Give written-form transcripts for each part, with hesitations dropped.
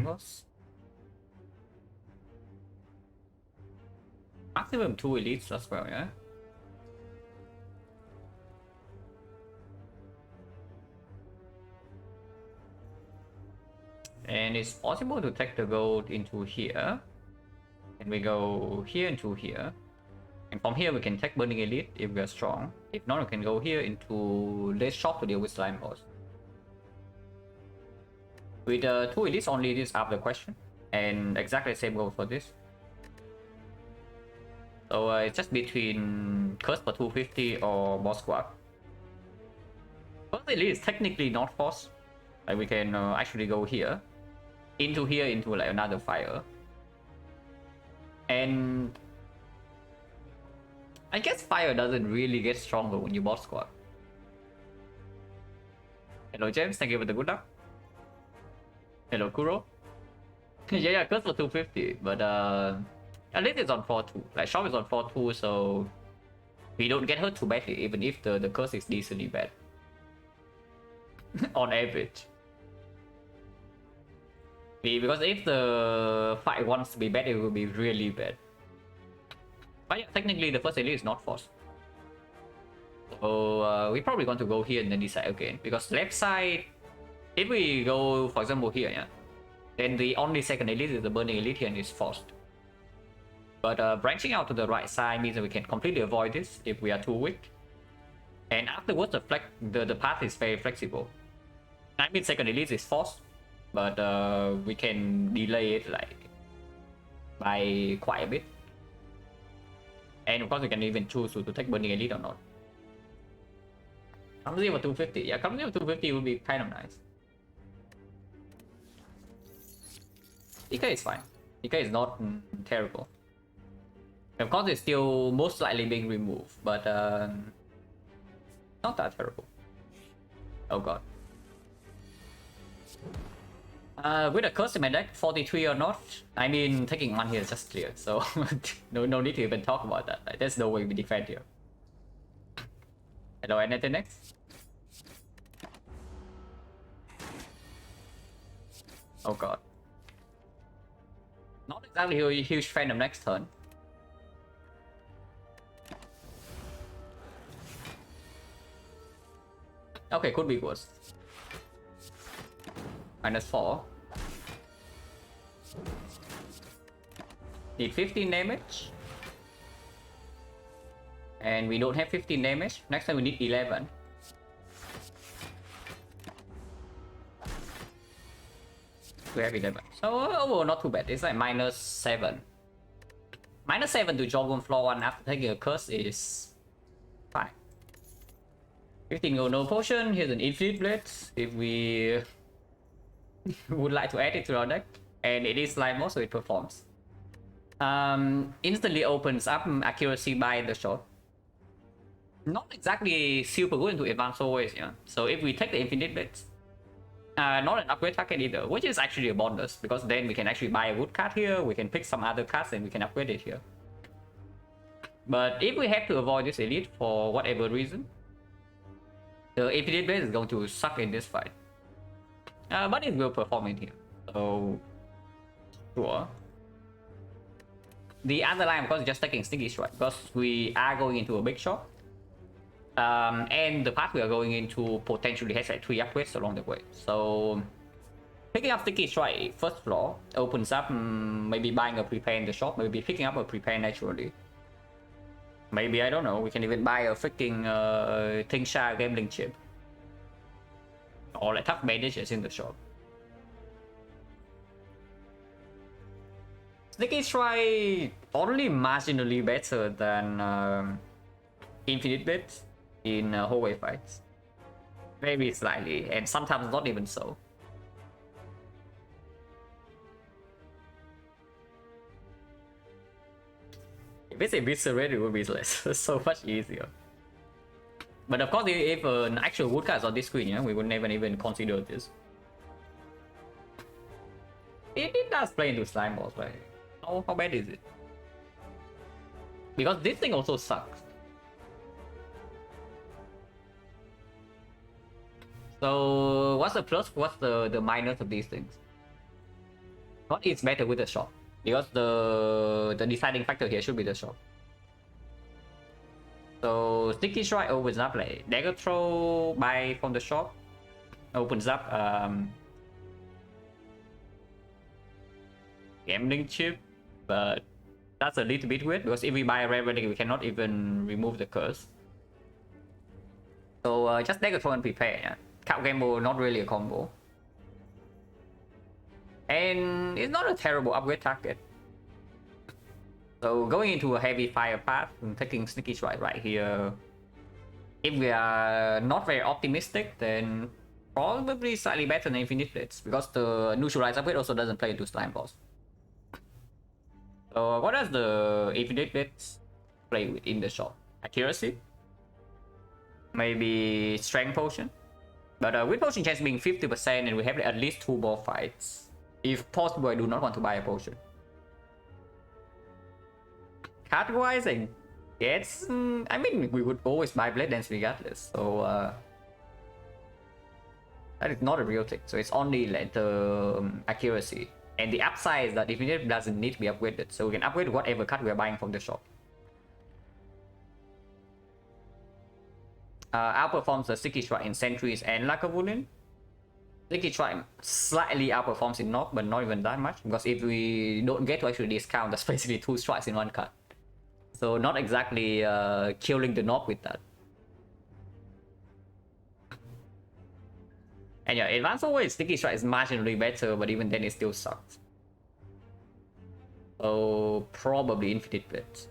boss. Maximum 2 elites as well, yeah? And it's possible to take the gold into here. And we go here into here. And from here we can take Burning Elite if we are strong. If not, we can go here into this shop to deal with slime boss. With 2 elites only, this is out of the question. And exactly the same goal for this. So it's just between Curse for 250 or Boss Squad. First elite is technically not forced. Like we can actually go here into like another fire. And I guess fire doesn't really get stronger when you Boss Squad. Hello James, thank you for the good luck. Hello Kuro. yeah, Curse for 250, but at least it's on 4-2. Like shop is on 4-2, so we don't get hurt too badly, even if the curse is decently bad. On average. Because if the fight wants to be bad, it will be really bad. But yeah, technically the first elite is not forced. So we're probably going to go here and then decide again. Because left side, if we go, for example, here, yeah, then the only second elite is the Burning Elite here and it's forced. But branching out to the right side means that we can completely avoid this if we are too weak. And afterwards, the path is very flexible. I mean, second elite is forced, but we can delay it like by quite a bit. And of course, we can even choose to take Burning Elite or not. Come 0 for 250. Yeah, come 0 for 250 would be kind of nice. DK is fine. DK is not terrible. Of course, it's still most likely being removed, but not that terrible. Oh god. With a curse in my deck, 43 or not, I mean, taking one here is just clear, so no need to even talk about that. Like, there's no way we defend here. Hello, anything next? Oh god. Not exactly a huge fan of next turn. Okay, could be worse. -4. Need 15 damage. And we don't have 15 damage. Next time we need 11. We have 11. So overall not too bad. It's like -7. -7 to Jawbone Floor 1 after taking a curse is fine. 15 gold, no potion. Here's an Infinite Blade if we would like to add it to our deck. And it is slime mode, so it performs. Instantly opens up accuracy by the shot. Not exactly super good into advanced always, yeah. So if we take the Infinite Blade, not an upgrade target either, which is actually a bonus, because then we can actually buy a wood card here, we can pick some other cards and we can upgrade it here. But if we have to avoid this elite for whatever reason, the Infinite Blade is going to suck in this fight. But it will perform in here, so sure. The other line, of course, is just taking Sneaky Strike, because we are going into a big shot. And the path we are going into potentially has like 3 upgrades along the way. So picking up Sticky Strike first floor opens up maybe buying a prepare in the shop, maybe picking up a prepare naturally. Maybe, I don't know, we can even buy a freaking Tingsha gambling chip. Or like tough bandages in the shop. Sticky Strike only marginally better than Infinite Blade in hallway fights. Maybe slightly, and sometimes not even so. If it's eviscerated, it would be so much easier. But of course, if an actual wood card is on this screen, yeah, we would never even consider this. It does play into slime balls, right? How bad is it? Because this thing also sucks. So what's the plus? What's the minus of these things? But it's better with the shop because the deciding factor here should be the shop. So Sticky Strike opens up like Dagger Throw buy from the shop, opens up Gambling Chip, but that's a little bit weird because if we buy a rare relic we cannot even remove the curse. So just Dagger Throw and prepare. Yeah. Cow Gamble not really a combo. And it's not a terrible upgrade target. So going into a heavy fire path and taking Sneaky Strike right here. If we are not very optimistic, then probably slightly better than Infinite Blitz because the Neutralize upgrade also doesn't play into Slime Boss. So what does the Infinite Blitz play with in the shop? Accuracy? Maybe Strength Potion? But with Potion chance being 50% and we have at least 2 ball fights. If possible, I do not want to buy a potion. Card-wise, I guess... I mean, we would always buy Blade Dance regardless, so... that is not a real thing, so it's only like the accuracy. And the upside is that Infinite doesn't need to be upgraded, so we can upgrade whatever card we are buying from the shop. Outperforms the Sticky Strike in Sentries and Lacavulin. Sticky Strike slightly outperforms in Knock, but not even that much, because if we don't get to actually discount, that's basically 2 strikes in 1 card. So not exactly killing the Knock with that. And yeah, advanced always Sticky Strike is marginally better, but even then it still sucks. So probably Infinite Blitz.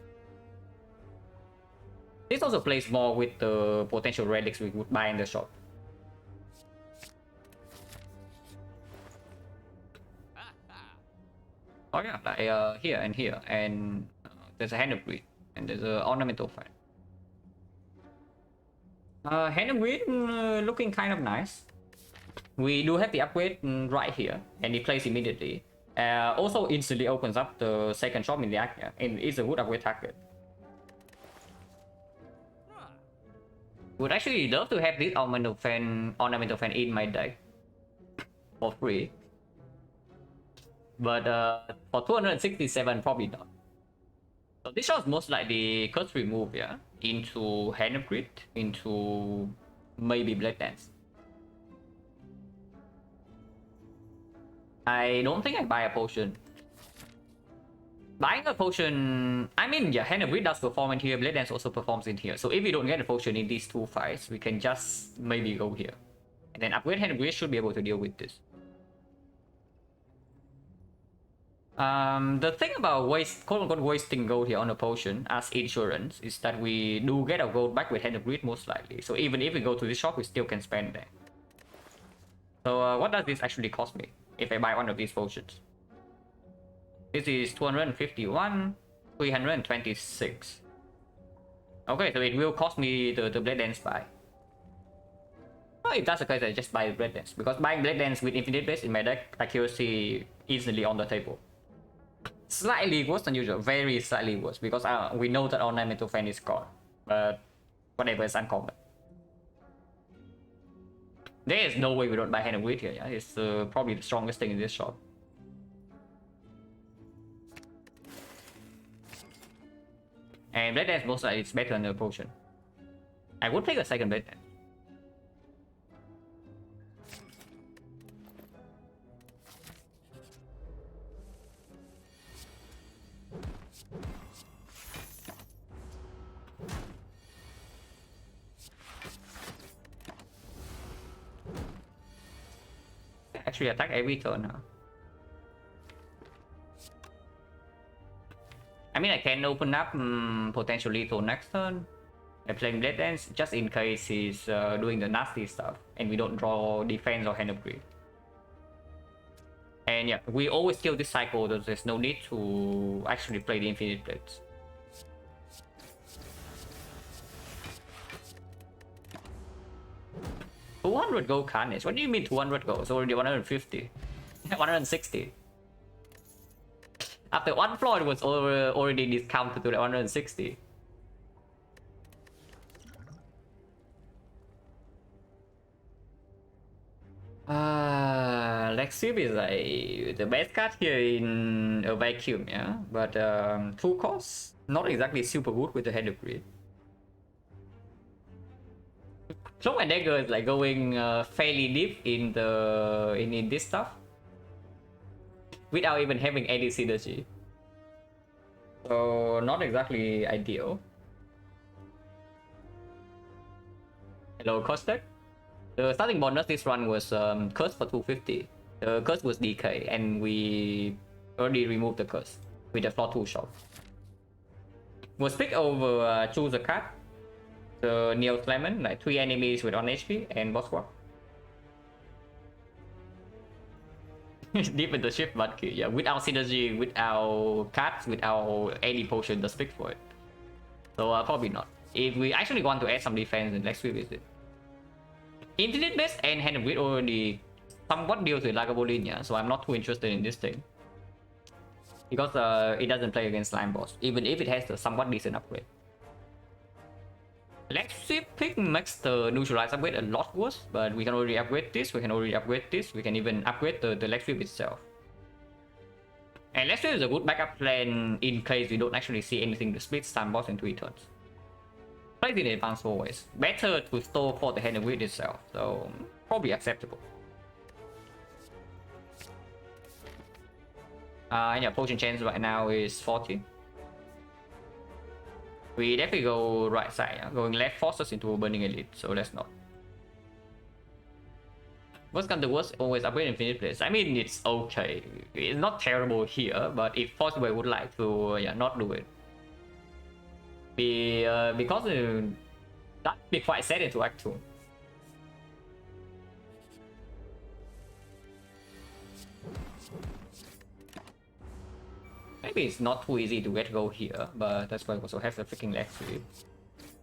This also plays more with the potential relics we would buy in the shop. Oh yeah, like here and here, and there's a Hand of Greed, and there's a Ornamental Fan. Hand of Greed looking kind of nice. We do have the upgrade right here, and it plays immediately. Also instantly opens up the second shop in the Acnia, and it's a good upgrade target. Would actually love to have this Ornamental Fan in my deck for free. But for 267, probably not. So this shot is most likely curse remove, yeah, into Hand of Greed, into maybe Blade Dance. I don't think I buy a potion. Buying a potion, I mean, yeah, Hand of Greed does perform in here, Blade Dance also performs in here. So if we don't get a potion in these 2 fights, we can just maybe go here. And then upgrade Hand of Greed should be able to deal with this. The thing about quote-unquote wasting gold here on a potion as insurance is that we do get our gold back with Hand of Greed most likely. So even if we go to this shop, we still can spend there. So what does this actually cost me if I buy one of these potions? This is 251, 326. Okay, so it will cost me the Blade Dance buy. Oh, if that's the case, I just buy Blade Dance. Because buying Blade Dance with Infinite Blades in my deck, accuracy easily on the table. Slightly worse than usual, very slightly worse, because we know that Ornamental Fan is gone, but whatever, is uncommon. There is no way we don't buy Hand of Greed here, yeah? It's probably the strongest thing in this shop. And Blade Dance most likely is better than the potion. I would take a second Blade Dance. Actually attack every turn now. I mean, I can open up potential lethal next turn by playing Blade Dance, just in case he's doing the nasty stuff and we don't draw defense or Hand of Greed. And yeah, we always kill this cycle, so there's no need to actually play the Infinite Blades. $200 gold Carnage? What do you mean 200 gold? It's already 150. 160. After 1 floor it was already discounted to the 160. Black Sweep is like the best card here in a vacuum, yeah. But full cost, not exactly super good with the hand of greed. Cloak and Dagger is like going fairly deep in the in this stuff without even having any synergy. So not exactly ideal. Hello, Costek. The starting bonus this run was curse for 250. The curse was DK, and we already removed the curse with the floor 2 shot. Was pick over choose a card. The Neo Lemon, like 3 enemies with 1 HP and boss swap. Deep in the shift, but yeah, without synergy, without cards, without any potion to speak for it. So probably not. If we actually want to add some defense, then let's revisit it. Infinite Base and Hand of Greed already somewhat deals with Lagavulin, yeah, so I'm not too interested in this thing. Because it doesn't play against Slime Boss, even if it has a somewhat decent upgrade. Let's see, pick makes the neutralize upgrade a lot worse, but we can already upgrade this, we can already upgrade this, we can even upgrade the Lex Sweep itself. And Lex Sweep is a good backup plan in case we don't actually see anything to split Slime Boss in 3 turns. Plays in advance always. Better to store for the Hand of Greed itself, so probably acceptable. Yeah, potion chance right now is 40. We definitely go right side, yeah? Going left forces into Burning Elite, so let's not. Worst come to worst, always upgrade Infinite Blades. I mean, it's okay. It's not terrible here, but if possible, I would like to not do it. Because that'd be quite sad into Act 2. Maybe it's not too easy to get go here, but that's why we also have the freaking leg 3.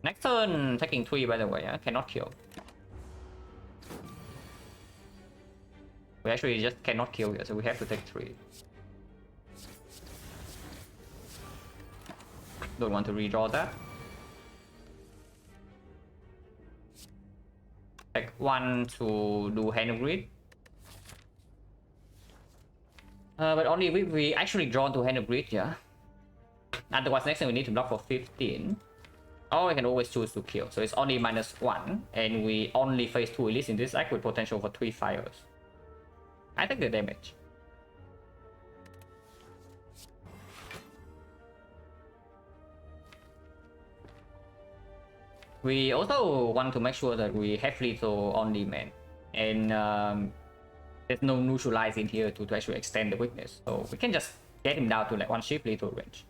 Next turn, taking 3 by the way, cannot kill. We actually just cannot kill here, so we have to take 3. Don't want to redraw that. Take 1 to do Hand of Greed. But only if we actually draw to Hand of Greed, yeah. Otherwise, next time we need to block for 15. Or we can always choose to kill. So it's only -1, and we only face 2 elites in this act with potential for 3 fires. I take the damage. We also want to make sure that we have lethal on demand, and there's no neutralize in here to actually extend the weakness, so we can just get him down to like 1 ship lethal range,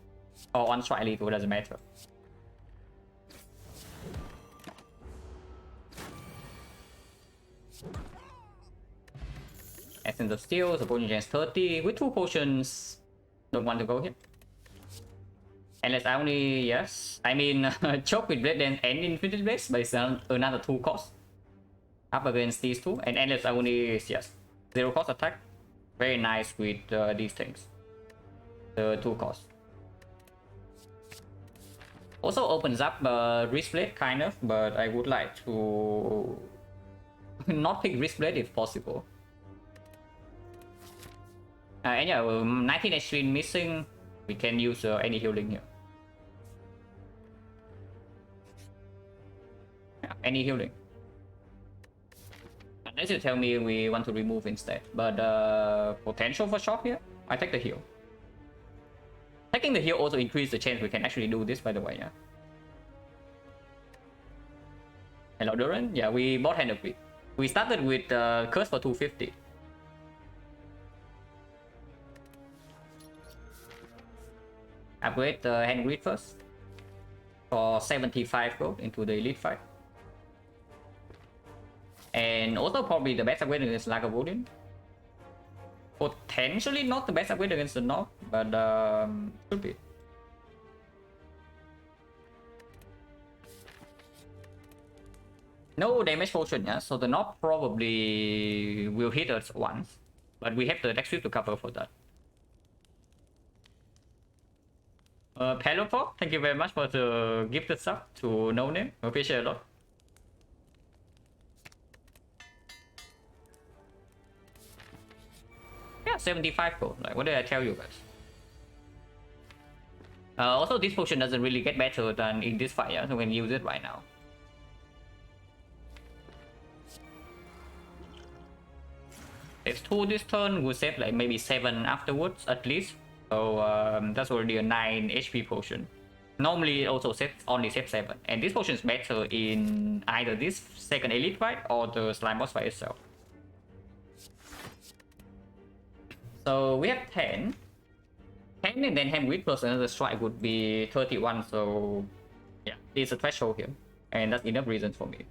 or 1 strike lethal, doesn't matter. Essence of Steel, the potion chance 30 with 2 potions. Don't want to go here. Unless I only, yes. I mean, choke with Blade Dance and Infinite Blades, but it's another 2 cost. Up against these 2. And Endless only is, yes, 0 cost attack. Very nice with these things. The 2 cost. Also opens up Wrist Blade, kind of, but I would like to not pick Wrist Blade if possible. And yeah, 19 HP missing. We can use any healing here. Yeah, any healing. Unless you tell me we want to remove instead. But potential for shock here, I take the heal. Taking the heal also increases the chance we can actually do this, by the way, yeah. Hello, Duran. Yeah, we bought Hand of Greed. We started with Curse for 250. Upgrade the Hand of Greed first. For 75 gold into the Elite fight. And also probably the best upgrade against Lagavulin. Potentially not the best upgrade against the Knob, but should be. No damage potion, yeah, so the Knob probably will hit us once, but we have the Dex Sweep to cover for that. Pelopop, thank you very much for the gifted sub to No Name, appreciate a lot. yeah, 75 gold. Like, what did I tell you guys? Also, this potion doesn't really get better than in this fight, yeah? So we can use it right now. It's 2 this turn, we'll save like maybe 7 afterwards at least. So that's already a 9 HP potion. Normally it also only saves 7. And this potion is better in either this second elite fight or the slime boss fight itself. So we have 10. 10 and then hand with plus another strike would be 31. So yeah, it's a threshold here. And that's enough reasons for me.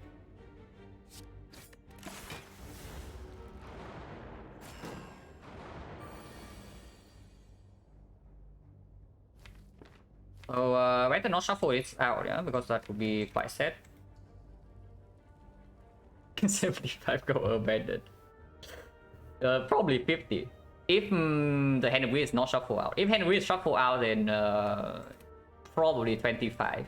So better not shuffle it out, yeah, because that would be quite sad. 75 go abandoned. Probably 50. If the hand wheel is not shuffle out. If hand wheel is shuffle out, then probably 25.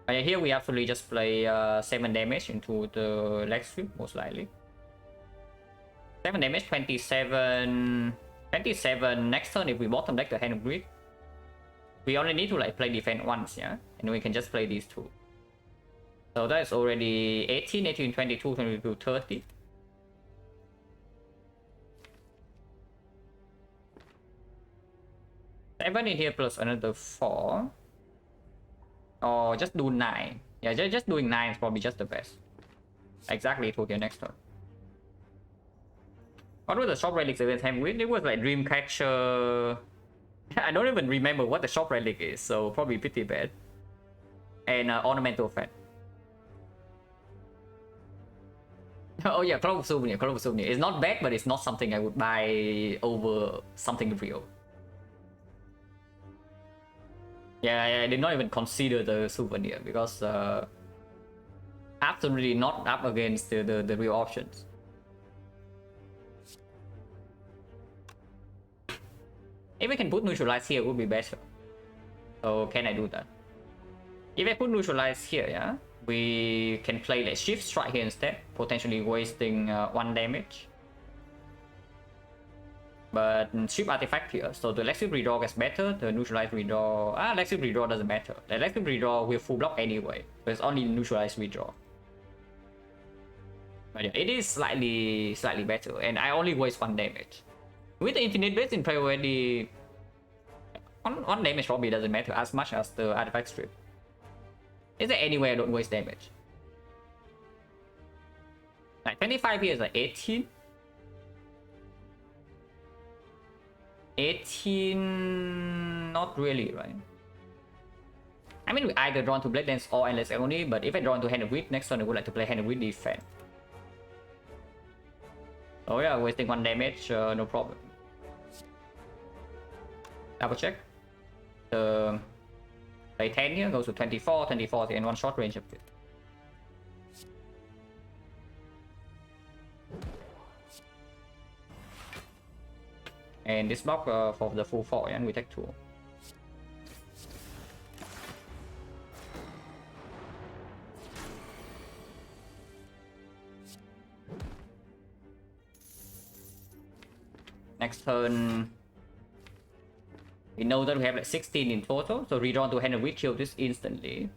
Here we actually just play 7 damage into the leg sweep, most likely. 7 damage, 27. 27 next turn if we bottom deck the hand of greed. We only need to like play defense once, yeah? And we can just play these 2. So that's already 18, 18, 22, 22, 30. Seven in here plus another 4. Or just do 9. Yeah, just doing 9 is probably just the best. Exactly to here next turn. What was the shop relics against him with? It was like Dreamcatcher. I don't even remember what the shop relic is, so probably pretty bad. And ornamental fan. Oh yeah, Cloak of Souvenir, Cloak of Souvenir. It's not bad, but it's not something I would buy over something real. Yeah, I did not even consider the souvenir because absolutely not up against the real options. If we can put neutralize here, it would be better. So can I do that? If I put neutralize here, yeah, we can play like shift strike here instead, potentially wasting 1 damage. But shift artifact here, so the Lexi redraw gets better, the neutralize redraw... Lexi redraw doesn't matter. The Lexi redraw will full block anyway, but it's only neutralize redraw. But yeah, it is slightly better, and I only waste 1 damage. With the infinite base in play already, 1 damage probably doesn't matter as much as the artifact strip. Is there any way I don't waste damage? Like 25 here is like 18. 18, not really, right? I mean, we either draw into Blade Dance or Endless Agony, but if I draw into Hand of Wheat, next turn I would like to play Hand of Wheat defense. Oh yeah, wasting 1 damage, no problem. Double check. The play 10 here goes to 24, 24 and 1 short range of it. And this block for the full 4, and we take 2. Next turn, we know that we have like 16 in total, so redraw to hand and we kill this instantly,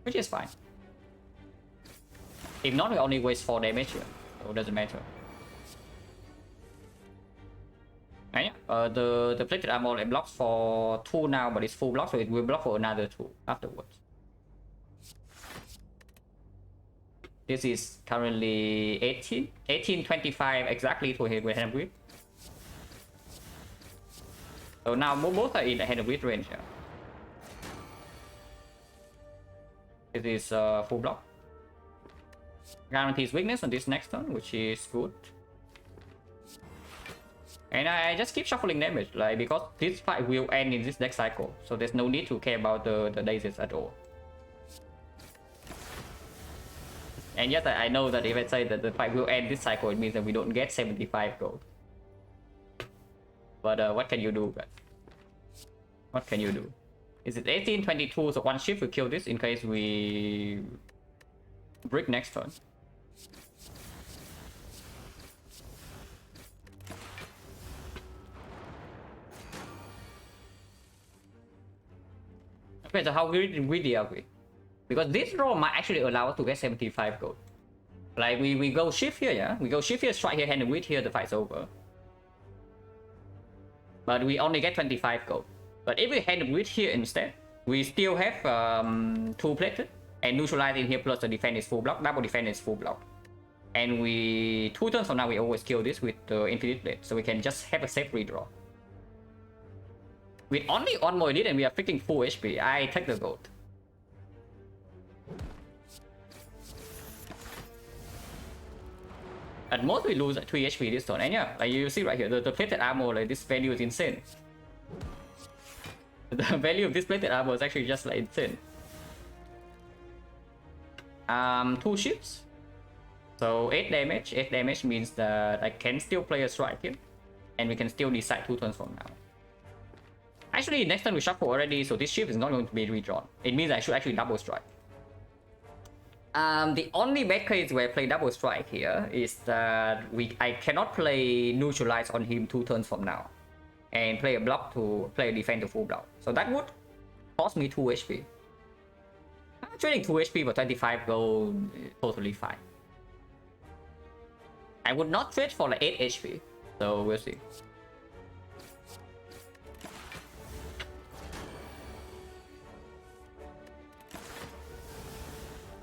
which is fine. If not, we only waste 4 damage here, so it doesn't matter. And yeah, the plated armor it blocks for 2 now, but it's full block, so it will block for another 2 afterwards. This is currently 18, 1825 exactly to hit with hand of grip. So now both are in the hand of grip range here. This is full block. Guarantees weakness on this next turn, which is good. And I just keep shuffling damage, like, because this fight will end in this next cycle, so there's no need to care about the daisies at all. And yes, I know that if I say that the fight will end this cycle, it means that we don't get 75 gold. But what can you do, guys? What can you do? Is it 1822, so 1 shift will kill this in case we brick next turn. Okay, so how greedy are we? Because this draw might actually allow us to get 75 gold. Like we go shift here, yeah? We go shift here, strike here, hand and wheat here, the fight's over. But we only get 25 gold. But if we hand and wheat here instead, we still have 2 plated and neutralize in here plus the defense is full block, double defense is full block. And we 2 turns from now we always kill this with the infinite blade, so we can just have a safe redraw. With only one more elite and we are freaking full HP, I take the gold. At most we lose 3 HP this turn, and yeah, like you see right here, the plated armor, like this value is insane. The value of this plated armor is actually just like insane. 2 ships. So 8 damage. 8 damage means that I can still play a strike here. And we can still decide 2 turns from now. Actually, next turn we shuffle already, so this ship is not going to be redrawn. It means I should actually double strike. The only bad case where I play double strike here is that I cannot play neutralize on him 2 turns from now. And play a block to play a defense to full block. So that would cost me 2 HP. Trading 2 HP for 25 gold is totally fine. I would not trade for like 8 HP. So we'll see.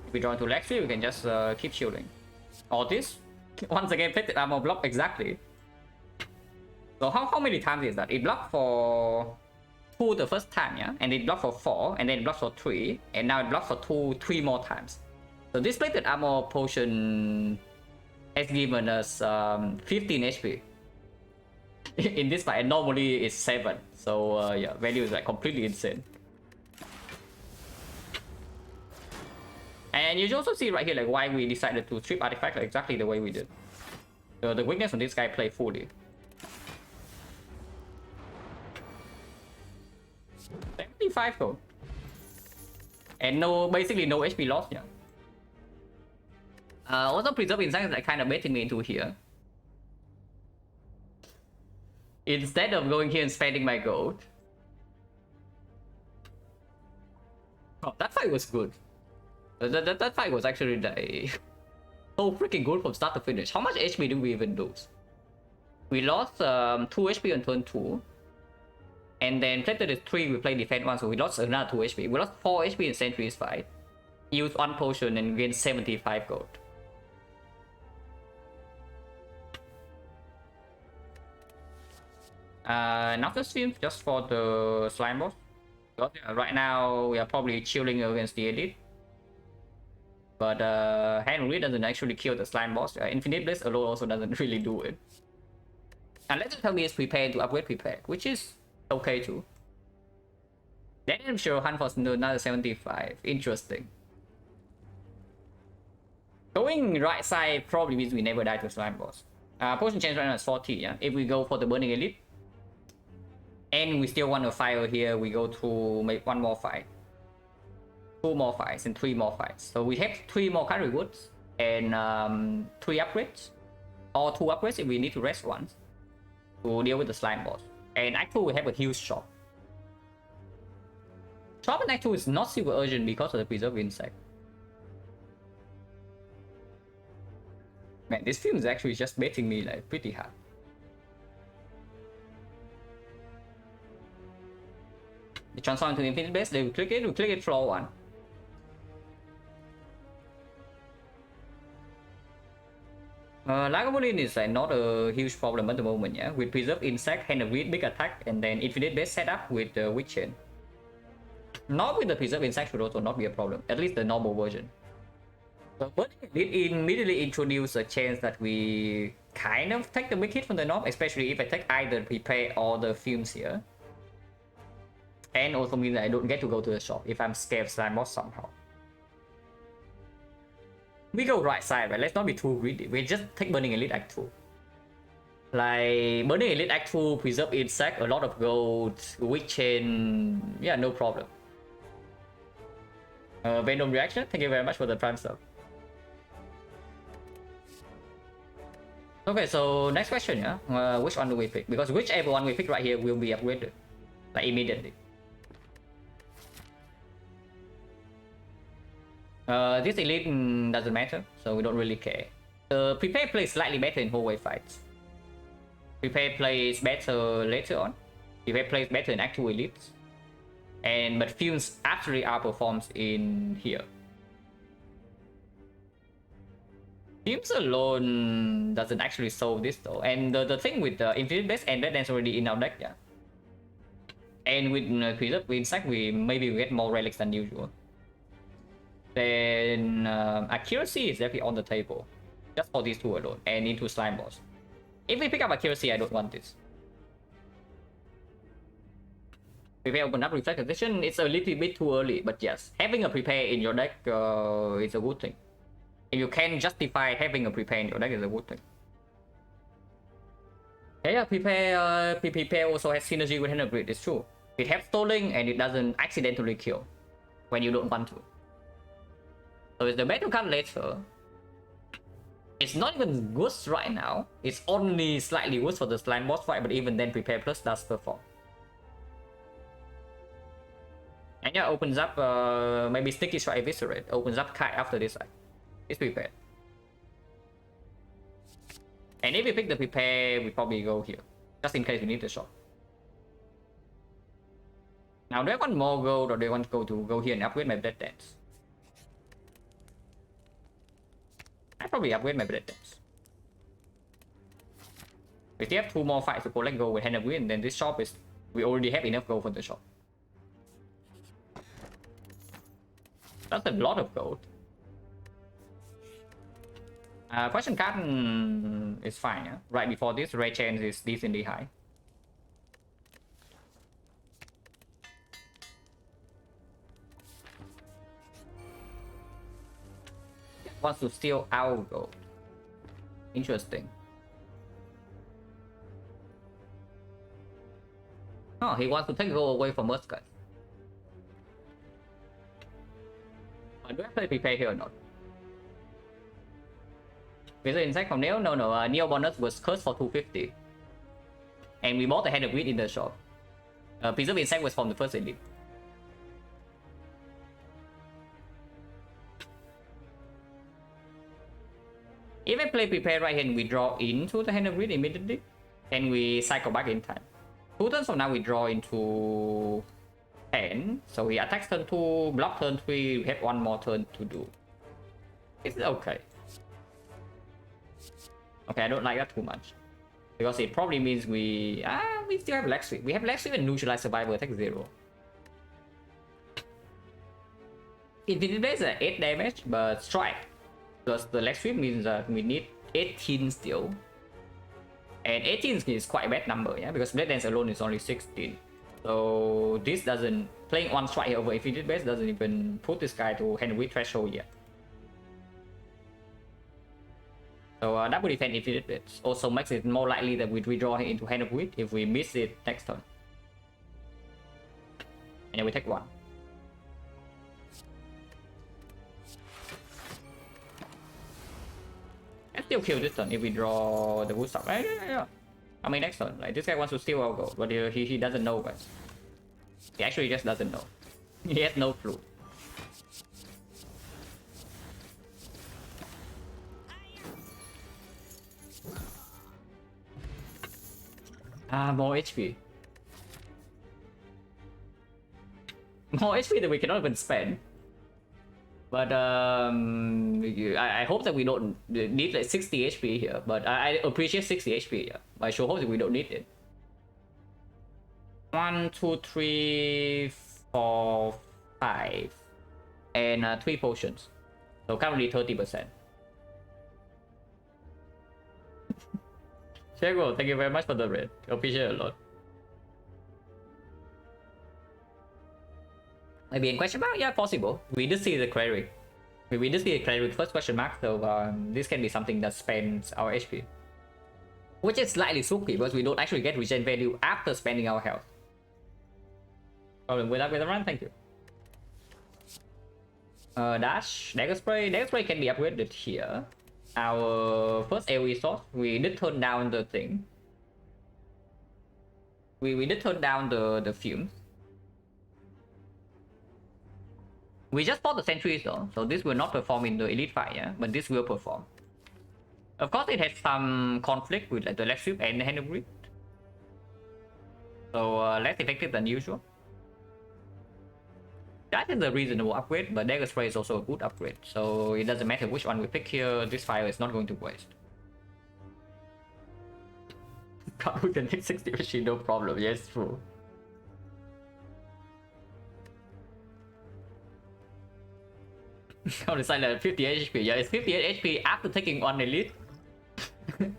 If we draw into leg 3, we can just keep shielding. Or this. Once again, plated armor block exactly. So how many times is that? It blocked for 2 the first time, yeah? And it blocked for 4, and then it blocked for 3, and now it blocked for 3 more times. So this plated armor potion has given us 15 HP. In this fight, and normally it's 7. So yeah, value is like completely insane. And you also see right here like why we decided to strip artifact like exactly the way we did. The weakness on this guy played fully. 75 gold. And basically no HP loss, yeah. Also Preserve Insect is like kind of baiting me into here. Instead of going here and spending my gold. Oh, that fight was good. That fight was actually like so freaking good from start to finish. How much HP do we even lose? We lost 2 HP on turn 2. And then plated is 3, we played defense 1, so we lost another 2 HP. We lost 4 HP in Sentry's fight. Used 1 potion and gained 75 gold. Now the stream just for the slime boss. Because right now we are probably chilling against the elite. But hand read doesn't actually kill the slime boss. Infinite Blade alone also doesn't really do it. Unless you tell me it's prepared to upgrade prepared, which is okay too. Then I'm sure hunt for another 75. Interesting. Going right side probably means we never die to slime boss. Potion change right now is 40, yeah. If we go for the burning elite, and we still want to fire here, we go to make 1 more fight. 2 more fights and 3 more fights. So we have 3 more carry woods and 3 upgrades. Or 2 upgrades if we need to rest once. To deal with the slime boss. And Act 2 we have a huge shop. Shop in Act 2 is not super urgent because of the Preserve Insect. Man, this film is actually just baiting me like pretty hard. They transform into Infinite Base, they will click it floor 1. Lagavulin is like not a huge problem at the moment, yeah. With Preserve Insect, Hand of Reed, big attack, and then Infinite Base setup with the Witch Chain. Not with the Preserve Insect should also not be a problem, at least the normal version. So Burning Elite immediately introduce a chance that we kind of take the big hit from the norm, especially if I take either Prepare or the Fumes here. And also means that I don't get to go to the shop if I'm scared of slime boss somehow. We go right side, right? Let's not be too greedy. We just take Burning Elite Act 2. Like, Burning Elite Act 2, Preserve Insect, a lot of gold, Witch Chain, yeah, no problem. Venom Reaction, thank you very much for the Prime sub. Okay, so next question, yeah? Which one do we pick? Because whichever one we pick right here will be upgraded. Like, immediately. This elite doesn't matter, so we don't really care. Prepare plays slightly better in hallway fights. Prepare plays better later on. Prepare plays better in actual elites. But Fumes actually outperforms in here. Fumes alone doesn't actually solve this though. And the thing with the Infinite Base and Red Dance already in our deck, yeah. And with Preserve Insect, we maybe get more relics than usual. Then Accuracy is definitely on the table. Just for these two alone. And into Slime Boss. If we pick up Accuracy, I don't want this. Prepare open up Reflect Position, it's a little bit too early, but yes, having a prepare in your deck is a good thing. If you can justify having a prepare in your deck is a good thing. Yeah, prepare also has synergy with Hand Grid, it's true. It helps stalling and it doesn't accidentally kill when you don't want to. So it's the better card later. It's not even good right now. It's only slightly worse for the Slime Boss fight, but even then Prepare Plus does perform. And yeah, opens up maybe Sticky Strike Eviscerate. Opens up Kite after this side. It's prepared. And if we pick the prepare, we probably go here. Just in case we need the shot. Now, do I want more gold or do I want to go here and upgrade my Blood Dance? I probably upgrade my Blood Dance. We still have 2 more fights to collect gold with Hand of Wind, and then this shop is... We already have enough gold for the shop. That's a lot of gold. Question card is fine, yeah? Right before this, Ray Chance is decently high. Wants to steal our gold. Interesting. Oh, he wants to take gold away from us, guys. Do I play prepare here or not? Is it insect from Neo? No. Neo bonus was cursed for 250. And we bought the Hand of Greed in the shop. Preserve Insect was from the first elite. If I play prepare right here and we draw into the Hand of Greed immediately, then we cycle back in time. 2 turns from now we draw into 10. So he attacks turn 2, block turn 3, we have 1 more turn to do. It's okay. Okay, I don't like that too much. Because it probably means we still have leg sweep. We have leg sweep and neutralize survivor attack 0. Infinity Blade is 8 damage, but strike. Plus the leg sweep means that we need 18 still. And 18 is quite a bad number, yeah, because Blade Dance alone is only 16. So this doesn't... Playing 1 strike here over Infinity Blade doesn't even put this guy to Hand with threshold yet. So double defense Infinite Blade also makes it more likely that we redraw him into Hand of Wheat if we miss it next turn. And then we take 1. And still kill this turn if we draw the Woodstock. Yeah. I mean next turn, like this guy wants to steal our gold, but he doesn't know, guys. He actually just doesn't know. He has no clue. More HP. More HP that we cannot even spend. But I hope that we don't need like 60 HP here. But I appreciate 60 HP, yeah. But I sure hope that we don't need it. 1, 2, 3, 4, 5. And 3 potions. So currently 30%. Chego, thank you very much for the raid. Appreciate it a lot. Maybe in question mark? Yeah, possible. We did see the cleric. We did see a cleric first question mark, so this can be something that spends our HP. Which is slightly spooky because we don't actually get regen value after spending our health. Problem with that with the run, thank you. Dash, Dagger Spray. Dagger Spray can be upgraded here. Our first AoE source, we did turn down the thing. We did turn down the fumes. We just fought the sentries though, so this will not perform in the elite fight, yeah, but this will perform. Of course, it has some conflict with like the left ship and the hand of grid, so less effective than usual. That is a reasonable upgrade, but Dagger Spray is also a good upgrade, so it doesn't matter which one we pick here, this fire is not going to waste. God, we can hit 60 machine, no problem, yes, true. How to Silent 58 HP, yeah, it's 58 HP after taking one elite,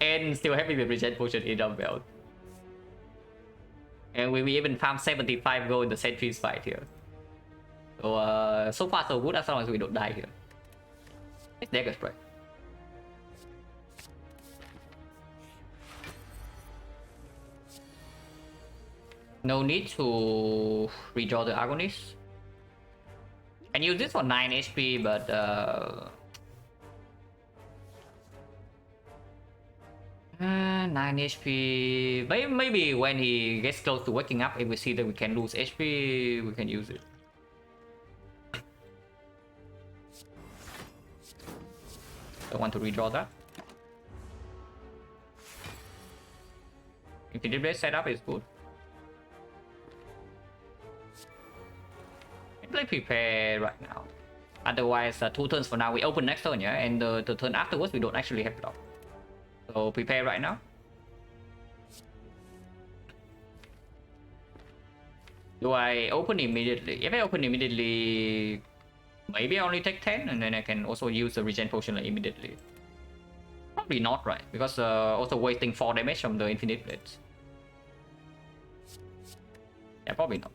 and still happy with regen potion in dumbbell. And we even found 75 gold in the sentries fight here. So, so far so good as long as we don't die here. It's Dagger Spray. No need to redraw the Agonist. And use this for 9 HP, but 9 HP. Maybe when he gets close to waking up, if we see that we can lose HP, we can use it. I want to redraw that. Infinity Blade setup is good. Let's prepare right now. Otherwise, 2 turns for now. We open next turn, yeah, and the turn afterwards we don't actually have block. So prepare right now. Do I open immediately? If I open immediately, maybe I only take 10, and then I can also use the regen potion immediately. Probably not, right? Because also wasting 4 damage from the infinite blades. Yeah, probably not.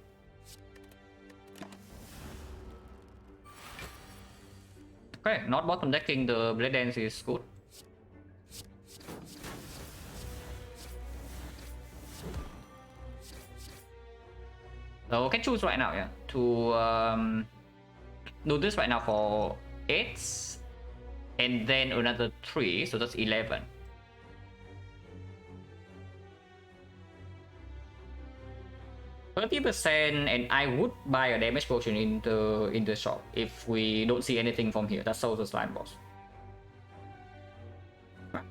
Okay, not bottom decking the blade dance is good. So we can choose right now, yeah, to do this right now for 8, and then another 3, so that's 11. %, and I would buy a damage potion in the shop if we don't see anything from here. That's also the slime boss.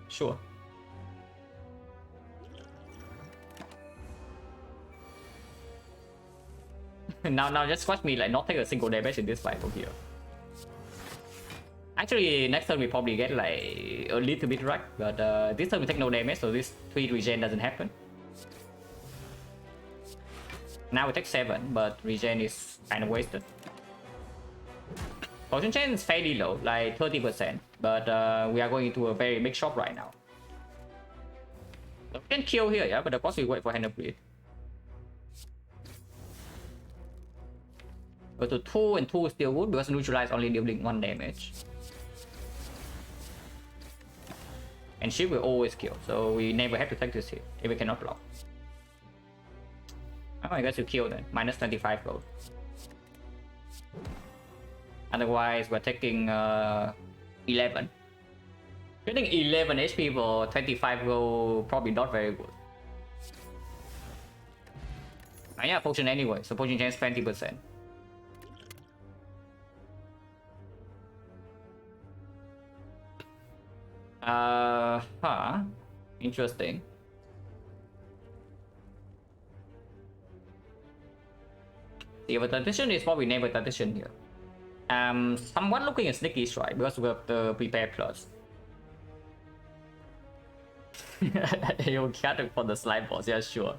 Sure. now just watch me like not take a single damage in this fight from here. Actually, next turn we probably get like a little bit right, but this turn we take no damage, so this 3 regen doesn't happen. Now we take 7, but regen is kind of wasted. Potion chain is fairly low, like 30%, but we are going into a very big shop right now. So we can kill here, yeah, but of course we wait for hand of grid. Go to 2, and 2 is still good because neutralize only dealing 1 damage. And she will always kill, so we never have to take this hit if we cannot block. Oh, I guess you kill then. Minus 25 gold. Otherwise, we're taking 11. Getting 11 HP for 25 gold, probably not very good. Yeah, potion anyway, so potion chance 20%. Interesting. The adaptation is probably never adaptation here. Somewhat looking at sneaky strike because we have the prepare plus. You got it for the slime boss, yeah, sure.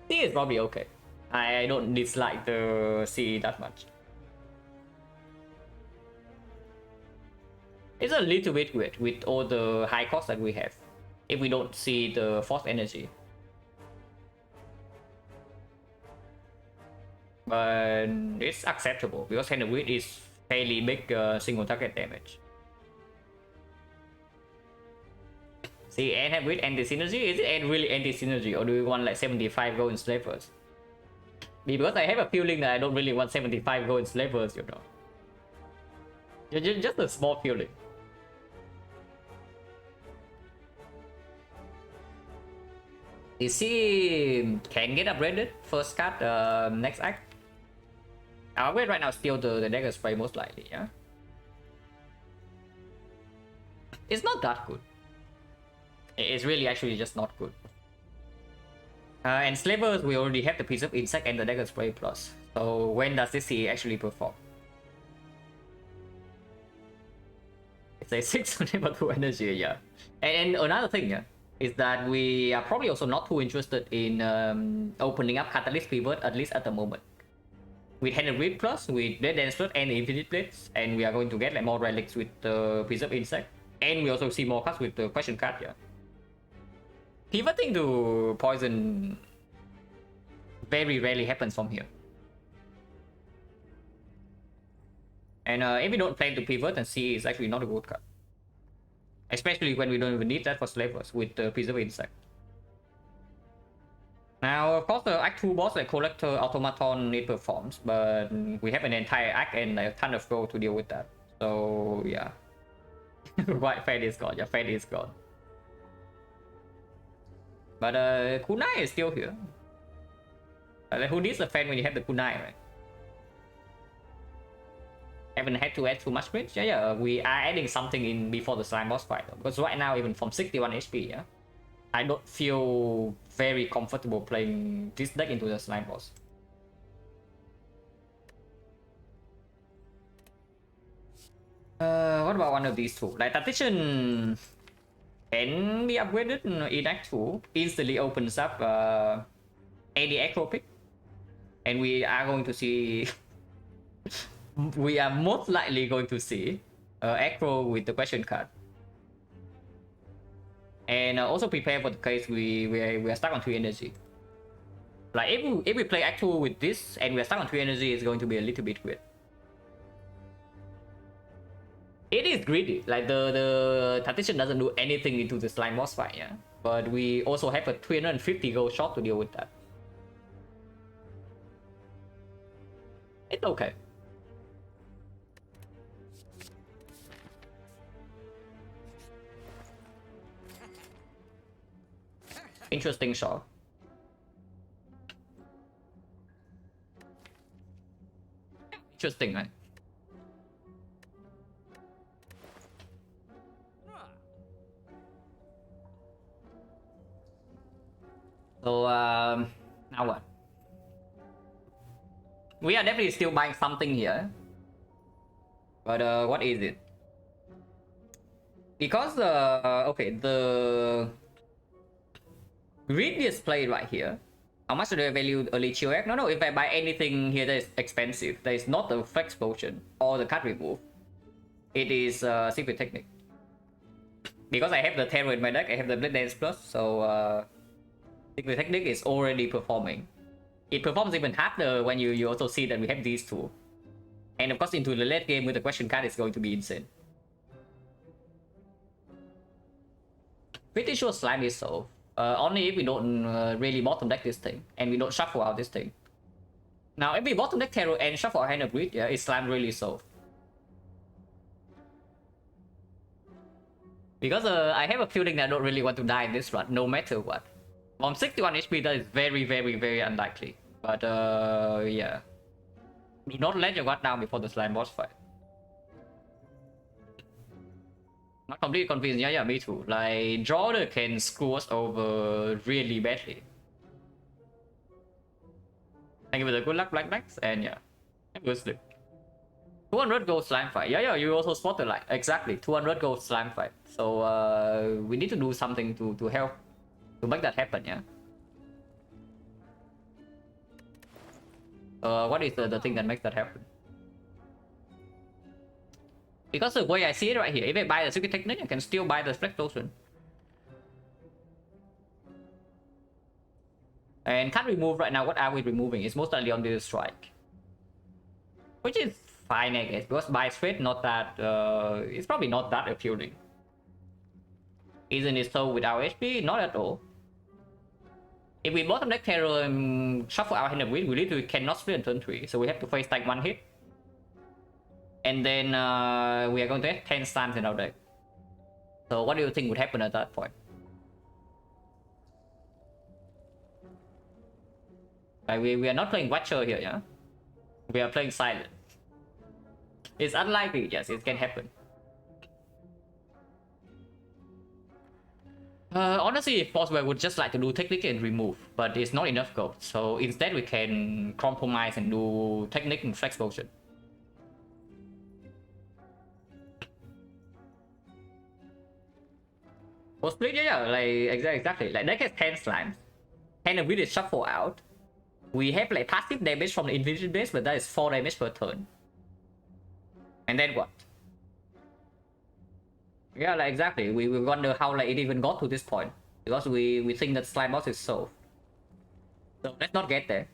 C is probably okay. I don't dislike the C that much. It's a little bit weird with all the high costs that we have if we don't see the force energy. But it's acceptable because hand of grid is fairly big single target damage. See, and have with anti-synergy? Is it really anti-synergy, or do we want like 75 gold in slavers? Because I have a feeling that I don't really want 75 gold in slavers, you know. Just a small feeling. Is he can get upgraded first card next act? Our way right now is still the dagger spray most likely, yeah. It's not that good. It's really actually just not good. And slavers, we already have the piece of insect and the dagger spray plus. So when does this CA actually perform? It's a 6 energy, yeah. And another thing, yeah, is that we are probably also not too interested in opening up Catalyst Pivot, at least at the moment. With Hand of Reed plus, with Dead Dance Slot and Infinite Blades, and we are going to get like more relics with the piece of insect. And we also see more cards with the question card, yeah. Pivoting to poison very rarely happens from here. And if we don't plan to pivot, then C is actually not a good card. Especially when we don't even need that for slavers with the piece of insect. Now, of course, the Act 2 boss like Collector Automaton it performs, but we have an entire act and a ton of gold to deal with that. So, yeah. White Fate is gone. Yeah, Fate is gone. But Kunai is still here. Like, who needs a fan when you have the Kunai, right? Haven't had to add too much bridge. Yeah, we are adding something in before the slime boss fight. Because right now, even from 61 HP, yeah, I don't feel very comfortable playing this deck into the slime boss. What about one of these two? Like Tactician can be upgraded in Act 2. Instantly opens up any Acro pick. And we are going to see... we are most likely going to see Acro with the question card. And also prepare for the case we are stuck on 3 energy. Like if we play Act 2 with this and we are stuck on 3 energy, it's going to be a little bit weird. It is greedy. Like the Tactician doesn't do anything into the slime boss fight, yeah. But we also have a 350 gold shot to deal with that. It's okay. Interesting shot. Interesting, right? So now what? We are definitely still buying something here. But what is it? Because okay, the grid is played right here. How much do I value early chill egg? No, if I buy anything here that is expensive, that is not the flex potion or the card remove, it is secret technique. Because I have the terror in my deck, I have the Blade Dance Plus, so secret technique is already performing. It performs even harder when you also see that we have these two. And of course into the late game with the question card is going to be insane. Pretty sure slime is solved. Only if we don't really bottom deck this thing and we don't shuffle out this thing. Now if we bottom deck Tarot and shuffle our hand of greed, yeah, it's slime really solved. Because I have a feeling that I don't really want to die in this run, no matter what. From 61 HP, that is very unlikely. But yeah. Do not let your guard down before the slime boss fight. Not completely convinced, yeah, me too. Like, Jordan can screw us over really badly. Thank you for the good luck, Black Blacks, and yeah. Good sleep. 200 gold slime fight. Yeah, you also spotted like exactly 200 gold slime fight. So we need to do something to help to make that happen, yeah. What is the thing that makes that happen? Because the way I see it right here, if I buy the secret technique, I can still buy the flex potion. And can't remove right now. What are we removing? It's most likely on the strike, which is fine, I guess, because by straight not that it's probably not that appealing. Isn't it so with our HP? Not at all. If we bottom deck Terror and shuffle our hand of greed, we literally cannot split on turn 3, so we have to face like 1 hit. And then we are going to have 10 stuns in our deck. So what do you think would happen at that point? Like we are not playing Watcher here, yeah? We are playing Silent. It's unlikely, yes, it can happen. Honestly, if possible, I would just like to do technique and remove, but it's not enough gold. So instead, we can compromise and do technique and flex potion. For split, yeah, like exactly. Like deck has 10 slimes. 10 of which is shuffle out. We have like passive damage from the infinity base, but that is 4 damage per turn. And then what? Yeah, like exactly. We wonder how like it even got to this point. Because we think that slime boss is solved. So let's not get there.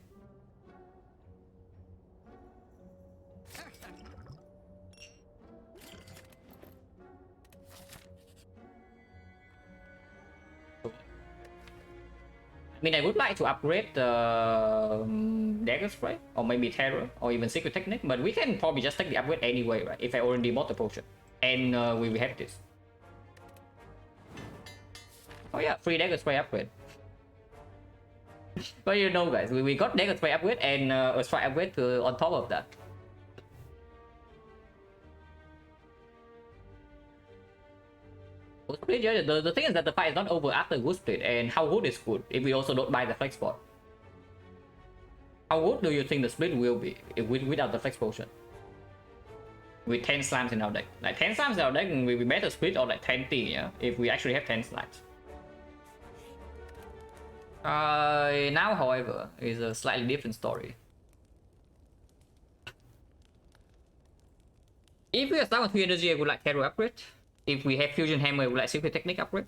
I mean, I would like to upgrade the Dagger Spray, or maybe Terror, or even Secret Technique, but we can probably just take the upgrade anyway, right? If I already bought the potion. And we will have this. Oh yeah, free Dagger Spray upgrade. But you know guys, we got Dagger Spray upgrade and a Strike upgrade on top of that. Yeah, the thing is that the fight is not over after Good Split, and how good is good if we also don't buy the flex spot? How good do you think the split will be without the flex potion? With 10 slimes in our deck. Like 10 slimes in our deck, we better split or like 20, yeah? If we actually have 10 slimes. Now, however, is a slightly different story. If we are stuck on 3 energy, I would like Hero upgrade. If we have Fusion Hammer, I would like Secret Technique upgrade.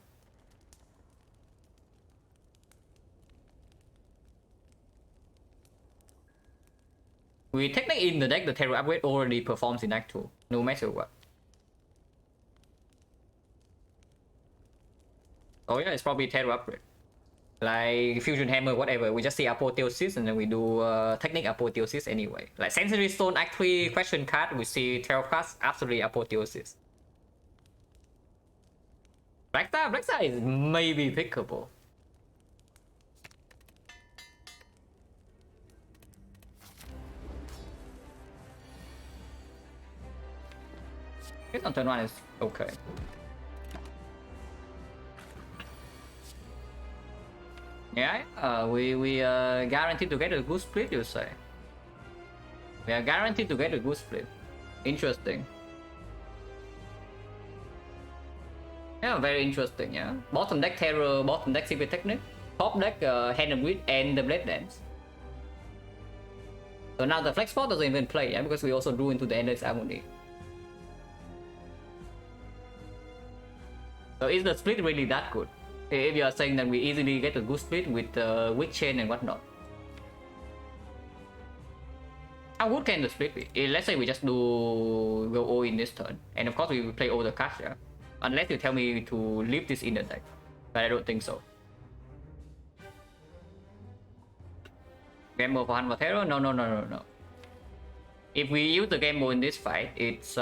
We technically in the deck, the Terror upgrade already performs in Act 2, no matter what. Oh yeah, it's probably Terror upgrade. Like Fusion Hammer, whatever, we just see Apotheosis and then we do Technique Apotheosis anyway. Like Sensory Stone Act 3 question card, we see 12 cards, absolutely Apotheosis. Black Star is maybe pickable. This on turn 1 is okay. Yeah, we are guaranteed to get a good split, you say? We are guaranteed to get a good split. Interesting. Yeah, very interesting, yeah. Bottom deck Terror, bottom deck Secret Technique, top deck Hand of Greed and the Blade Dance. So now the flex spot doesn't even play, yeah, because we also drew into the Endless Harmony. So is the split really that good? If you are saying that we easily get a good split with Wick Chain and whatnot. How good can the split be? Let's say we just do go all in this turn, and of course we will play all the cards, yeah. Unless you tell me to leave this in the deck, but I don't think so. Gamble for Hand for Terror? No. If we use the Gamble in this fight, it's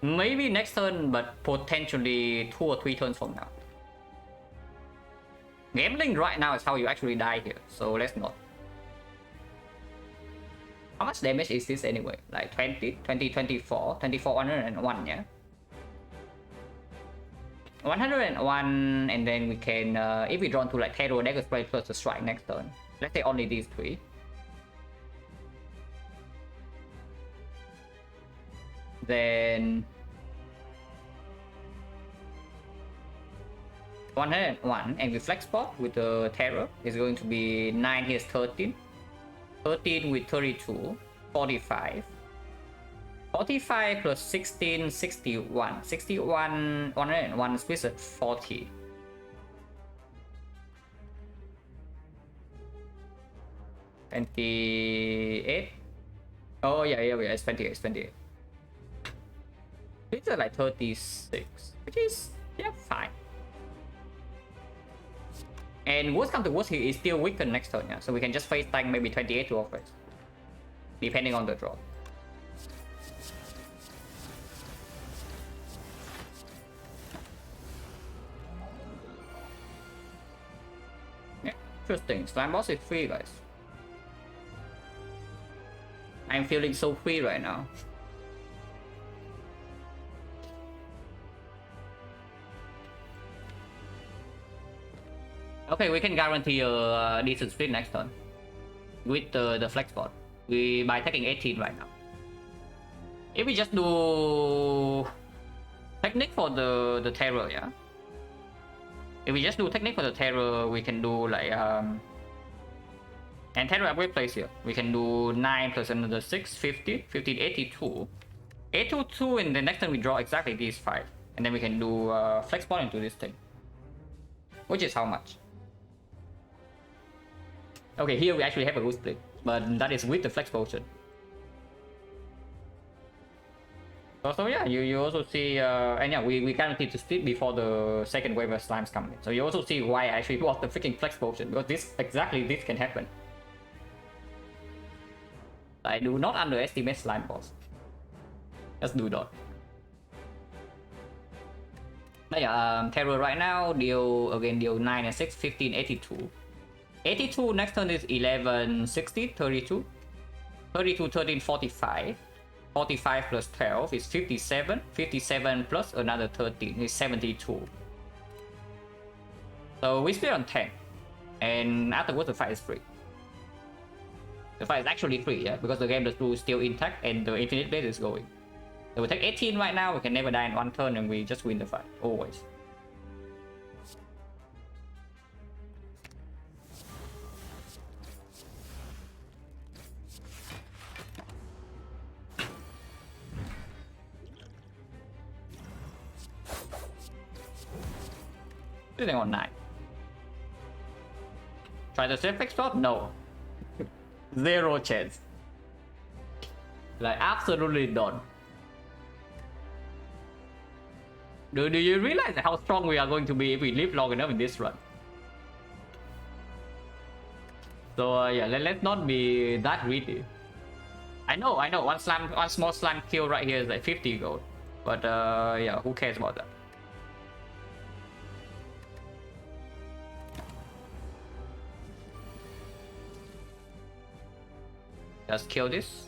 maybe next turn, but potentially 2 or 3 turns from now. Gambling right now is how you actually die here, so let's not. How much damage is this anyway? Like 20, 24, 101, yeah? 101, and then we can, if we draw to like Terror, Dagger Spray plus the Strike next turn. Let's say only these 3. Then 101, and with Flex Spot with the Terror is going to be 9, here's 13. 13 with 32, 45. 45 plus 16, 61. 61, 101 splits at 40. $28. Oh yeah, it's 28, it's 28. These are like 36, which is, yeah, fine. And worst come to worst, he is still weakened next turn, yeah? So we can just face tank maybe 28 to offense, depending on the draw. Yeah, interesting. Slime boss is free, guys. I'm feeling so free right now. Okay, we can guarantee a decent split next turn with the flex bot. We by taking 18 right now. If we just do technique for the terror, yeah. If we just do technique for the terror, we can do like and terror upgrade place here. We can do 9 plus another 6, 50, 15, 82. 82, and the next time we draw exactly these 5. And then we can do flex bot into this thing. Which is how much? Okay, here we actually have a good split, but that is with the flex potion. So yeah, you also see, and yeah, we guaranteed to split before the second wave of slimes come in. So you also see why I actually bought the freaking flex potion, because this can happen. I do not underestimate slime boss. Just do not. But yeah, terror right now, deal 9 and 6, 15, 82. 82 next turn is 11, 60, 32. 32, 13, 45. 45 plus 12 is 57. 57 plus another 13 is 72. So we split on 10. And afterwards the fight is free. The fight is actually free, yeah, because the game does still intact and the infinite blade is going. So we take 18 right now, we can never die in one turn and we just win the fight, always. Sitting on 9. Try the safe export? No. Zero chance. Like, absolutely none. Do you realize how strong we are going to be if we live long enough in this run? So yeah, let's not be that greedy. I know, one small slime kill right here is like 50 gold. But yeah, who cares about that? Just kill this.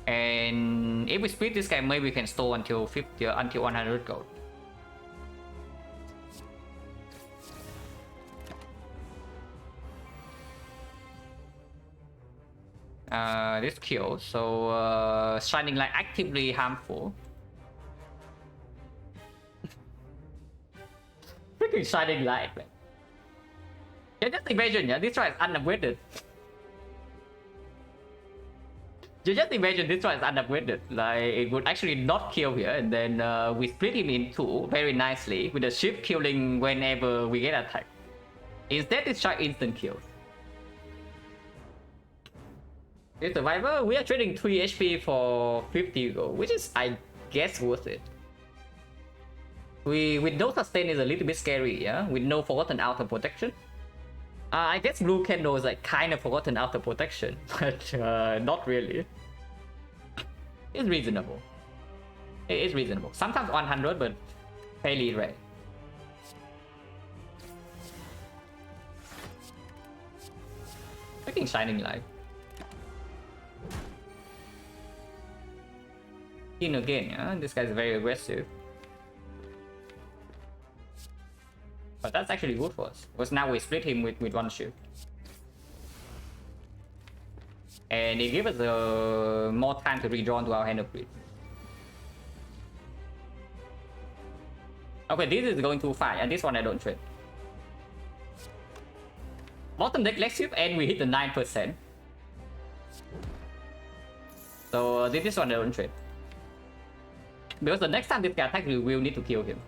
And if we split this guy, maybe we can store until 50, until 100 gold. This kill, so Shining Light actively harmful. Freaking Shining Light, man. Yeah, just imagine, yeah, this one is unupgraded. You just imagine this one is unupgraded. Like, it would actually not kill here, and then we split him in two very nicely with the shift killing whenever we get attacked. Instead, it's just instant kills. In Survivor, we are trading 3 HP for 50 gold, which is, I guess, worth it. With no sustain is a little bit scary, yeah? With no forgotten outer protection. I guess Blue Candle is like kind of forgotten outer protection, but not really. It's reasonable. It is reasonable. Sometimes 100, but fairly rare. Freaking Shining Light. In again, yeah? This guy's very aggressive. But that's actually good for us, because now we split him with one shield. And it gives us more time to redraw into our hand of greed. Okay, this is going too far, and this one I don't trade. Bottom deck let's shift and we hit the 9%. So this one I don't trade. Because the next time this guy attacks, we will need to kill him.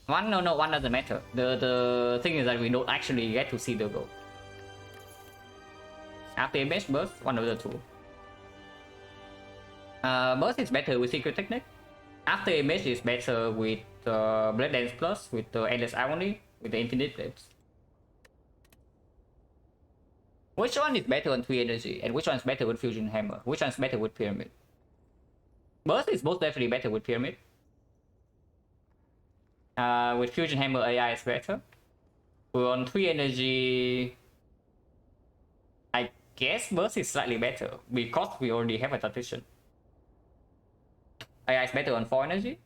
One doesn't matter. The thing is that we don't actually get to see the goal. After image burst, one of the two. Burst is better with secret technique. After image is better with Blade Dance Plus, with the Endless Irony, with the Infinite Blades. Which one is better on 3 energy, and which one is better with Fusion Hammer? Which one is better with Pyramid? Burst is most definitely better with Pyramid. With Fusion Hammer, AI is better. We're on 3 energy. guess burst is slightly better because we already have a transition. AI is better on 4 energy.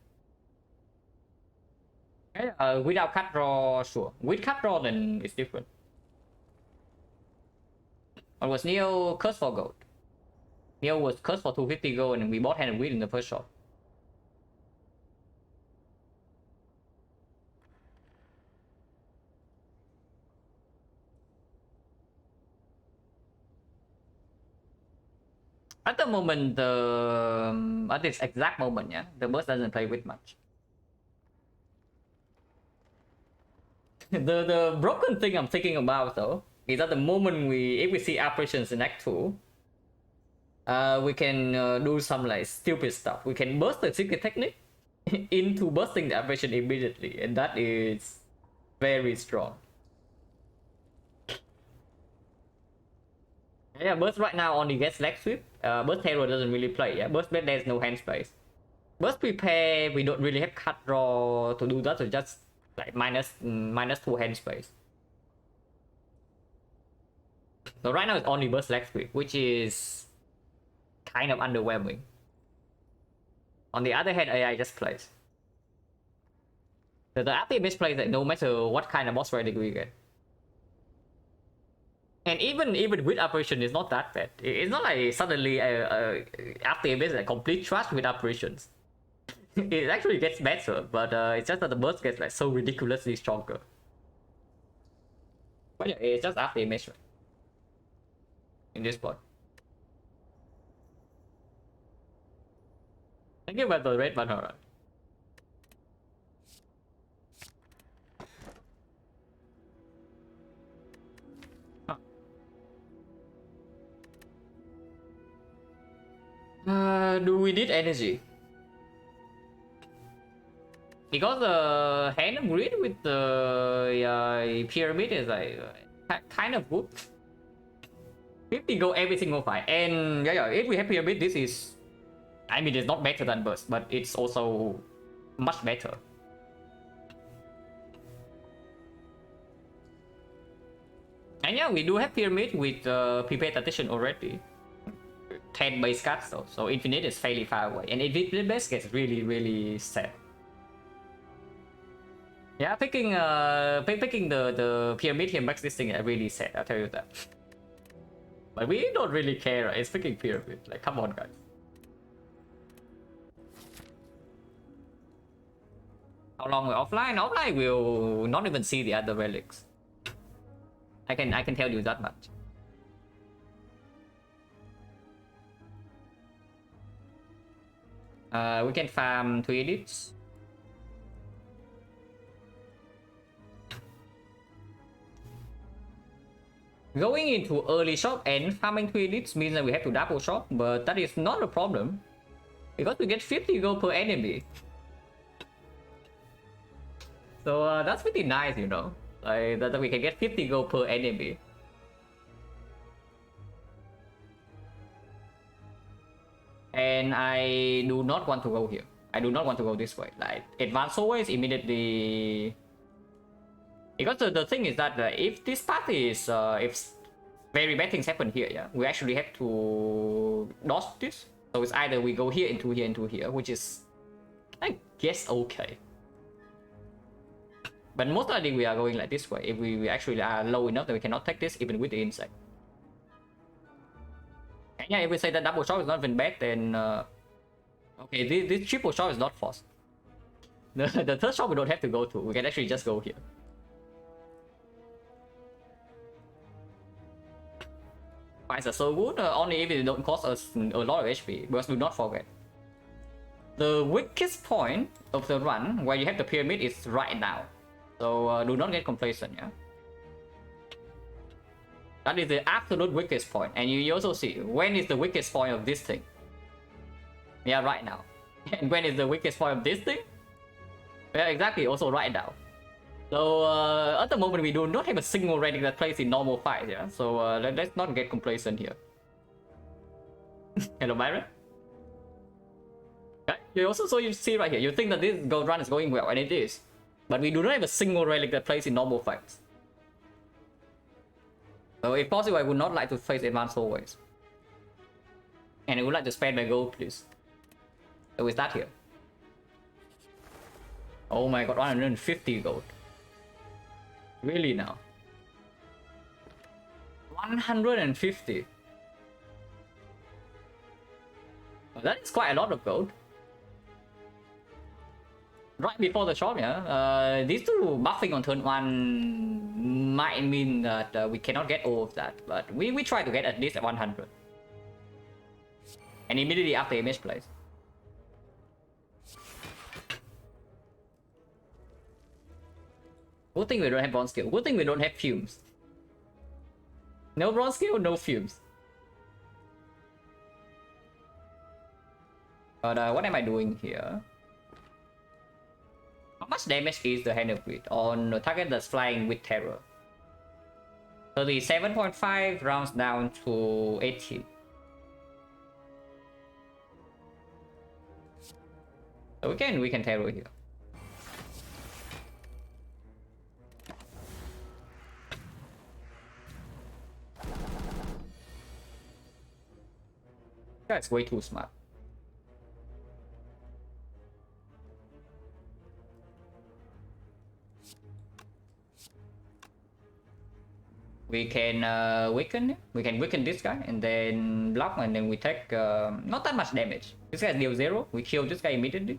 Without cut draw, sure. With cut draw, then it's different. Or was Neo cursed for gold? Neo was cursed for 250 gold, and we both had a win in the first shot. At the moment, at this exact moment, yeah, the burst doesn't play with much. The broken thing I'm thinking about though is at the moment if we see operations in Act 2, we can do some like stupid stuff. We can burst the secret technique into bursting the operation immediately, and that is very strong. Yeah, burst right now only gets leg sweep. Burst hero doesn't really play. Yeah, burst there's no hand space. Burst prepare, we don't really have cut draw to do that, so just like -2 hand space. So right now it's only burst leg sweep, which is kind of underwhelming. On the other hand, AI just plays. The AT-based plays that no matter what kind of boss rating we get. And even with operation, it's not that bad. It's not like suddenly AT-based like complete trash with operations. It actually gets better, but it's just that the burst gets like so ridiculously stronger. But yeah, it's just AT-based in this part. Thank you about the red button, alright. Do we need energy? Because the hand grid with the pyramid is like kind of good. 50 go every single fight, and yeah, if we have pyramid, this is, I mean, it's not better than burst, but it's also much better. And yeah, we do have pyramid with prepared attention already. 10 base cards though, so infinite is fairly far away, and infinite base gets really sad. Yeah, picking the pyramid here makes this thing really sad, I'll tell you that. But we don't really care, right? It's picking pyramid, like come on guys. How long we're offline? Offline we'll not even see the other relics. I can tell you that much. We can farm 2 edits. Going into early shop and farming 2 edits means that we have to double shop, but that is not a problem because we get 50 gold per enemy. So that's pretty nice, you know, like that we can get 50 gold per enemy. And I do not want to go here. I do not want to go this way. Like advance always immediately. Because the thing is that if this path is if very bad things happen here, yeah, we actually have to dodge this. So it's either we go here into here, which is, I guess, okay. But most likely we are going like this way. If we actually are low enough that we cannot take this even with the insect. And yeah, if we say that double shot is not even bad, then okay, this triple shot is not forced. The third shot we don't have to go to. We can actually just go here. Fights are so good, only if it don't cost us a lot of HP. But do not forget, the weakest point of the run where you have the pyramid is right now. So do not get complacent, yeah. That is the absolute weakest point, and you also see when is the weakest point of this thing. Yeah, right now. And when is the weakest point of this thing? Yeah, exactly, also right now. So at the moment we do not have a single rating that plays in normal fights, yeah. So let's not get complacent here. Hello, Byron. Okay. You also, so you see right here, you think that this gold run is going well, and it is, but we do not have a single relic that plays in normal fights. So if possible, I would not like to face advanced always. And I would like to spend my gold, please. So we start here. Oh my god, 150 gold. Really now? 150. Well, that is quite a lot of gold. Right before the shop, yeah. These two buffing on turn 1 might mean that we cannot get all of that, but we try to get at least at 100. And immediately after image plays. Good thing we don't have bronze skill. Good thing we don't have fumes. No bronze skill, no fumes. But what am I doing here? How much damage is the hand of greed on a target that's flying with terror? 37.5 rounds down to 18. So we can terror here. That's way too smart. We can weaken. We can weaken this guy and then block, and then we take not that much damage. This guy deals 0. We kill this guy immediately.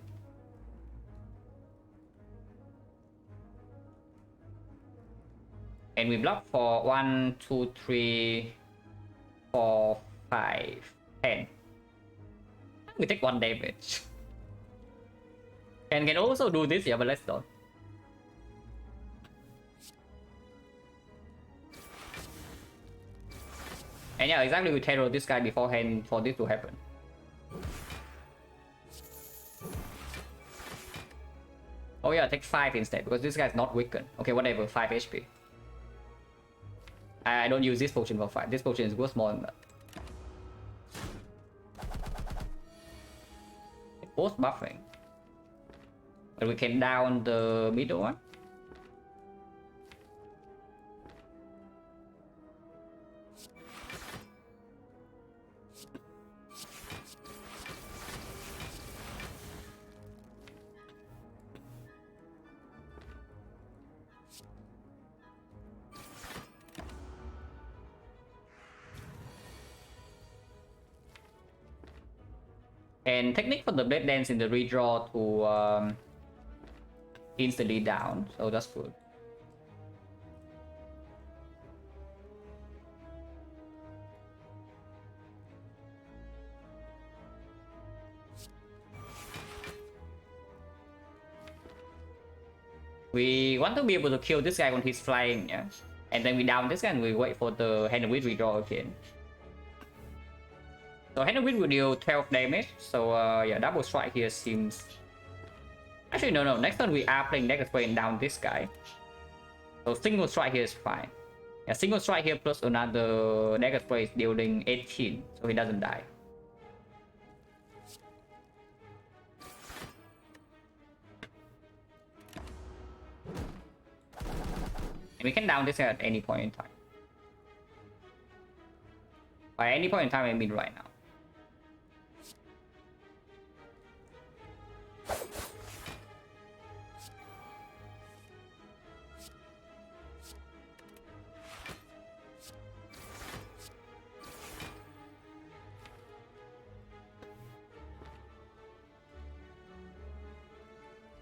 And we block for 1, 2, 3, 4, 5, 10. We take 1 damage. And can also do this, yeah, but let's don't. And yeah, exactly, we terror this guy beforehand for this to happen. Oh yeah, take 5 instead, because this guy's not weakened. Okay, whatever, 5 HP. I don't use this potion for 5. This potion is worth more than that. Both buffing. But we can down the middle one. And technique for the blade dance in the redraw to instantly down, so that's good. We want to be able to kill this guy when he's flying, yeah? And then we down this guy and we wait for the Hand of Wheat redraw again. So Hand of Wheat will deal 12 damage, so yeah, double strike here seems... Actually, no, next turn we are playing Dagger Spray and down this guy. So single strike here is fine. Yeah, single strike here plus another Dagger Spray is dealing 18, so he doesn't die. And we can down this guy at any point in time. By any point in time, I mean right now.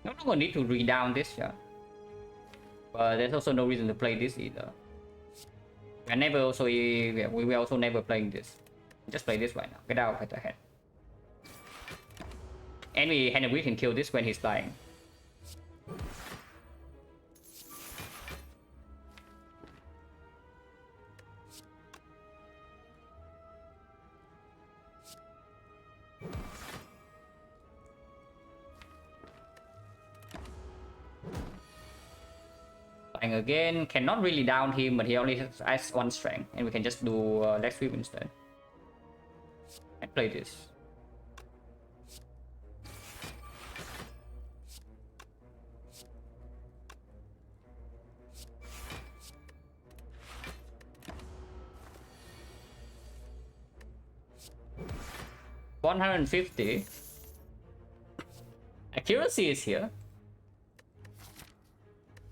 No longer need to redown this, yeah. But there's also no reason to play this either. We never also we also never playing this. Just play this right now. Get out of the hand. And we Hand of Wheat can kill this when he's flying. Again, cannot really down him, but he only has 1 strength, and we can just do leg sweep instead. And play this. 150. Accuracy is here.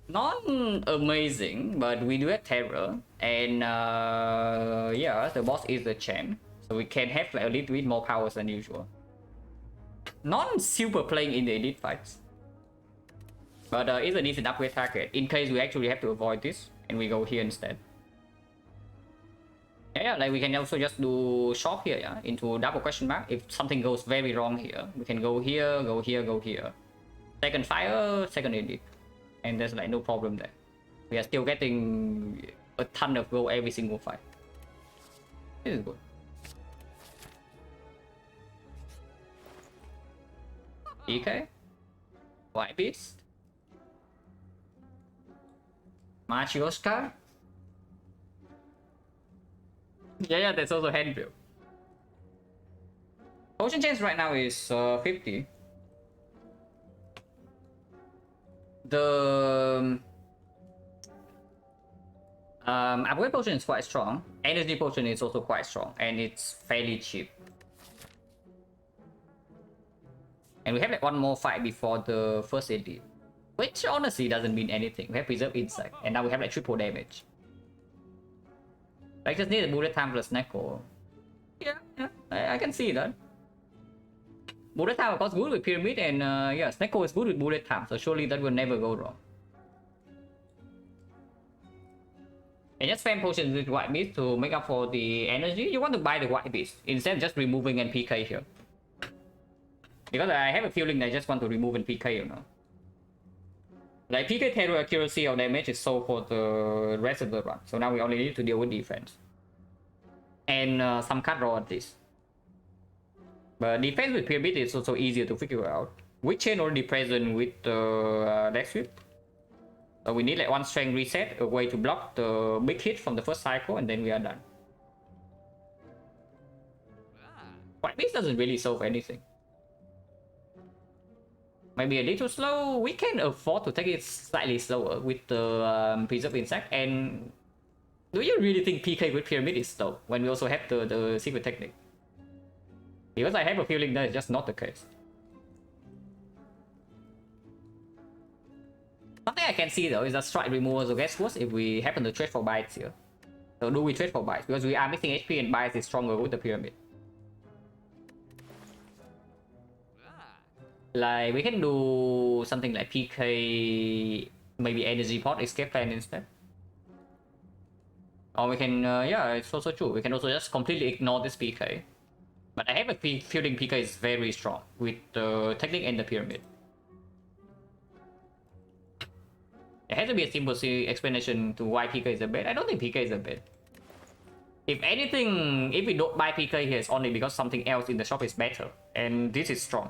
Not amazing, but we do have terror, and yeah, the boss is the champ, so we can have like a little bit more powers than usual. Not super playing in the elite fights, but it's a decent upgrade target in case we actually have to avoid this, and we go here instead. Yeah, like we can also just do shop here, yeah, into double question mark. If something goes very wrong here, we can go here, go here, go here. Second fire, second elite. And there's like no problem there. We are still getting a ton of gold every single fight. This is good. PK. White Beast. Machioska. Yeah, that's also hand build. Potion chance right now is 50. The upgrade potion is quite strong. Energy potion is also quite strong, and it's fairly cheap. And we have like one more fight before the first elite, which honestly doesn't mean anything. We have preserve insect, and now we have like triple damage. I just need a bullet time plus Neko. Yeah, I can see that. Bullet time of course good with pyramid, and yeah, Snecko is good with bullet time, so surely that will never go wrong. And just spam potions with white beast to make up for the energy. You want to buy the white beast instead of just removing and PK here, because I have a feeling I just want to remove and PK, you know. Like PK terror accuracy or damage is so for the rest of the run, so now we only need to deal with defense and some cut draw at least. But defense with pyramid is also easier to figure out. Weak chain already present with the deck sweep. So we need like one strength reset, a way to block the big hit from the first cycle, and then we are done. White Beast doesn't really solve anything. Maybe a little slow. We can afford to take it slightly slower with the preserve insect. And do you really think PK with pyramid is slow when we also have the secret technique? Because I have a feeling that is just not the case. Something I can see though is that strike removal, so guess what if we happen to trade for bites here. So do we trade for bites? Because we are missing HP and bites is stronger with the pyramid. Like we can do something like PK, maybe energy pot escape plan instead. Or we can, yeah, it's also true. We can also just completely ignore this PK. But I have a feeling PK is very strong with the technique and the pyramid. There has to be a simple explanation to why PK is a bet. I don't think PK is a bet. If anything, if we don't buy PK here, it's only because something else in the shop is better. And this is strong.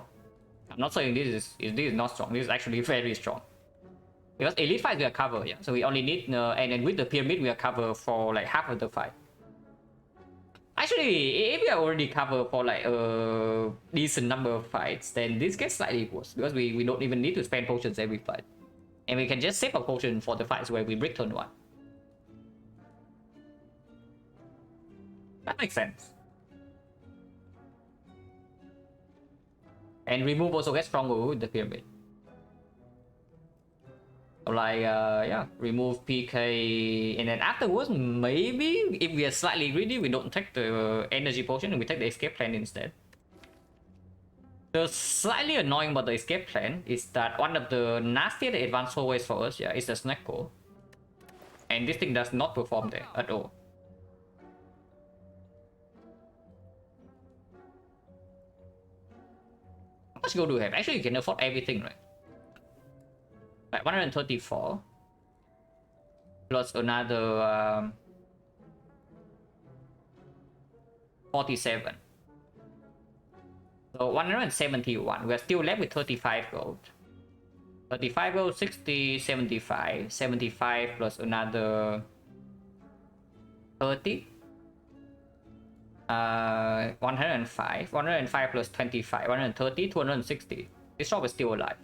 I'm not saying this is not strong. This is actually very strong. Because elite fights we are covered, yeah. So we only need, and then with the pyramid we are covered for like half of the fight. Actually, if we are already covered for like a decent number of fights, then this gets slightly worse because we don't even need to spend potions every fight, and we can just save a potion for the fights where we break turn 1. That makes sense. And remove also gets stronger with the pyramid. Like yeah, remove PK, and then afterwards maybe if we are slightly greedy we don't take the energy potion and we take the escape plan instead. The slightly annoying about the escape plan is that one of the nastiest advanced hallways for us, yeah, is the Snecko, and this thing does not perform there at all. How much gold do we have? Actually you can afford everything, right? Like 134 plus another 47. So 171. We're still left with 35 gold. 35 gold, 60, 75. 75 plus another 30. 105. 105 plus 25. 130, 260. This shop is still alive.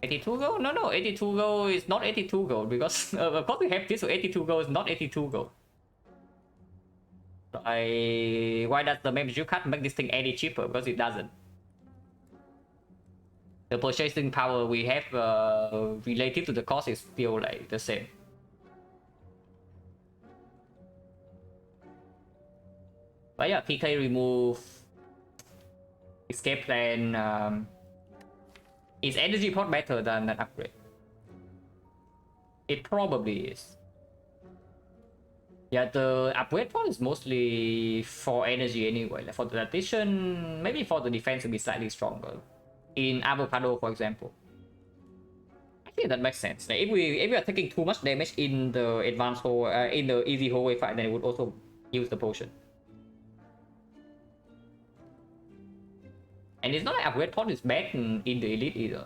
82 gold? No, 82 gold is not 82 gold because of course we have this, so 82 gold is not 82 gold. Why does the membership card make this thing any cheaper? Because it doesn't. The purchasing power we have relative to the cost is still like the same. But yeah, PK remove escape plan. Is energy pot better than an upgrade? It probably is. Yeah, the upgrade pot is mostly for energy anyway. Like for the addition, maybe for the defense to be slightly stronger. In Avocado, for example. I think that makes sense. Like if we are taking too much damage in the advanced hole, in the easy hallway fight, then it would also use the potion. And it's not like upgrade pot is bad in the elite either.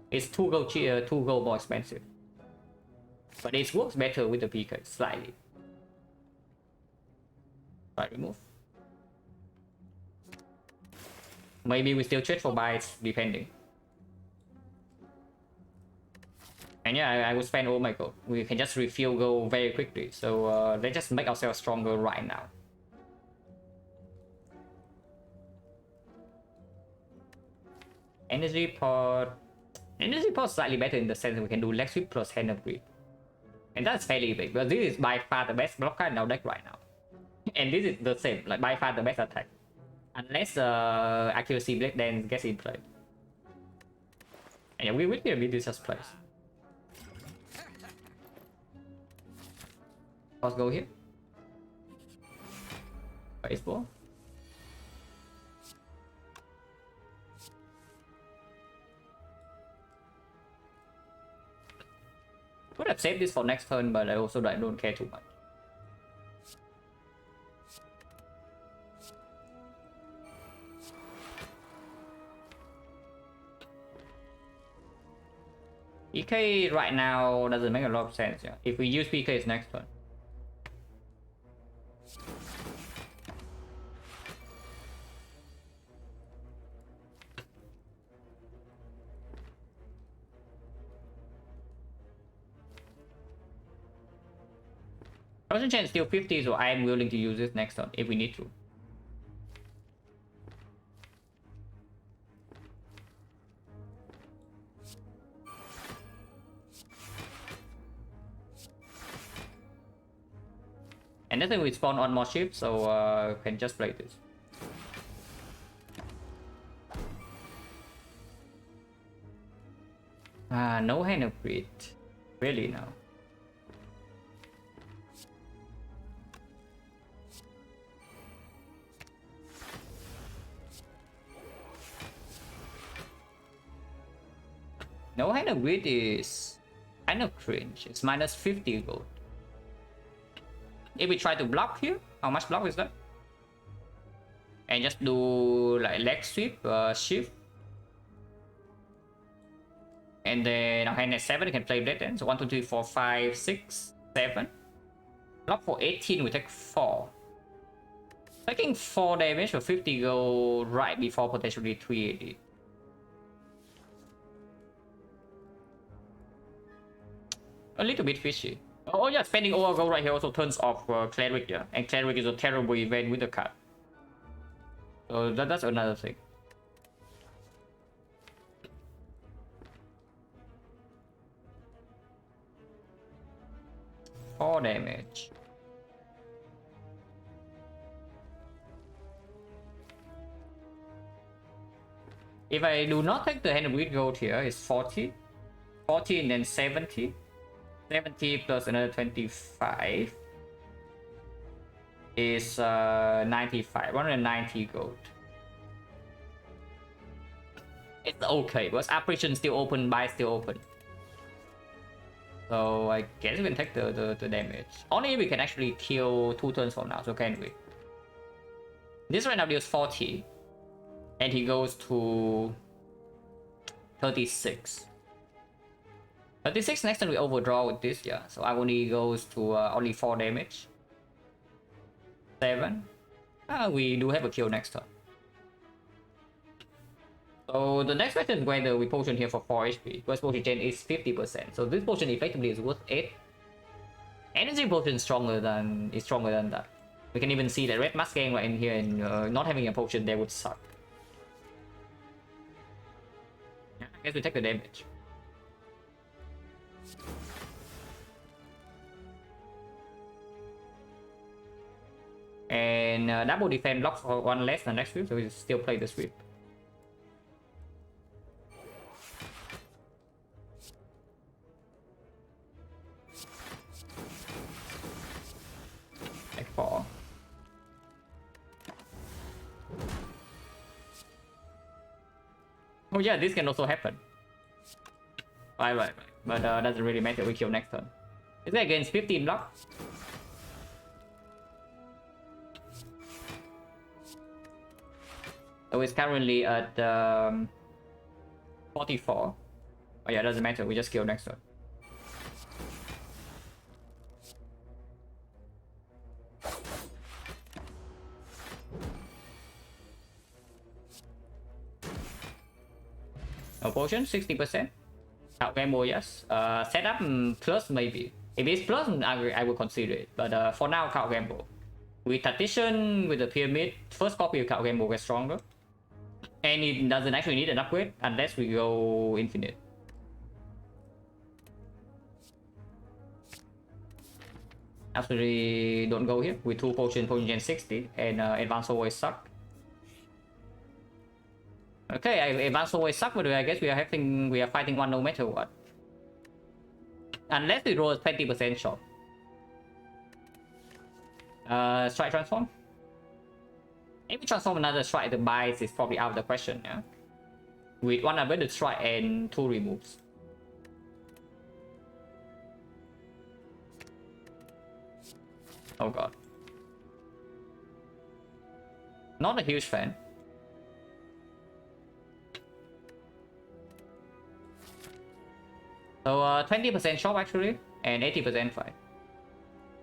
It's 2 gold cheaper, 2 gold more expensive. But it works better with the PK slightly. Right, remove. Maybe we still trade for buys depending. And yeah, I will spend all my gold. We can just refill gold very quickly. So let's just make ourselves stronger right now. Energy pot is slightly better in the sense that we can do leg sweep plus hand of grip. And that's fairly big, because this is by far the best block card in our deck right now. And this is the same, like by far the best attack. Unless accuracy blade then gets in play. And yeah, we will be this just place. Let's go here. Baseball. Would have saved this for next turn, but I also don't care too much. PK right now doesn't make a lot of sense. Yeah, if we use PK, it's next turn. Corruption chance still 50, so I am willing to use this next turn if we need to. And then we spawn on more ships, so can just play this. No hand of greed. Really no. No hand of greed is kind of cringe. It's minus 50 gold. If we try to block here, how much block is that? And just do like leg sweep, shift. And then our hand at 7, we can play that then. So 1, 2, 3, 4, 5, 6, 7. Block for 18, we take 4. Taking 4 damage for 50 gold right before potentially 380. A little bit fishy. Oh yeah, spending all gold right here also turns off Cleric, yeah. And Cleric is a terrible event with the card. So that's another thing. Four damage. If I do not take the hand of greed gold here, it's 40. 40 and then 70. 70 plus another 25 is 95, 190 gold. It's okay, because operation still open, buy still open. So I guess we can take the damage. Only if we can actually kill 2 turns from now, so can we? This right now deals 40. And he goes to 36. 36 next turn we overdraw with this, yeah. So Agony goes to only 4 damage. 7. We do have a kill next turn. So the next question is whether we potion here for 4 HP. Because potion chain is 50%. So this potion effectively is worth 8. Energy potion is stronger than that. We can even see that red Mustang right in here, and not having a potion there would suck. Yeah, I guess we take the damage. And double defense blocks for one less than next sweep, so we still play the sweep. Take 4. Oh yeah, this can also happen. Right. But doesn't really matter, we kill next turn. Is that against 15 block? So it's currently at 44. Oh yeah, doesn't matter, we just kill next turn. No potion, 60%. Out gamble, yes. Setup plus maybe. If it's plus, I will consider it. But for now, count gamble. With Tactician, with the Pyramid, first copy of count gamble gets stronger. And it doesn't actually need an upgrade unless we go infinite. Absolutely don't go here. With 2 potion gen 60, and advance always suck. Okay, advance always suck, but I guess we are fighting one no matter what. Unless we roll a 20% shot. Strike transform. If we transform another strike, the bias is probably out of the question, yeah? With 1 upgraded strike and 2 removes. Oh god. Not a huge fan. So 20% shop actually, and 80% fight.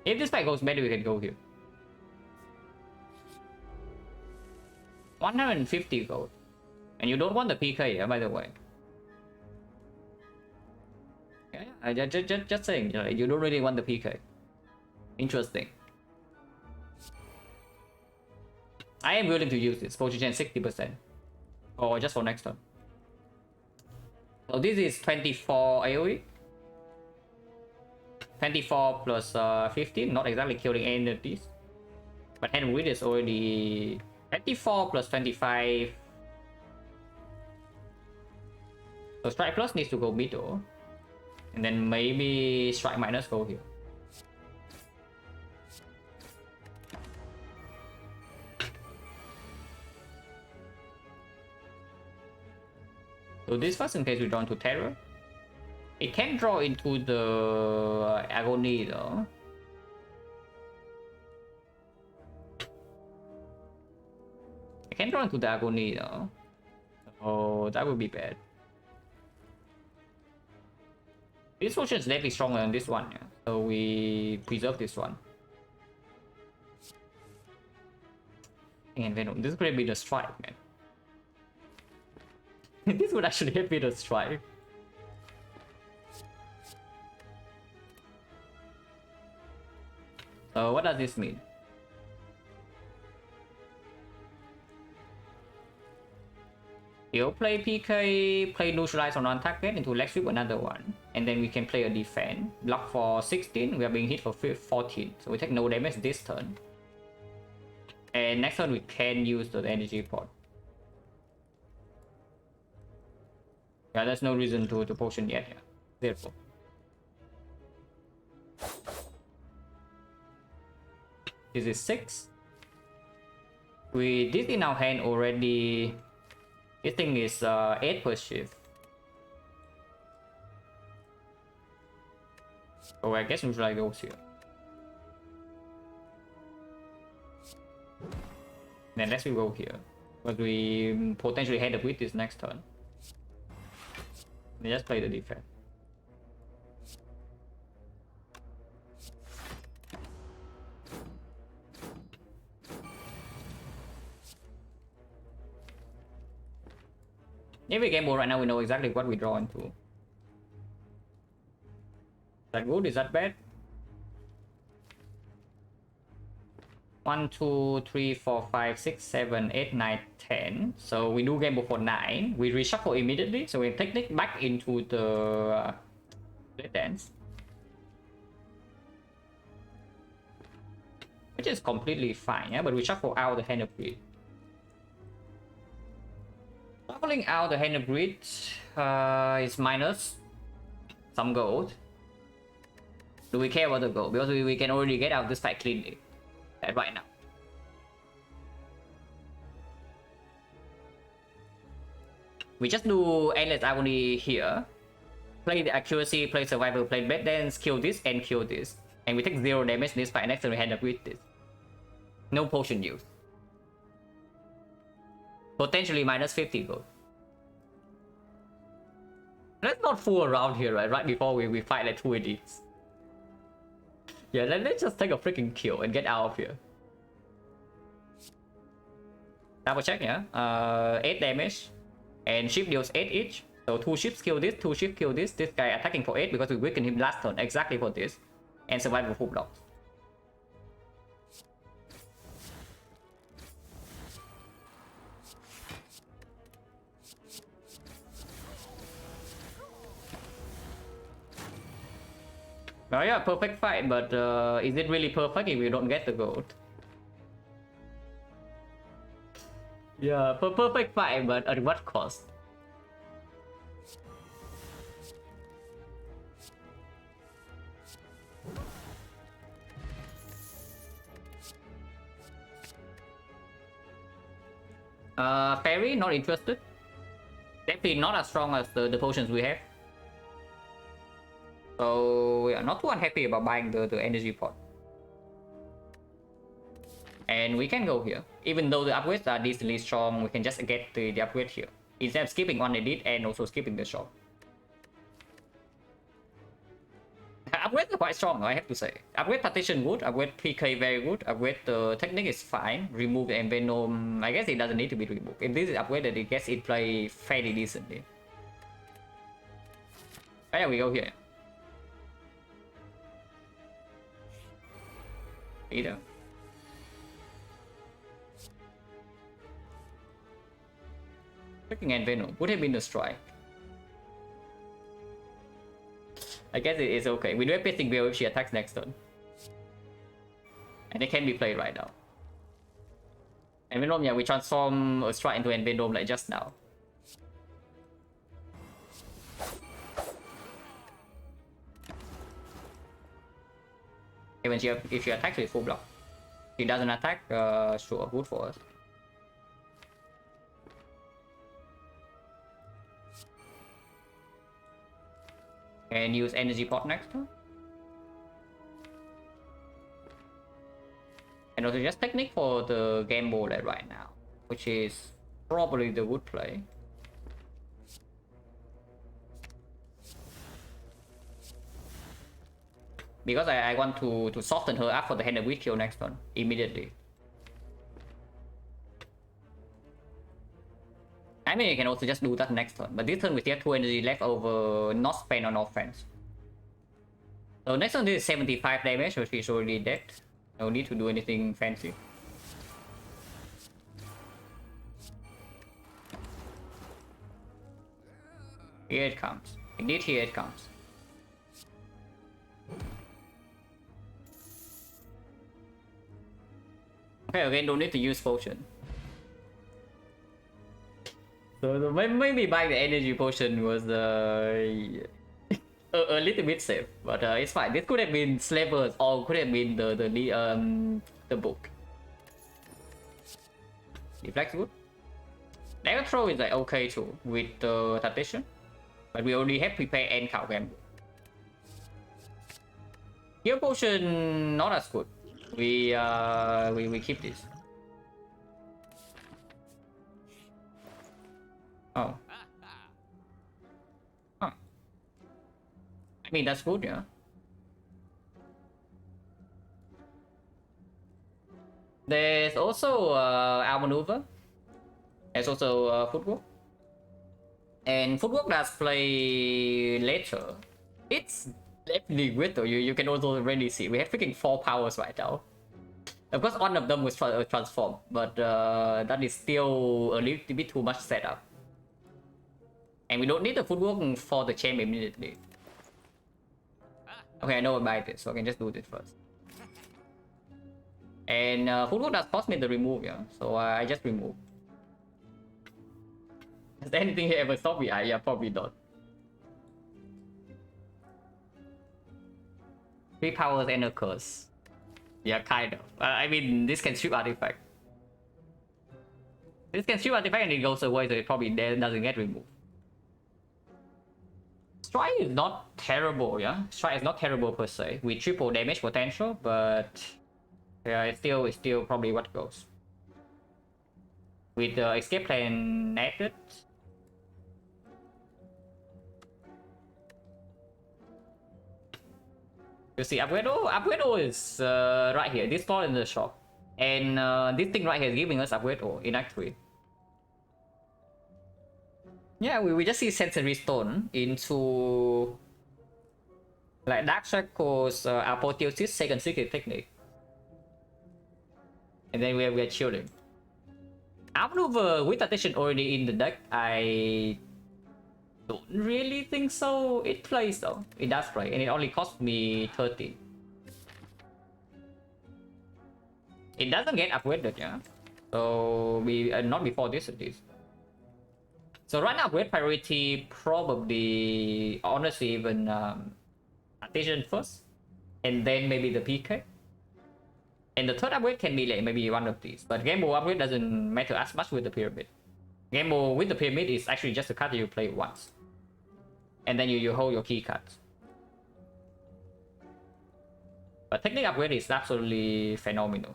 If this fight goes better, we can go here. 150 gold. And you don't want the PK, yeah, by the way. Yeah, just saying, you don't really want the PK. Interesting. I am willing to use this, potion gen 60%. Or just for next turn. So this is 24 AoE. 24 plus 15, not exactly killing any of these. But hand with is already 24 plus 25. So strike plus needs to go middle. And then maybe strike minus go here. So this first, in case we draw into terror. It can draw into the agony though. It can draw into the agony though. Oh, that would be bad. This potion is definitely stronger than this one, yeah. So we preserve this one. And Venom, this could be the strike, man. This would actually hit me the strike. So what does this mean? He'll play PK, play neutralize on one target into leg sweep another one. And then we can play a defense. Block for 16, we are being hit for 14. So we take no damage this turn. And next turn we can use the energy pot. Yeah, there's no reason to potion yet, yeah. Therefore. This is 6. With this in our hand already, this thing is 8 per shift. So I guess neutralize goes here. Then let's go here. But we potentially head up with this next turn. Let's play the defense. If we gamble right now, we know exactly what we draw into. Is that good? Is that bad? 1, 2, 3, 4, 5, 6, 7, 8, 9, 10. So we do gamble for 9. We reshuffle immediately. So we technique back into the split dance, which is completely fine. Yeah, but we shuffle out the hand of greed. Shuffling out the hand of greed is minus some gold. Do we care about the gold? Because we can already get out this fight cleanly right now. We just do endless agony here. Play the accuracy, play survival, play bed dance, kill this and kill this. And we take 0 damage this fight, next turn we hand up with this. No potion use. Potentially minus 50 gold. Let's not fool around here, right before we fight like 2 elites. Yeah, let's just take a freaking kill and get out of here. Double check, yeah. 8 damage. And ship deals 8 each. So 2 ships kill this, 2 ships kill this. This guy attacking for 8 because we weakened him last turn exactly for this. And survival full blocks. Oh yeah, perfect fight, but is it really perfect if we don't get the gold? Yeah, perfect fight, but at what cost? Fairy, not interested. Definitely not as strong as the potions we have. So we are not too unhappy about buying the energy pot. And we can go here. Even though the upgrades are decently strong, we can just get the upgrade here. Instead of skipping one edit and also skipping the shop. Upgrades are quite strong, I have to say. Upgrade partition good, upgrade PK very good, upgrade the technique is fine. Remove the Envenom, I guess it doesn't need to be removed. If this is upgraded, I guess it play fairly decently. Oh yeah, we go here. Either. Freaking Envenom would have been a strike. I guess it is okay. We do have Piercing Veil if she attacks next turn. And it can be played right now. Envenom, yeah, we transform a strike into Envenom like just now. Even if she attacks with full block. She doesn't attack, sure, good for us. And use energy pot next turn. And also just technique for the game board right now, which is probably the good play. Because I want to soften her up for the hand of weak kill next turn immediately. I mean, you can also just do that next turn, but this turn we still have 2 energy left over, not spent on offense. So next turn this is 75 damage, so she's already dead. No need to do anything fancy. Here it comes. Indeed, here it comes. Okay, again, don't need to use potion. So maybe buying the energy potion was a little bit safe, but it's fine. This could have been slavers or could have been the book. Deflects good. Dagger throw is like okay too with the tactician, but we already have prepared end count game. Heal potion not as good. We keep this. Oh. Huh. I mean, that's good, yeah. There's also outmaneuver. There's also footwork. And footwork does play later. It's definitely good though. You can also already see we have freaking 4 powers right now. Of course, one of them was transform, but that is still a little bit too much setup. And we don't need the footwork for the champ immediately. Okay, I know about this, so I can just do this first. And footwork does cost me the remove, yeah, so I just remove. Has anything ever stopped me? Yeah, probably not. 3 powers and a curse. Yeah, kind of. I mean, this can strip artifact. This can strip artifact and it goes away, so it probably doesn't get removed. Strike is not terrible, yeah? Strike is not terrible per se, with triple damage potential, but yeah, it's still probably what goes. With the escape plan added. You see, Upgrade is right here, this spot in the shop. And this thing right here is giving us Upgrade in Act 3. Yeah, we just see Sensory Stone into like Dark Shackles, Apotheosis, Second Secret Technique. And then we are chilling. Outmaneuver with attention already in the deck, I don't really think so. It plays though. It does play, and it only cost me 30. It doesn't get upgraded, yeah. So we not before this at least. So right now, upgrade priority probably honestly even attention first, and then maybe the PK. And the third upgrade can be like maybe one of these, but game mode upgrade doesn't matter as much with the pyramid. Game mode with the pyramid is actually just a card that you play once, and then you hold your key cards. But technique upgrade is absolutely phenomenal.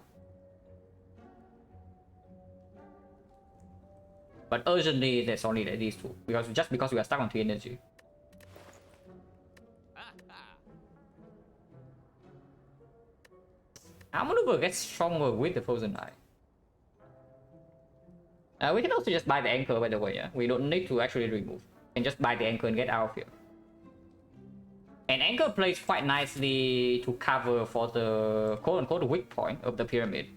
But urgently, there's only like these two, because we are stuck on 3 energy. Our maneuver gets stronger with the Frozen Eye. We can also just buy the anchor, by the way, yeah? We don't need to actually remove. And just buy the anchor and get out of here. And anchor plays quite nicely to cover for the quote-unquote weak point of the pyramid.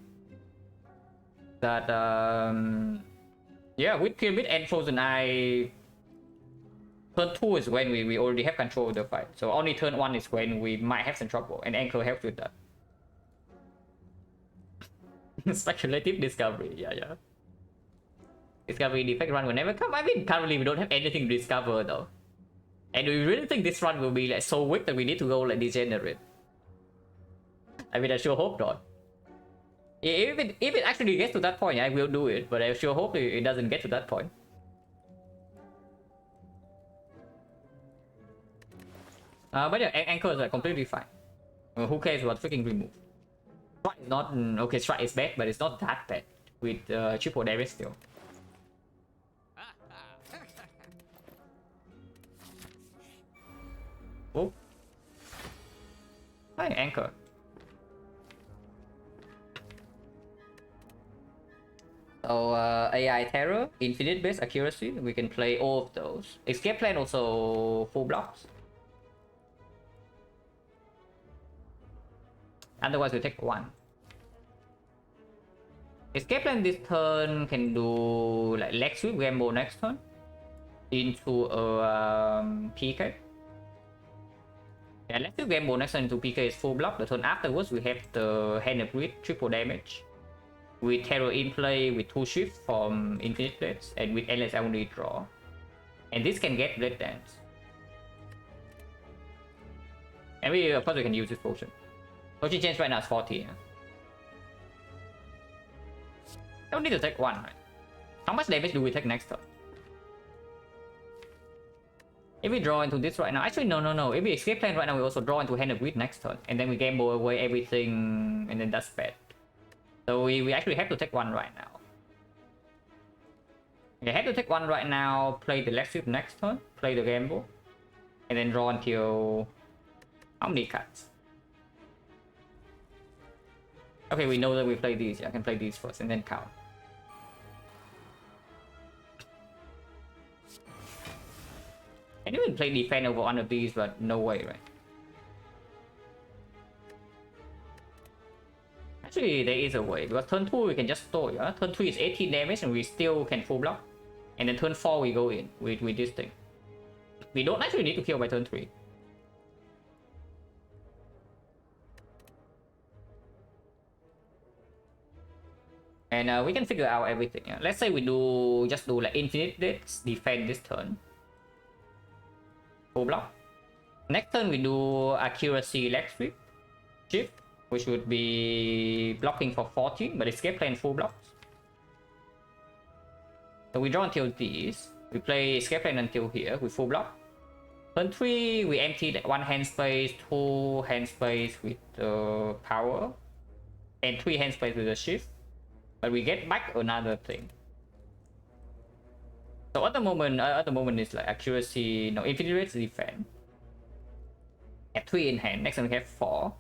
That, yeah, with pyramid and Frozen Eye, turn 2 is when we already have control of the fight. So only turn 1 is when we might have some trouble, and anchor helps with that. Speculative discovery, yeah. Discovery defect run will never come. I mean, currently we don't have anything to discover though. And we really think this run will be like so weak that we need to go like degenerate. I mean, I sure hope not. If it actually gets to that point, I will do it, but I sure hope it doesn't get to that point. But yeah, anchors are completely fine. Who cares about freaking remove? Strike is not okay. Strike is bad, but it's not that bad with triple damage still. Oh, hi, anchor. So AI Terror, Infinite Base Accuracy, we can play all of those. Escape Plan also full blocks. Otherwise we take 1. Escape Plan this turn can do like leg sweep gamble next turn into a PK. Yeah, let's do gamble next turn into PK is full block. The turn afterwards we have the Hand of Greed, triple damage. With Terror in play, with 2 shift from Infinite Blades, and with Endless only draw. And this can get Blade Dance. And we, of course, we can use this potion. Potion change right now is 40. Yeah? Don't need to take 1, right? How much damage do we take next turn? If we draw into this right now, actually no. If we escape plan right now, we also draw into Hand of Greed next turn, and then we gamble away everything, and then that's bad. So we actually have to take 1 right now. We have to take 1 right now, play the left sweep next turn, play the gamble, and then draw until how many cards? Okay, we know that we play these. Yeah, I can play these first and then count. I can even play defend over one of these, but no way, right? Actually, there is a way, because turn 2 we can just store, yeah? Turn 3 is 18 damage and we still can full block. And then turn 4 we go in with this thing. We don't actually need to kill by turn 3. And we can figure out everything, yeah? Let's say we just do like infinite defense this turn. Full block. Next turn we do accuracy leg sweep. Shift, which would be blocking for 14, but escape plan full blocks. So we draw until this. We play escape plan until here with full block. Turn 3, we empty that 1 hand space, 2 hand space with the power, and 3 hand space with the shift. But we get back another thing. So at the moment it's like accuracy, no, infinite rates defense. At 3 in hand. Next time we have 4.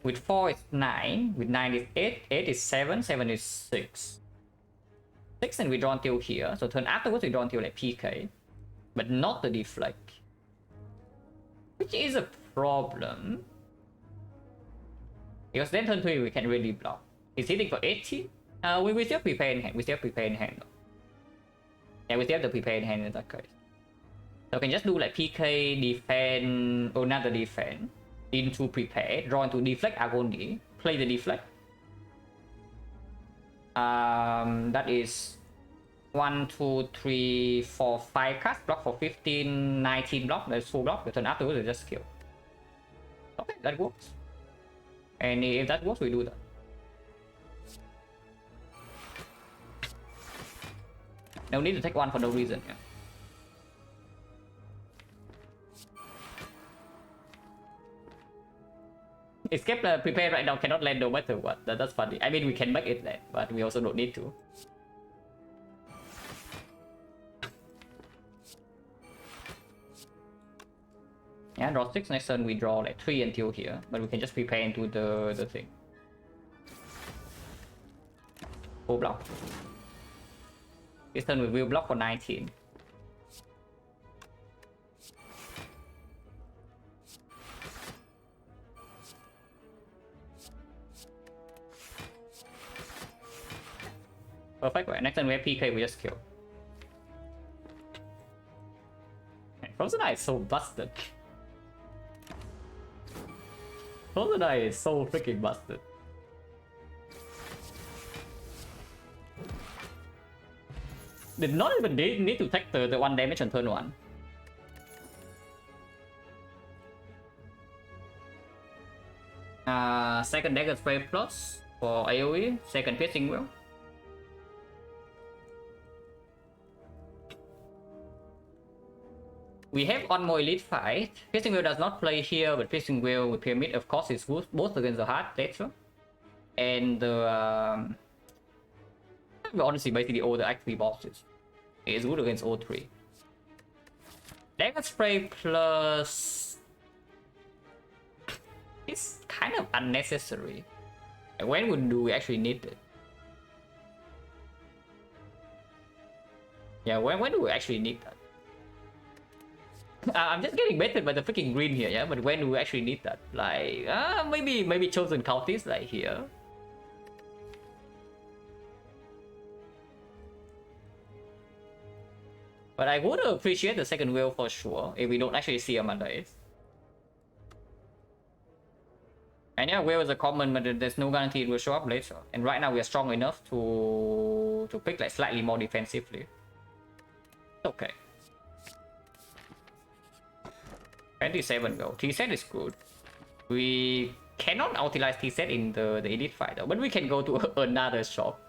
With 4 is 9. With 9 is 8. 8 is 7. 7 is 6. 6 and we draw until here. So turn afterwards we draw until like PK. But not the deflect. Which is a problem. Because then turn 3 we can really block. It's hitting for 80. We still prepare in hand. We still prepare in hand. Yeah, we still have to prepare in hand in that case. So we can just do like PK, defend, or another defend. Into prepare, draw into deflect agony, play the deflect. That is 1, 2, 3, 4, 5 cards, block for 15, 19 block, that's full block. The turn afterwards, we just kill. Okay, that works. And if that works, we do that. No need to take 1 for no reason. Yeah. Escape prepare right now cannot land no matter what. That's funny. I mean, we can make it land, but we also don't need to. Yeah, draw 6 next turn. We draw like 3 until here, but we can just prepare into the thing. Full block. This turn we will block for 19. Perfect, right? Next time we have PK, we just kill. Frozen Eye is so busted. Frozen Eye is so freaking busted. Did not even need to take the 1 damage on turn 1. Second dagger spray plus for AoE, second piercing wheel. We have one more elite fight. Piercing Wheel does not play here, but Piercing Wheel with Pyramid, of course, is good both against the hard later. And the honestly, basically all the Act3 bosses. It's good against all 3. Dagger Spray plus it's kind of unnecessary. When do we actually need it? Yeah, when do we actually need that? I'm just getting baited by the freaking green here, yeah. But when do we actually need that? Like, maybe chosen cultists like here. But I would appreciate the second wheel for sure if we don't actually see him on days. And yeah, wheel is a common, but there's no guarantee it will show up later. And right now we are strong enough to pick like slightly more defensively. Okay. 27 go. T-set is good. We cannot utilize T-set in the elite fight though, but we can go to another shop.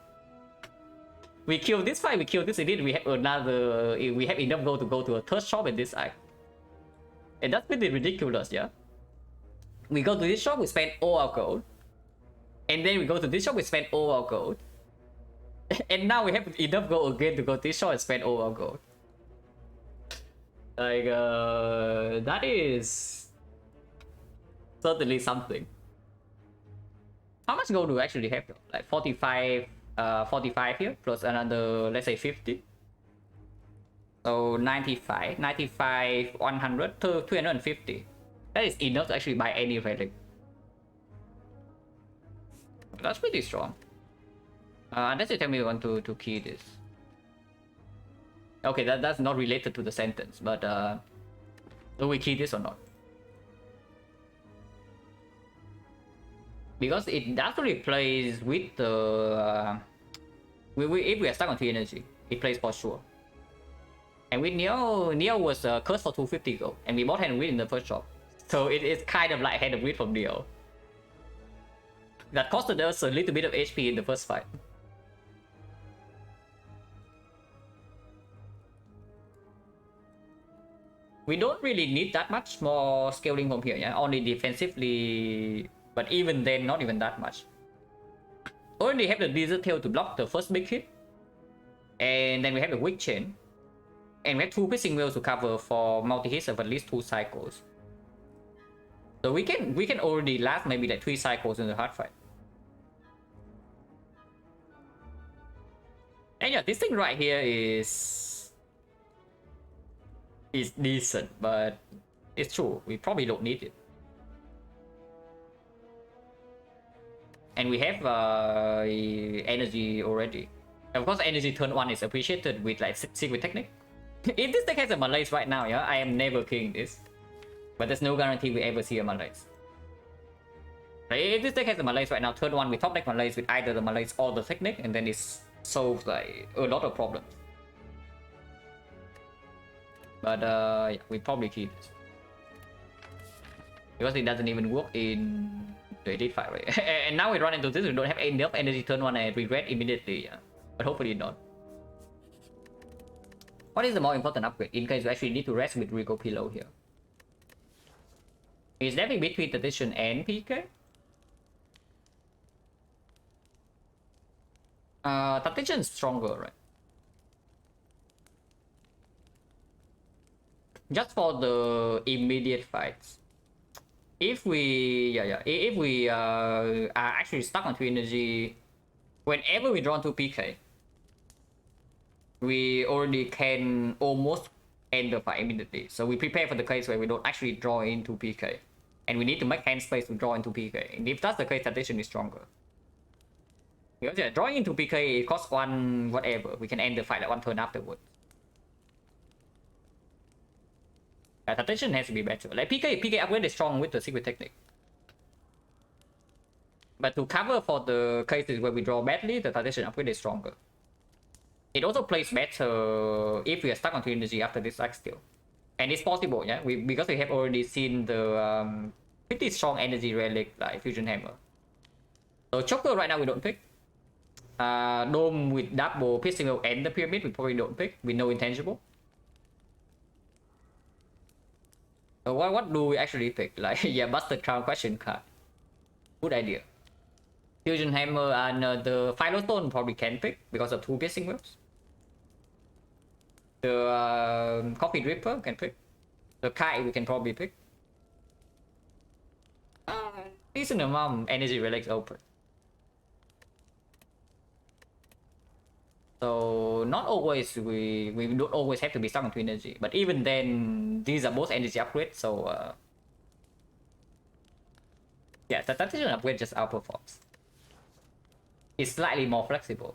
We kill this fight, we kill this elite, we have another, we have enough gold to go to a third shop in this act. And that's pretty ridiculous, yeah? We go to this shop, we spend all our gold. And then we go to this shop, we spend all our gold. And now we have enough gold again to go to this shop and spend all our gold. Like, that is certainly something. How much gold do we actually have though? Like 45 here, plus another, let's say 50. So 95, 100, 250. That is enough to actually buy any relic. That's pretty strong. Unless you tell me you want to key this. Okay, that's not related to the sentence, but do we key this or not? Because it actually plays with the if we are stuck on 3 energy, it plays for sure. And with Neo was cursed for 250 gold, and we both had win in the first shot, so it's kind of like had a win from Neo. That costed us a little bit of HP in the first fight. We don't really need that much more scaling from here, yeah? Only defensively, but even then, not even that much. Only have the Desert Tail to block the first big hit, and then we have the Weak Chain, and we have 2 Piercing Wheels to cover for multi-hits of at least 2 cycles. So we can already last maybe like 3 cycles in the hard fight. And yeah, this thing right here is decent, but it's true, we probably don't need it. And we have energy already. Of course, energy turn 1 is appreciated with like secret technique. If this deck has a Malaise right now, yeah, I am never killing this. But there's no guarantee we ever see a Malaise. Like, if this deck has a Malaise right now, turn 1 we top deck Malaise with either the Malaise or the technique, and then it solves like a lot of problems. But yeah, we probably keep this. Because it doesn't even work in the elite fight, right? And now we run into this, we don't have enough energy turn 1 and regret immediately, yeah. But hopefully not. What is the more important upgrade in case you actually need to rest with Rico Pillow here? It's definitely between Tradition and PK. Tradition is stronger, right? Just for the immediate fights. If we if we are actually stuck on 3 energy, whenever we draw into PK, we already can almost end the fight immediately. So we prepare for the case where we don't actually draw into PK, and we need to make hand space to draw into PK. And if that's the case, Tradition is stronger. Because yeah, drawing into PK, it costs 1 whatever. We can end the fight like 1 turn afterwards. Tradition has to be better. Like PK upgrade is strong with the secret technique. But to cover for the cases where we draw badly, the Tradition upgrade is stronger. It also plays better if we are stuck on 3 energy after this Axe Steel. And it's possible, yeah? Because we have already seen the pretty strong energy relic like Fusion Hammer. So Choker right now we don't pick. Dome with double Piercing Wheel and the Pyramid we probably don't pick with no intangible. So what do we actually pick? Like, yeah, Busted Crown question card. Good idea. Fusion Hammer and the Firestone probably can pick because of 2 Piercing Wheels. The Coffee Dripper can pick. The Kite we can probably pick. Decent amount energy relics open. So not always we don't always have to be stuck on 2 energy, but even then these are both energy upgrades, so yeah, the Tradition upgrade just outperforms. It's slightly more flexible.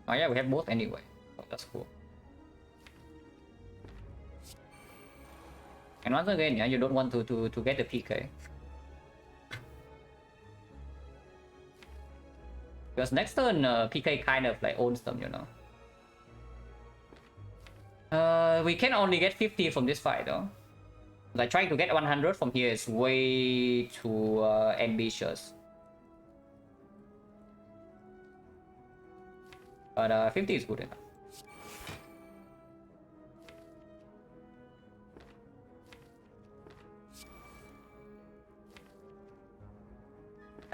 Oh yeah, we have both anyway. Oh, that's cool. And once again, yeah, you don't want to get the PK. Because next turn, PK kind of like owns them, you know. We can only get 50 from this fight though. Like trying to get 100 from here is way too ambitious. But 50 is good enough.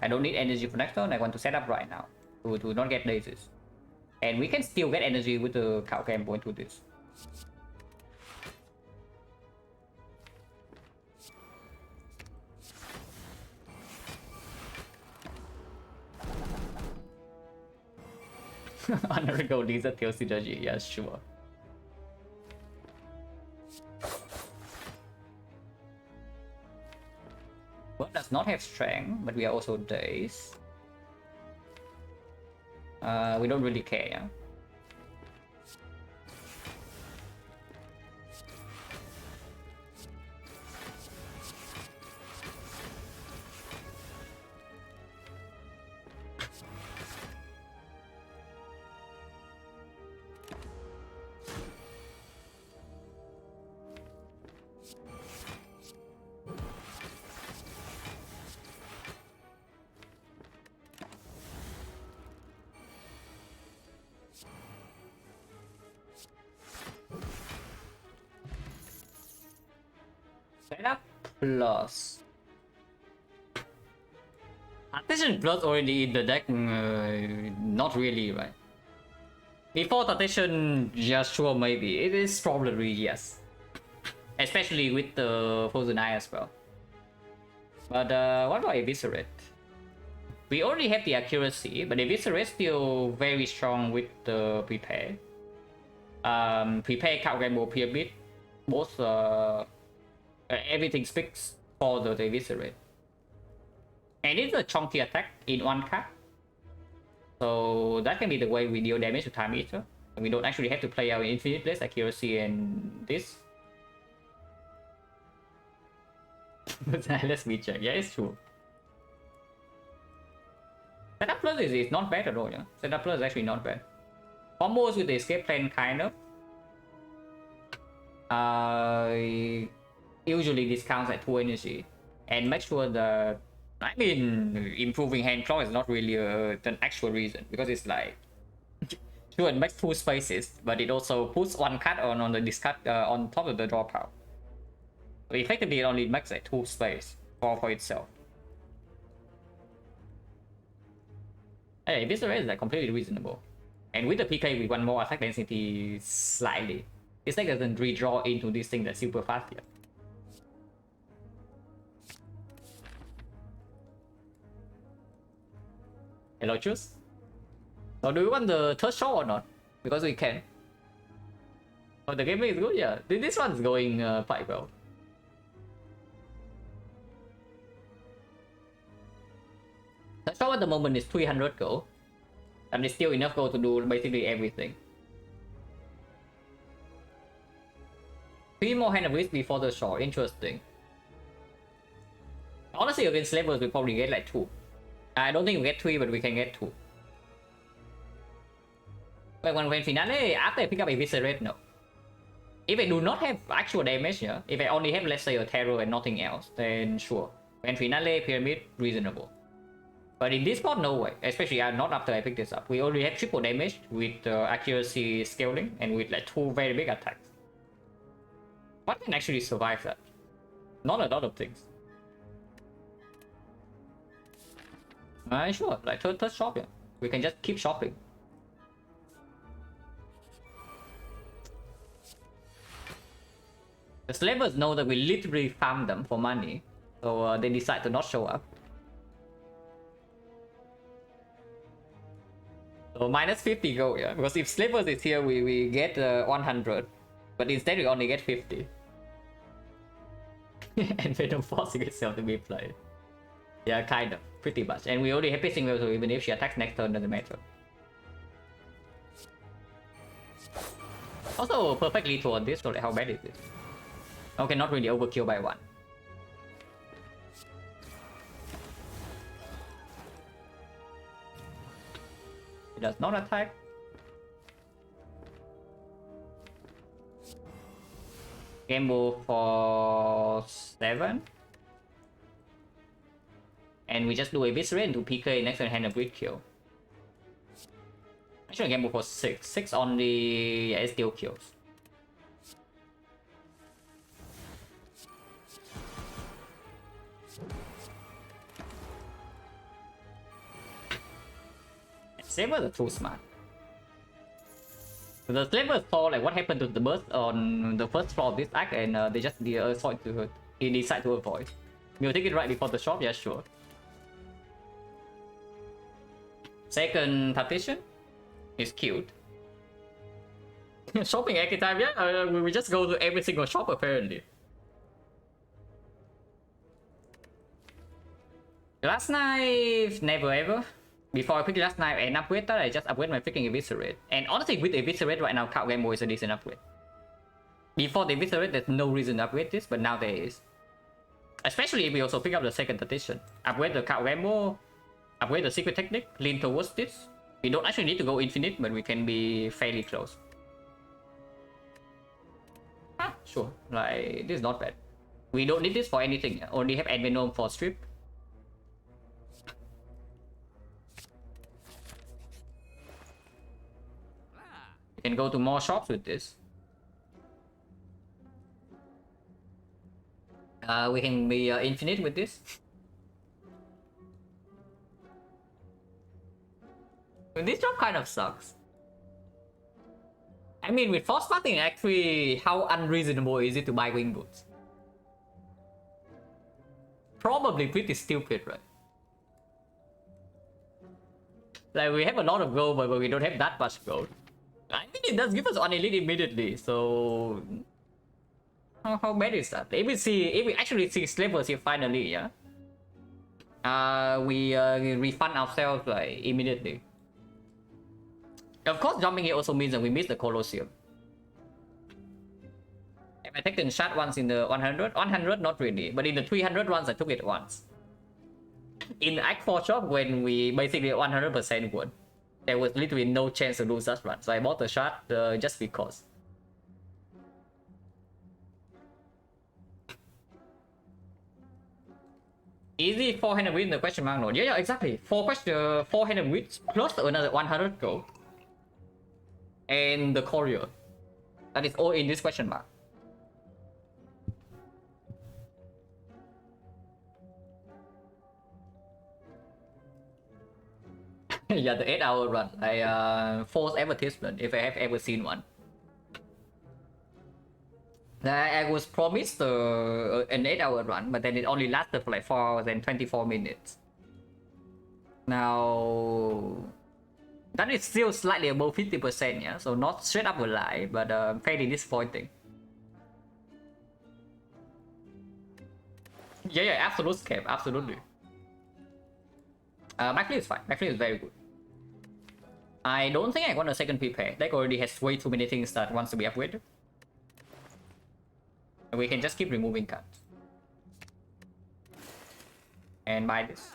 I don't need energy for next turn, I want to set up right now to not get lasers. And we can still get energy with the cow cam going to this. Undergo Desert Tail synergy, yeah, sure. Bird does not have strength, but we are also dazed. We don't really care, yeah? Setup plus. Attention plus already in the deck? Not really, right? Before Attention, yeah, sure, maybe. It is probably yes. Especially with the Frozen Eye as well. But what about Eviscerate? We already have the accuracy, but Eviscerate still very strong with the Prepare. Prepare, Counter Pyramid. Both everything speaks for the Eviscerate. And it's a chunky attack in one card. So that can be the way we deal damage to Time Eater. We don't actually have to play our Infinite Blast, Accuracy, and this. Let's recheck. Yeah, it's true. Setup Plus is not bad at all, yeah. Setup Plus is actually not bad. Combos with the Escape Plan, kind of. Usually discounts at 2 energy. And make sure that... I mean, improving hand claw is not really an actual reason. Because it's like... Sure, it makes 2 spaces. But it also puts 1 card on the discard on top of the draw pile. So effectively, it only makes a 2 space for itself. Hey, this array is like completely reasonable. And with the PK, we want more attack density slightly. This deck doesn't redraw into this thing that's super fast yet. Hello, choose. So do we want the third shot or not? Because we can. Oh, the gameplay is good, yeah. This one's going quite well. The shot at the moment is 300 gold. And it's still enough gold to do basically everything. 3 more hand of risk before the shot, interesting. Honestly, against levels we probably get like 2. I don't think we get 3, but we can get 2. But when finale, after I pick up a Eviscerate, no. If I do not have actual damage, yeah, if I only have, let's say, a Terror and nothing else, then sure. When finale, Pyramid, reasonable. But in this spot, no way. Especially not after I pick this up. We already have triple damage with accuracy scaling and with like 2 very big attacks. What can actually survive that? Not a lot of things. Sure, like third shop, yeah. We can just keep shopping. The slavers know that we literally farm them for money, so they decide to not show up. So minus 50 gold, yeah. Because if slavers is here, we get 100, but instead we only get 50. And Venom forcing itself to be played. Yeah, kind of, pretty much. And we already have Pacing Wheel, so even if she attacks next turn, doesn't matter. Also, perfectly toward this, so like how bad is this? Okay, not really overkill by 1. It does not attack. Gamble for 7. And we just do a Eviscerate to PK next turn hand a Grid Kill. Actually, gamble for 6. 6 only, yeah, it still kills. Slavers are too smart. The slavers saw like what happened to the burst on the first floor of this act, and they just decide to avoid. You take it right before the shop, yeah, sure. Second partition is cute. Shopping every time, yeah. We just go to every single shop apparently. Last knife, never ever. Before I pick last knife and upgrade that, I just upgrade my freaking eviscerate. And honestly, with eviscerate right now, Count Gamble is a decent upgrade. Before the eviscerate, there's no reason to upgrade this, but now there is. Especially if we also pick up the second edition. Upgrade the Count Gamble, upgrade the secret technique, lean towards this. We don't actually need to go infinite, but we can be fairly close. Sure, like, this is not bad. We don't need this for anything, only have Envenom for strip. We can go to more shops with this. We can be infinite with this. This job kind of sucks. I mean, with force starting, actually, how unreasonable is it to buy wing boots? Probably pretty stupid, right? Like, we have a lot of gold, but we don't have that much gold. I mean, it does give us on elite immediately, so how bad is that? If we actually see slavers here finally, yeah, we refund ourselves like immediately. Of course, jumping here also means that we miss the Colosseum. Have I taken shot once in the 100? 100, not really, but in the 300 ones, I took it once. In the Act 4 shop, when we basically 100% won, there was literally no chance to lose that run, so I bought the shot just because. Easy 400 win the question mark node. Yeah, exactly. 400 wins plus another 100 gold. And the courier. That is all in this question mark. Yeah, the 8-hour run. I false advertisement if I have ever seen one. I was promised an 8-hour run, but then it only lasted for like 4 hours and 24 minutes. Now, that is still slightly above 50%, yeah, so not straight up a lie, but fairly disappointing. Yeah, absolute scam, absolutely. Backflip is fine, backflip is very good. I don't think I want a second prepare. Deck already has way too many things that wants to be upgraded. We can just keep removing cards. And buy this.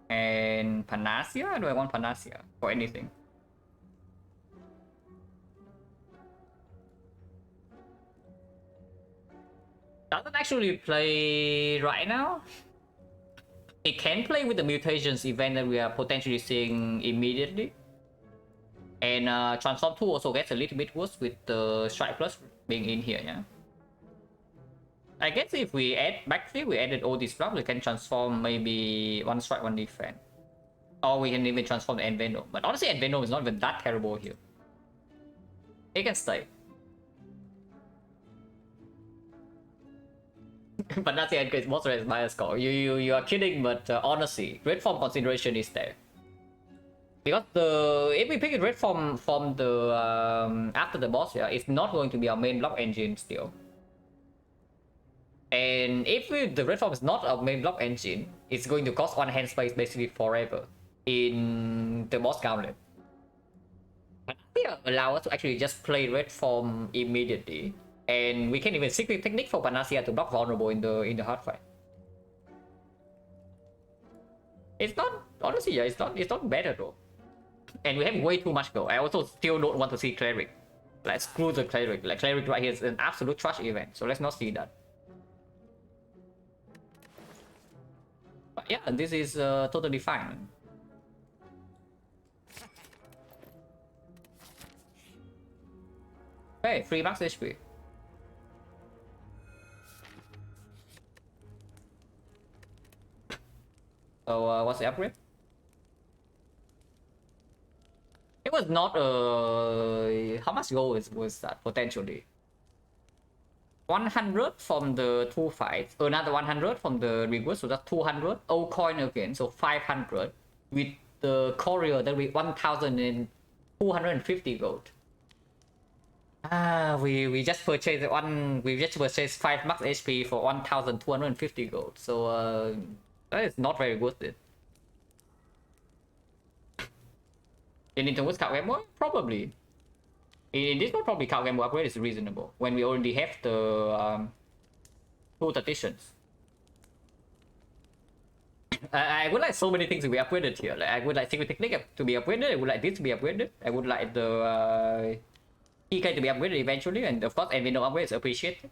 And Panacea? Do I want Panacea for anything? Doesn't actually play right now. It can play with the mutations event that we are potentially seeing immediately. And Transform 2 also gets a little bit worse with the Strike Plus being in here, yeah. I guess if we add backflip, we added all these blocks, we can transform maybe 1 strike, 1 defense. Or we can even transform the Envenom. But honestly, Envenom is not even that terrible here. It can stay. But that's the end case, monster is minus score. You are kidding, but honestly, red form consideration is there. Because if we pick a red form from the after the boss, yeah, it's not going to be our main block engine still. And if the red form is not our main block engine, it's going to cost 1 hand space basically forever in the boss gauntlet. But they allow us to actually just play red form immediately, and we can even secret technique for Panacea to block vulnerable in the hard fight. It's not, honestly, yeah, it's not bad at all. And we have way too much gold. I also still don't want to see Cleric. Like, screw the Cleric. Like, Cleric right here is an absolute trash event, so let's not see that. But yeah, this is totally fine. Hey, 3 max HP. So what's the upgrade? It was not how much gold was that potentially? 100 from the 2 fights, another 100 from the reward, so that's 200. Old coin again, so 500. With the courier, that will be 1,250 gold. We just purchased we just purchased 5 max HP for 1,250 gold. So That is not very worth it. In Nintendo card game mode? Probably. In this one, probably card game mode upgrade is reasonable when we already have the two traditions. I would like so many things to be upgraded here. Like I would like Secret Technique to be upgraded. I would like this to be upgraded. I would like the PK to be upgraded eventually, and of course, Envino upgrade is appreciated.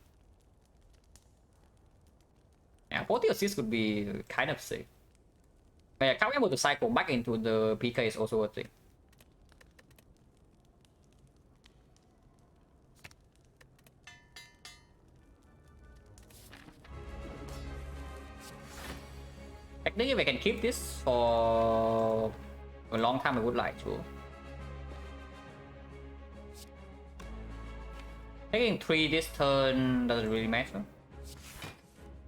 Yeah, 40 assists would be kind of sick. But yeah, card game mode to cycle back into the PK is also a thing. I think if I can keep this for a long time, I would like to. Taking 3 this turn doesn't really matter.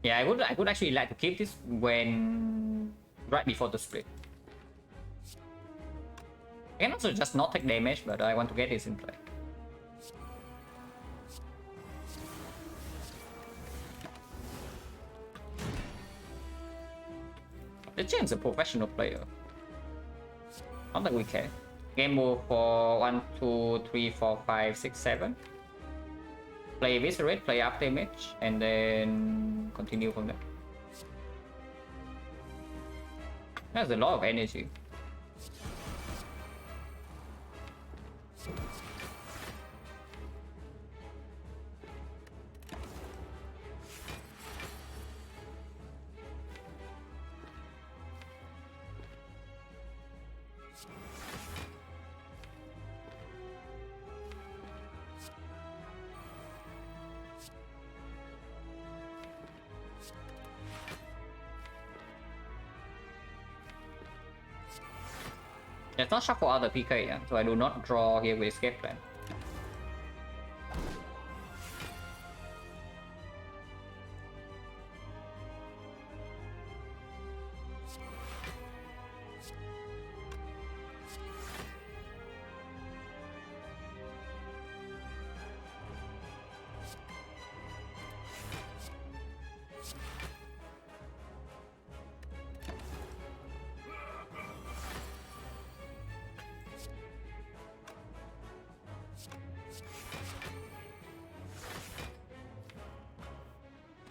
Yeah, I would actually like to keep this when right before the split. I can also just not take damage, but I want to get this in play. The James is a professional player. Not that we care. Game move for 1, 2, 3, 4, 5, 6, 7. Play Viscerate, play up damage, and then continue from there. That's a lot of energy. Let's not shuffle out the PK, yeah? So I do not draw here with escape plan.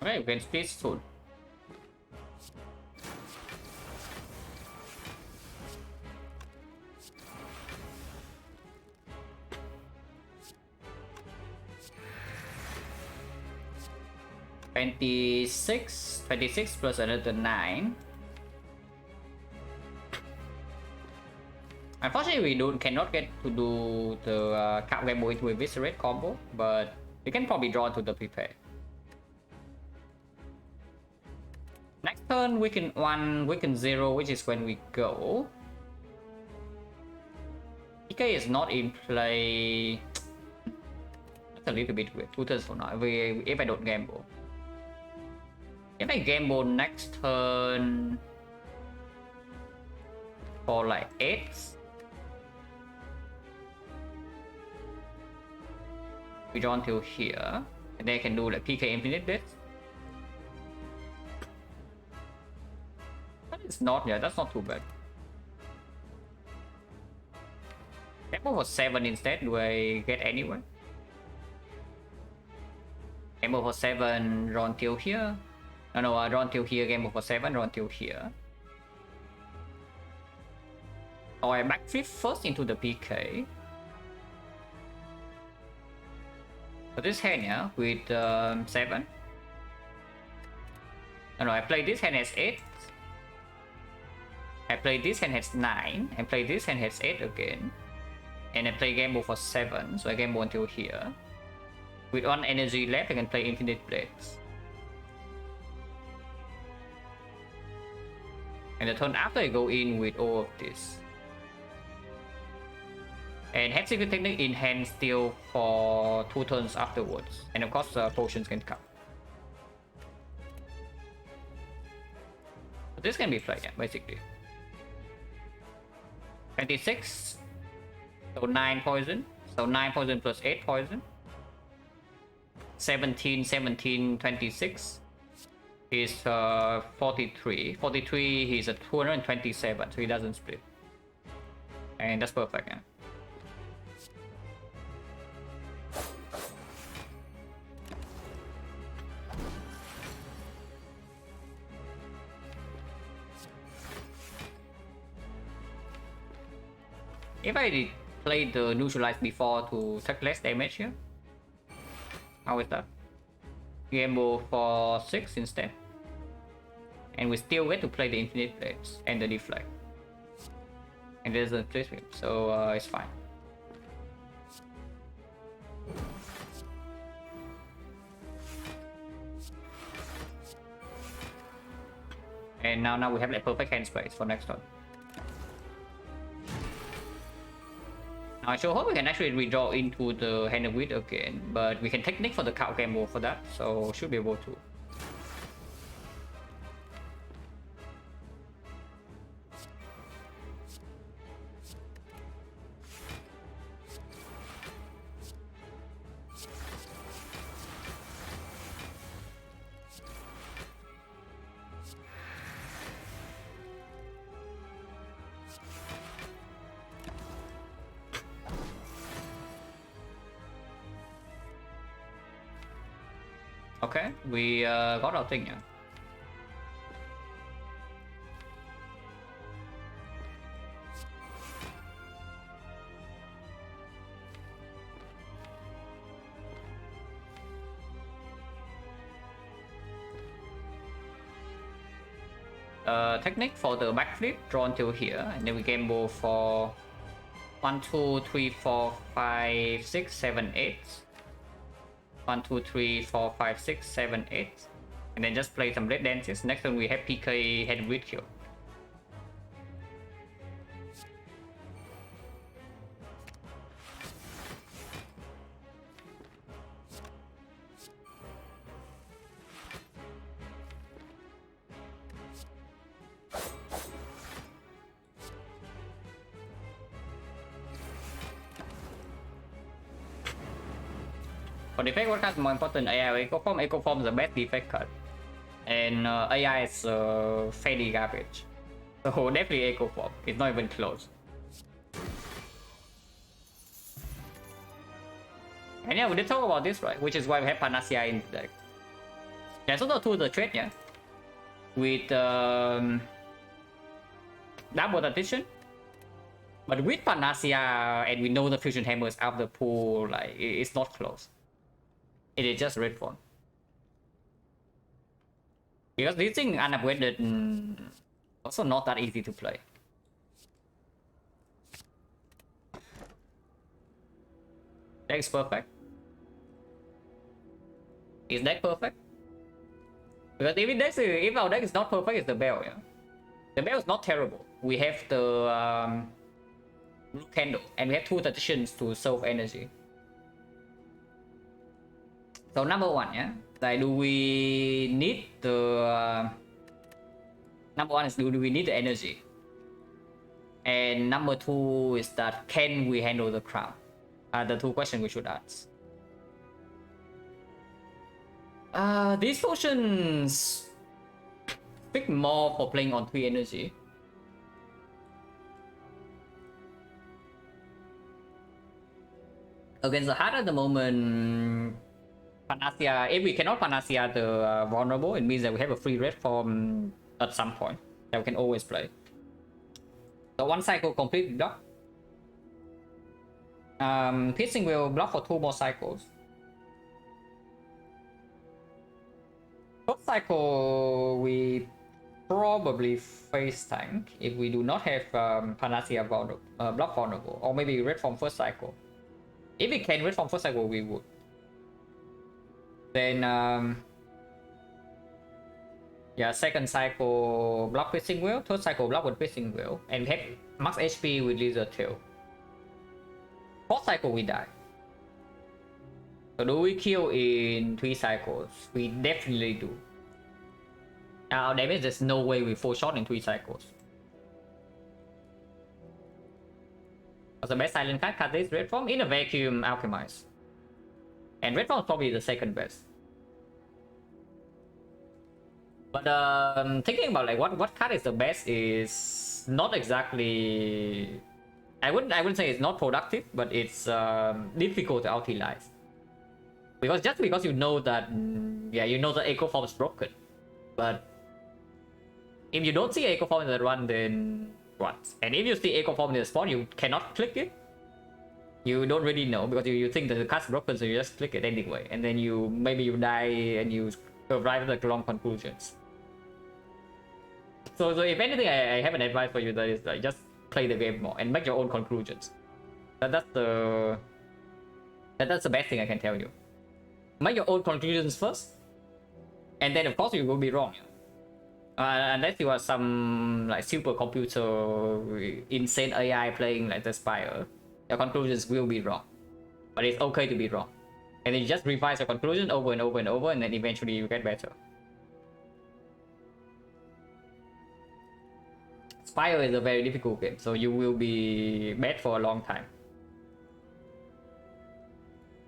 Okay, we can split soon. $26 plus another 9. Unfortunately, we cannot get to do the card game with Viscerate combo, but we can probably draw to the prepare. Next turn, weaken 1, weaken 0, which is when we go. PK is not in play. That's a little bit weird. 2 turns for now. If I don't gamble. If I gamble next turn for like 8, we draw until here, and then I can do like PK infinite this. It's not, yeah, that's not too bad. Gamble for 7 instead, do I get anywhere? Gamble for 7, draw until here. No, draw until here, gamble for 7, draw until here. Or I backflip first into the PK. So this hand, yeah, with 7. No, I play this hand as 8. I play this hand has 9, and play this hand has 8 again. And I play gamble for 7, so I gamble until here. With 1 energy left, I can play infinite blades. And the turn after, I go in with all of this. And have Secret Technique in hand still for 2 turns afterwards. And of course, potions can come. But this can be played, yeah, basically. 26, so 9 poison, so 9 poison plus 8 poison, 17, 26, is 43. 43, he's at 227, so he doesn't split. And that's perfect, yeah. If I did play the neutralize before to take less damage here, how is that? Gamble for 6 instead. And we still get to play the infinite blades and the deflect. And there's a twist, so it's fine. And now we have like perfect hand space for next turn. Now I sure hope we can actually redraw into the hand of wit again, but we can technique for the cow gamble for that, so should be able to. Okay, we got our thing, yeah. Technique for the backflip, draw until here, and then we gamble for 1, 2, 3, 4, 5, 6, 7, 8. 1, 2, 3, 4, 5, 6, 7, 8. And then just play some red dances. Next turn we have PK head with kill. For defect, what card is more important? AI or Eco Form? Eco Form is the best defect card. And AI is fairly garbage. So definitely Eco Form. It's not even close. And yeah, we did talk about this, right? Which is why we have Panacea in the deck. There's also two the trade, yeah. With double addition. But with Panacea, and we know the Fusion Hammers out of the pool, like, it's not close. It is just red form. Because this thing unupgraded, also not that easy to play. Deck is perfect. Is deck perfect? Because if our deck is not perfect, it's the bell, yeah. The bell is not terrible. We have the blue candle, and we have two traditions to solve energy. So number one, yeah, like do we need the number one is do we need the energy, and number two is that can we handle the crown? The two questions we should ask. These potions speak more for playing on 3 energy. Against the heart at the moment, Panacea, if we cannot Panacea the vulnerable, it means that we have a free red form at some point that we can always play. So one cycle complete block. Piercing will block for 2 more cycles. First cycle, we probably face tank if we do not have Panacea block vulnerable, or maybe red form first cycle. If we can red form first cycle, we would. Then yeah, second cycle block piercing wheel, third cycle block with piercing wheel, and we have max HP with lizard tail. Fourth cycle we die. So do we kill in 3 cycles? We definitely do. Now damage, there's no way we full shot in 3 cycles. What's the best silent card this red form? In a vacuum, alchemize. And red form is probably the second best. But thinking about like what card is the best is not exactly. I wouldn't say it's not productive, but it's difficult to utilize. Because just because you know that, yeah, you know the echo form is broken, but if you don't see echo form in the run, then what? And if you see echo form in the spot, you cannot click it. You don't really know because you think that the card's broken, so you just click it anyway, and then maybe you die and you arrive at the wrong conclusions. So if anything, I have an advice for you, that is like just play the game more and make your own conclusions. That's the best thing I can tell you. Make your own conclusions first, and then of course you will be wrong. Unless you are some like supercomputer insane AI playing like the Spire, your conclusions will be wrong. But it's okay to be wrong, and then you just revise your conclusion over and over and over, and then eventually you get better. Spire is a very difficult game, so you will be bad for a long time.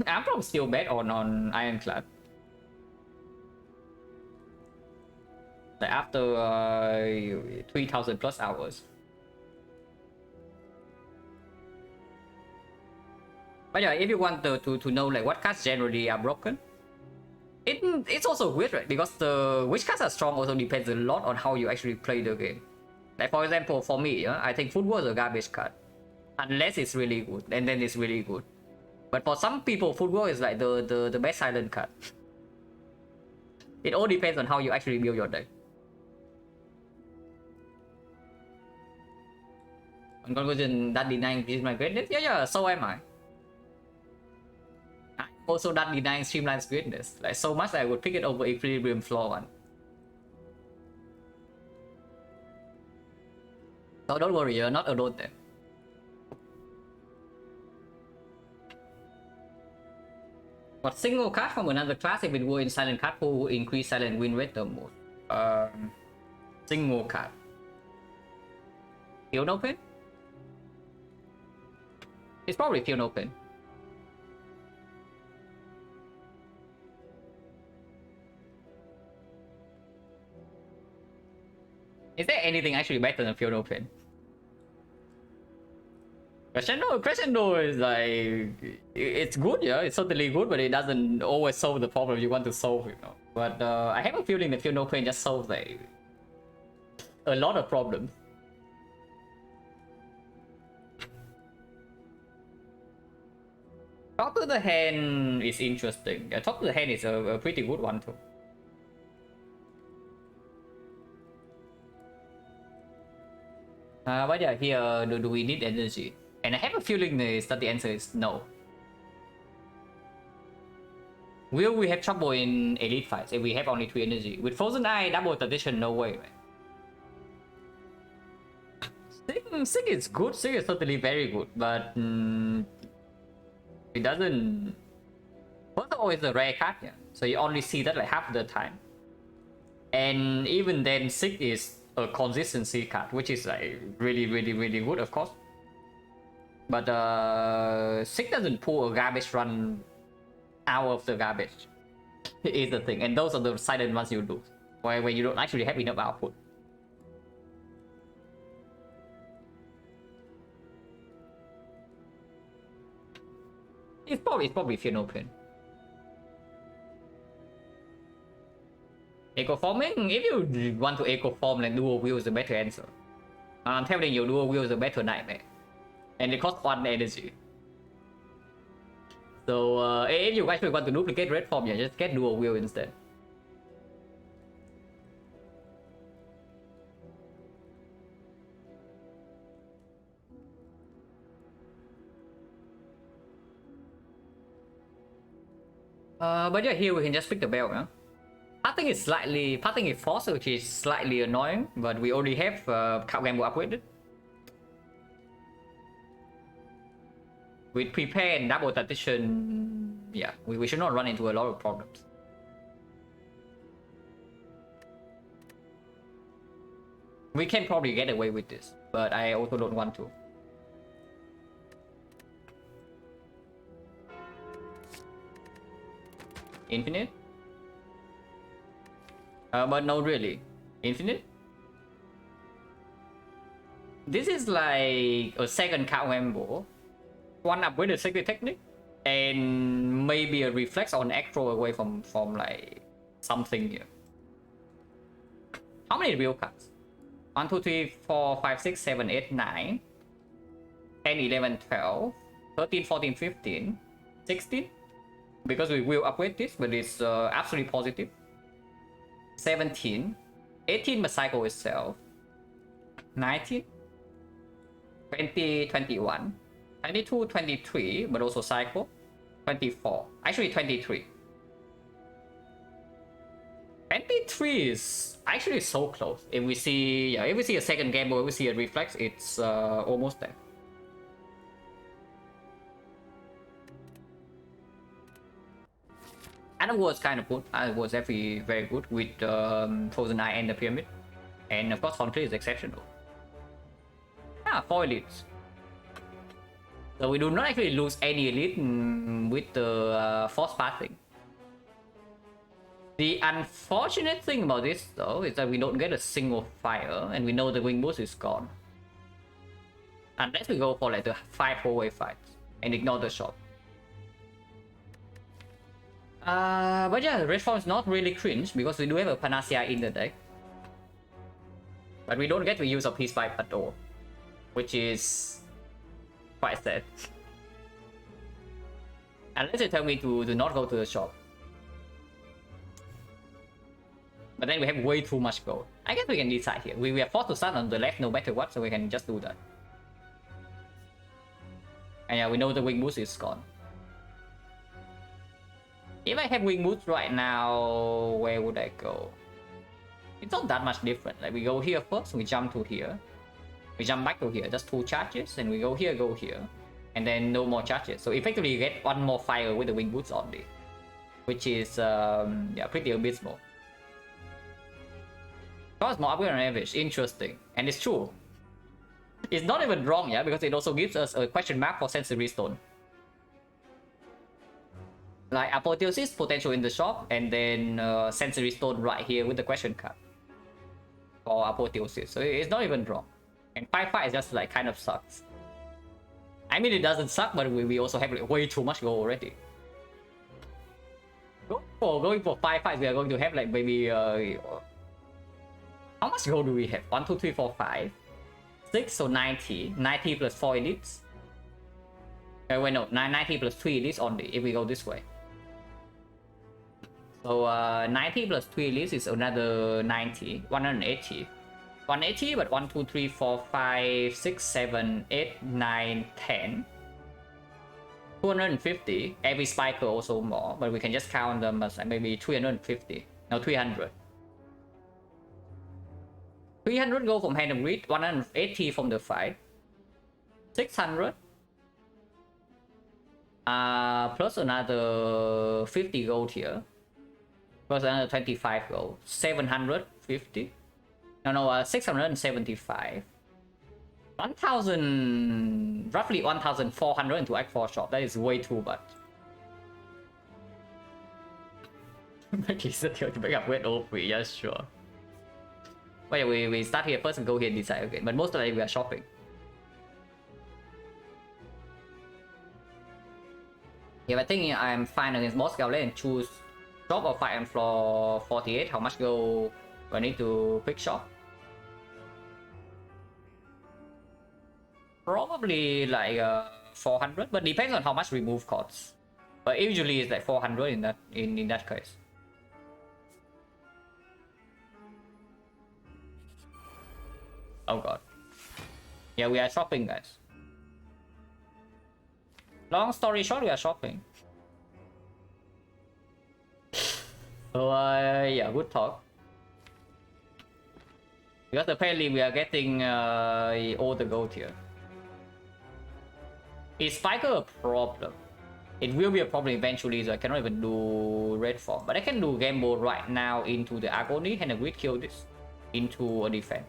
I'm probably still bad on Ironclad. Like after 3,000 plus hours. But yeah, if you want to know like what cards generally are broken, it's also weird, right? Because which cards are strong also depends a lot on how you actually play the game. Like for example, for me, I think football is a garbage card, unless it's really good, and then it's really good. But for some people, football is like the best silent card. It all depends on how you actually build your deck. On conclusion, that denying is my greatness. Yeah, so am I. I'm also that denying Streamline's greatness. Like so much I would pick it over Equilibrium Floor one. So don't worry, you're not alone there. What single card from another class if it were in silent card pool would increase silent win rate the most? Single card. Field open? It's probably field open. Is there anything actually better than field open? Crescendo is like, it's good, yeah, it's certainly good, but it doesn't always solve the problem you want to solve, you know. But I have a feeling that field open just solves like a lot of problems. Talk to the hand is interesting. Talk to the hand is a pretty good one too. But yeah, here, do we need energy? And I have a feeling that the answer is no. Will we have trouble in elite fights if we have only 3 energy? With Frozen Eye, double tradition, no way, man. Sig is good, Sig is certainly very good, but it doesn't... First of all, it's a rare card, yeah. So you only see that like half the time. And even then, Sig is a consistency card, which is like really good, of course. But Sig doesn't pull a garbage run out of the garbage. Is the thing, and those are the silent ones you do, where you don't actually have enough output. It's probably field open. Echo forming? If you want to echo form, like dual wheel is the better answer. I'm telling you, dual wheel is a better nightmare. And it costs 1 energy. So if you actually want to duplicate red form, yeah, just get dual wheel instead. But yeah, here we can just pick the bell, huh? Pathing is forced, which is slightly annoying, but we already have Gamble upgraded. With prepare and double tradition, yeah, we should not run into a lot of problems. We can probably get away with this, but I also don't want to. Infinite? But no, really. Infinite? This is like a second count member. One up with a secret technique. And maybe a reflex or an echo away from like something here. How many real cards? 1, 2, 3, 4, 5, 6, 7, 8, 9, 10, 11, 12, 13, 14, 15, 16. Because we will upgrade this, but it's absolutely positive. 17, 18 but cycle itself. 19, 20, 21, 22, 23, but also cycle. 24, actually 23. 23 is actually so close. If we see, if we see a second game or we see a reflex, it's almost there. And it was kind of good. It was definitely very good with Frozen Eye and the Pyramid. And of course, Frontier is exceptional. Yeah, 4 elites. So we do not actually lose any elite with the force passing. The unfortunate thing about this though is that we don't get a single fire and we know the wing boost is gone. Unless we go for like the 5 4-way fights and ignore the shot. But yeah, the red form is not really cringe because we do have a Panacea in the deck. But we don't get to use a Peace Pipe at all. Which is quite sad. Unless you tell me to not go to the shop. But then we have way too much gold. I guess we can decide here. We are forced to start on the left no matter what, so we can just do that. And yeah, we know the wing boost is gone. If I have wing boost right now, where would I go? It's not that much different. Like we go here first, we jump to here. We jump back to here, just 2 charges, and we go here, and then no more charges. So effectively you get 1 more fire with the wing boots only, which is yeah, pretty abysmal. Cost more upgrade on average, interesting, and it's true. It's not even wrong, yeah, because it also gives us a question mark for sensory stone. Like apotheosis potential in the shop, and then sensory stone right here with the question card for apotheosis. So it's not even wrong. And 5-5 is just like kind of sucks. I mean, it doesn't suck, but we also have like way too much gold already. Going for 5-5, we are going to have like maybe how much gold do we have? 1, 2, 3, 4, 5, 6, so 90. 90 plus 4 elites. Wait, no, 90 plus 3 elites only if we go this way. So 90 plus 3 elites is another 90, 180. 180, but 1, 2, 3, 4, 5, 6, 7, 8, 9, 10. 250. Every spiker also more, but we can just count them as like maybe 350. No, 300. 300 go from hand of greed, 180 from the fight. 600. Plus another 50 gold here. Plus another 25 gold. 750. No, 675. 1,000, roughly 1,400 into X4 shop. That is way too much. Make it still to pick up with all free, yes, sure. But yeah, we start here first and go here and decide again. But most of the time we are shopping. If I think I'm fine against boss Gauntlet and choose shop or fight on floor 48, how much gold do I need to quick shop? Probably like 400, but depends on how much remove costs. But usually it's like 400 in that case. Oh god. Yeah, we are shopping, guys. Long story short, we are shopping. So yeah, good talk. Because apparently we are getting all the gold here. Is Spiker a problem? It will be a problem eventually, so I cannot even do red form. But I can do Gamble right now into the Agony and Grid kill this into a defense.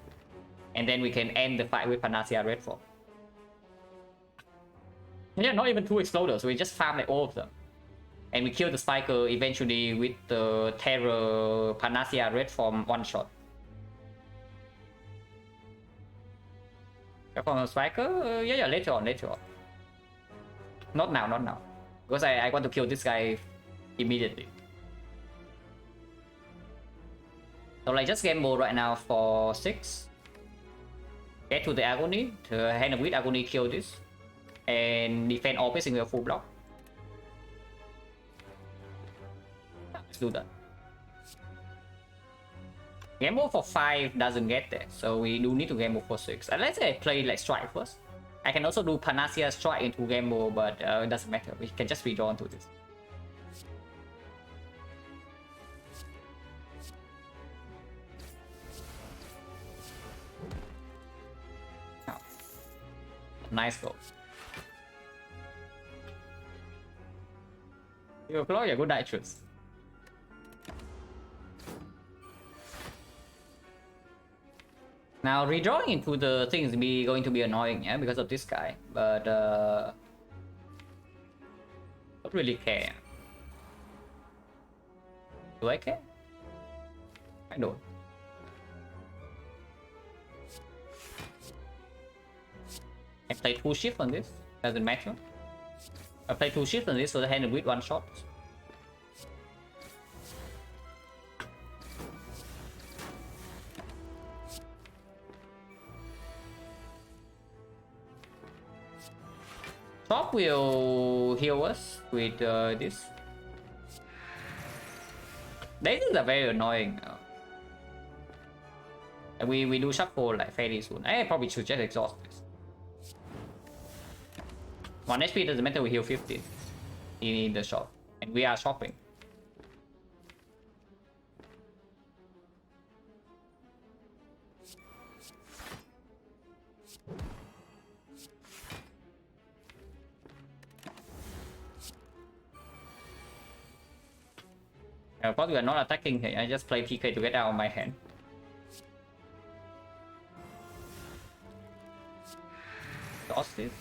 And then we can end the fight with Panacea red form. And yeah, not even 2 exploders, so we just farm like all of them. And we kill the Spiker eventually with the Terror Panacea Red Form one shot. From the Spiker? Yeah, later on. Not now. Because I want to kill this guy immediately. So like just gamble right now for 6. Get to the Agony. The Hand of Wheat Agony kill this. And defend all facing with a full block. Let's do that. Gamble for 5 doesn't get there, so we do need to gamble for 6. And let's say I play like Strike first. I can also do Panacea Strike into gamble, but it doesn't matter. We can just redraw into this. Oh. Nice goal. You play a good nitrous. Now redrawing into the things be going to be annoying, yeah, because of this guy. But don't really care. Do I care? I don't. I play 2 shift on this. Doesn't matter. I play 2 shift on this, so the hand with 1 shot. Top will heal us with this. This is a very annoying. We do shuffle like fairly soon. I probably should just exhaust this. 1 HP doesn't matter, we heal 15 in the shop. And we are shopping. Of course, we are not attacking here. I just play PK to get out of my hand. Lost it.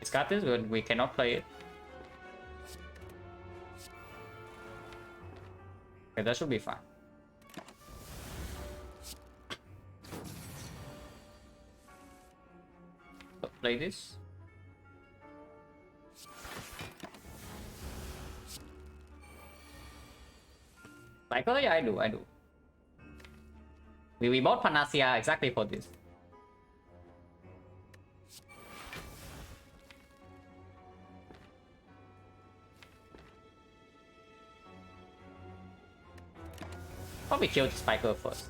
It's got this, but we cannot play it. Okay, that should be fine. So play this. Like, oh yeah, I do. We bought Panacea exactly for this. Probably kill the Spiker first.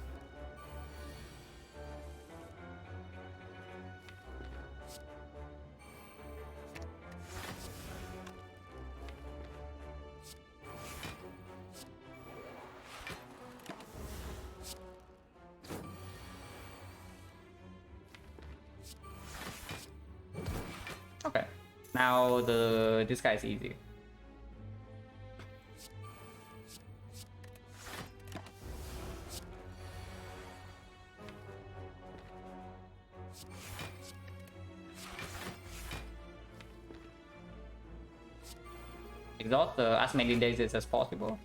Okay, now this guy is easy. Exhaust as many days as possible.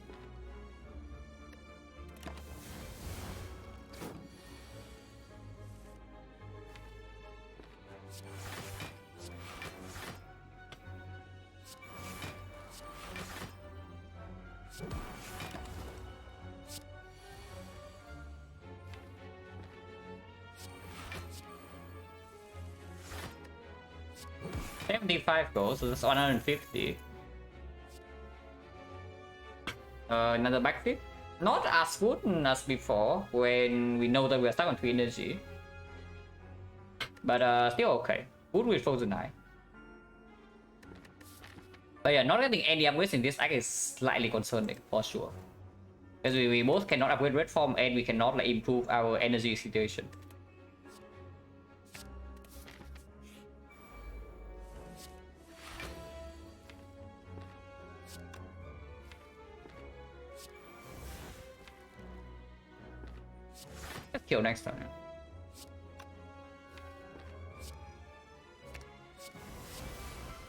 $75 goals, so that's 150. Another backflip. Not as good as before when we know that we are stuck on 3 energy. But still okay. Good with Frozen Eye. But yeah, not getting any upgrades in this deck is slightly concerning for sure. Because we both cannot upgrade Red Form and we cannot like improve our energy situation. Let's kill next turn.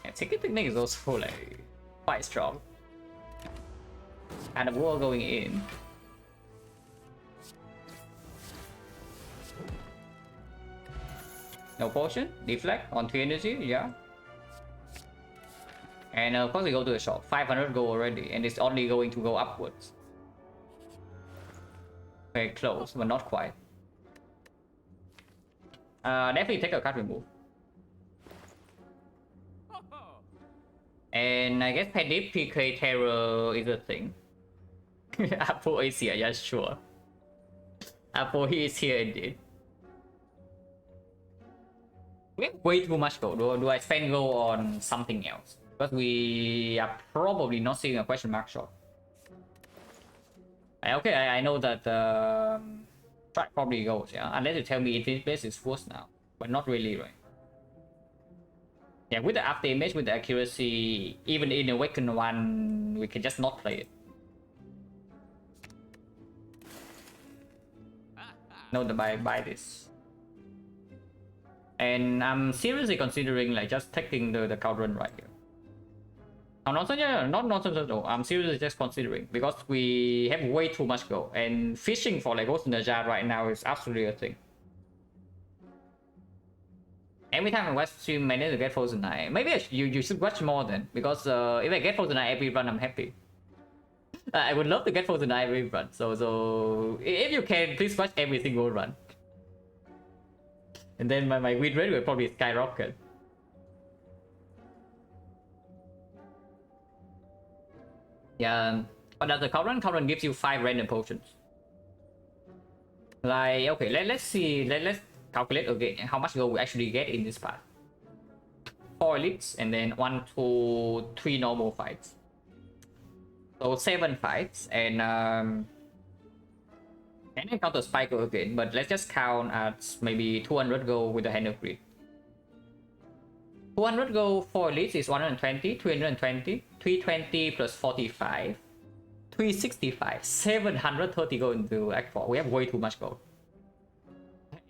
And Ticket Technique is also like quite strong. And a war going in. No potion, deflect on 3 energy, yeah. And of course we go to the shop. 500 go already, and it's only going to go upwards. Very close, but not quite. Definitely take a card remove. And I guess Pedip PK Terror is a thing. Apple is here, yeah, sure. Apple, he is here indeed. We have way too much gold. Do I spend gold on something else? Because we are probably not seeing a question mark shot. Okay, I know that track probably goes, yeah. Unless you tell me it base is worse now. But not really, right? Yeah, with the after image, with the accuracy, even in Awaken 1, we can just not play it. No, buy this. And I'm seriously considering like just taking the Cauldron right here. Oh, nonsense, yeah, not nonsense at all. I'm seriously just considering because we have way too much gold, and fishing for like Ghost in the Jar right now is absolutely a thing. Every time I watch stream, I need to get Frozen Eye. Maybe you should watch more then, because if I get Frozen Eye every run, I'm happy. I would love to get Frozen Eye every run. So if you can, please watch every single run. And then my win rate will probably skyrocket. Yeah, but does the Cauldron? Cauldron gives you 5 random potions. Like, okay, let's see, let's calculate again how much gold we actually get in this part. 4 elites and then 1, 2, 3 normal fights. So 7 fights, and then counter Spiker again, but let's just count at maybe 200 gold with the Hand of Greed. 200 gold for elites is 120, 320, 320 plus 45, 365, 730 gold into Act 4. We have way too much gold.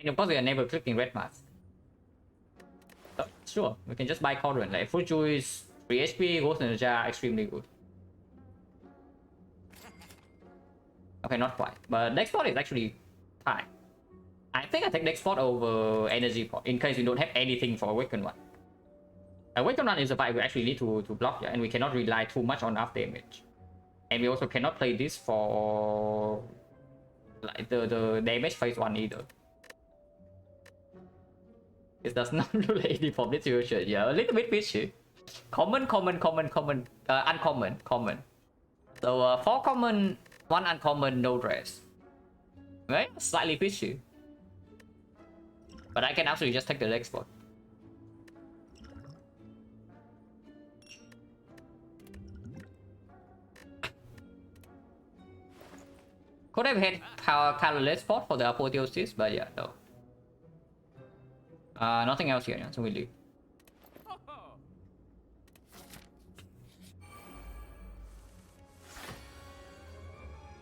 And of course we are never clicking red mask. So, sure, we can just buy Cauldron. Like Fruit Juice, 3 HP, Ghost in the Jar, extremely good. Okay, not quite. But next spot is actually fine. I think I take next spot over Energy Pot in case we don't have anything for Awaken 1. Awaken 1 is a fight we actually need to block, yeah, and we cannot rely too much on after damage. And we also cannot play this for like the damage phase 1 either. It does not look like any from this situation. Yeah, a little bit fishy. Common, uncommon. So 4 common, 1 uncommon, no dress. Right? Slightly fishy. But I can actually just take the next spot. Could have had colorless spot for the apotheosis, but yeah, no. Nothing else here, yeah, so we leave.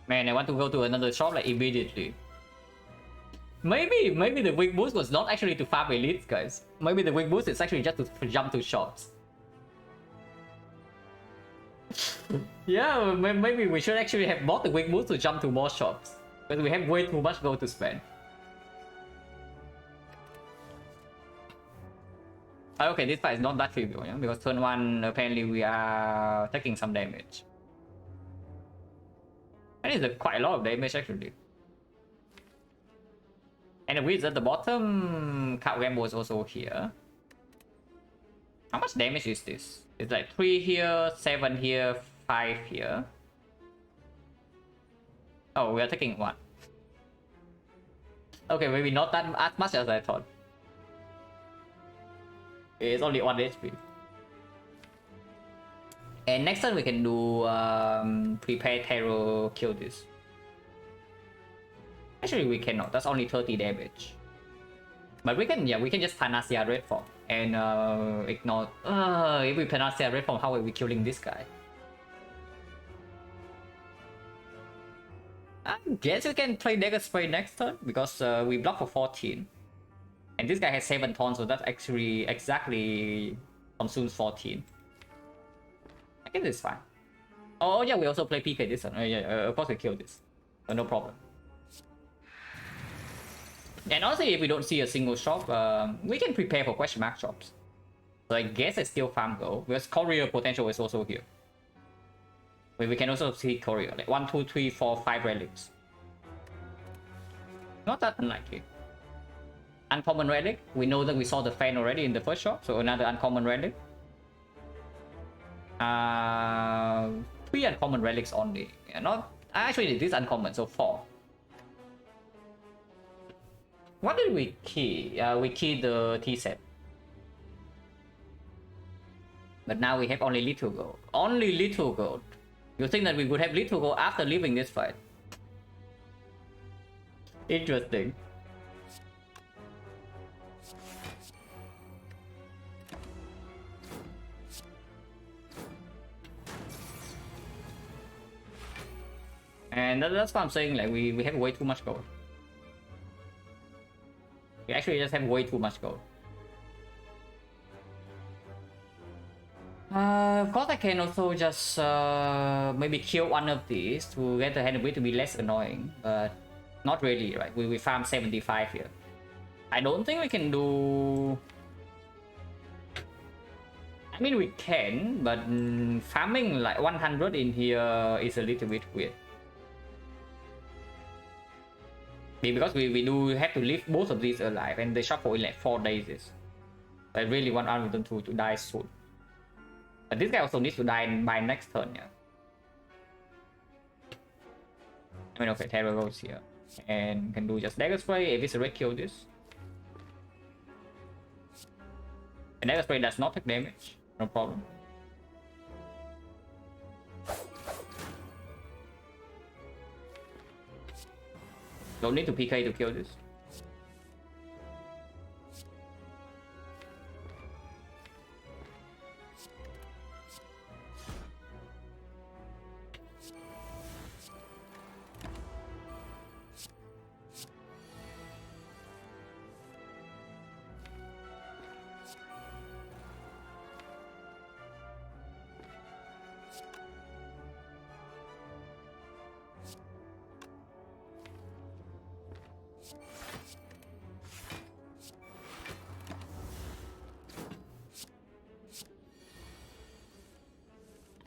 Man, I want to go to another shop like immediately. Maybe the weak boost was not actually to farm elites, guys. Maybe the weak boost is actually just to jump to shops. Yeah, maybe we should actually have bought the weak boost to jump to more shops. Because we have way too much gold to spend. Okay, this fight is not that trivial, yeah? Because turn 1, apparently we are taking some damage. That is quite a lot of damage actually. And the wizard at the bottom, Cat Gamble is also here. How much damage is this? It's like 3 here, 7 here, 5 here. Oh, we are taking 1. Okay, maybe not that as much as I thought. It's only 1 HP. And next turn we can do prepare terror, kill this. Actually we cannot, that's only 30 damage. But we can, yeah, we can just Panacea Red Form and ignore. If we Panacea Red Form, how are we killing this guy? I guess you can play Dagger Spray next turn because we block for 14. And this guy has 7 tons, so that's actually exactly consumes 14. I guess it's fine. Oh yeah, we also play PK this one. Yeah, of course we kill this. So no problem. And honestly, if we don't see a single shop, we can prepare for question mark shops. So I guess it's still farm goal because courier potential is also here. We can also see courier like 1, 2, 3, 4, 5 relics. Not that unlikely. Uncommon relic. We know that we saw the fan already in the first shop, so another uncommon relic. 3 uncommon relics only. Yeah, not actually this uncommon, so 4. What did we key? We keyed the T set. But now we have only little gold. Only little gold. You think that we would have little gold after leaving this fight? Interesting. And that's what I'm saying, like we have way too much gold. We actually just have way too much gold. Of course I can also just maybe kill one of these to get the hand to be less annoying, but not really, right? We farm 75 here. I don't think we can do... I mean we can, but farming like 100 in here is a little bit weird. Because we do have to leave both of these alive and they shuffle in like 4 days. I really want Arlington to die soon. But this guy also needs to die by next turn, yeah. I mean, okay, Terror goes here. And can do just Dagger Spray if it's a red kill this. And Dagger Spray does not take damage, no problem. Don't need to PK to kill this.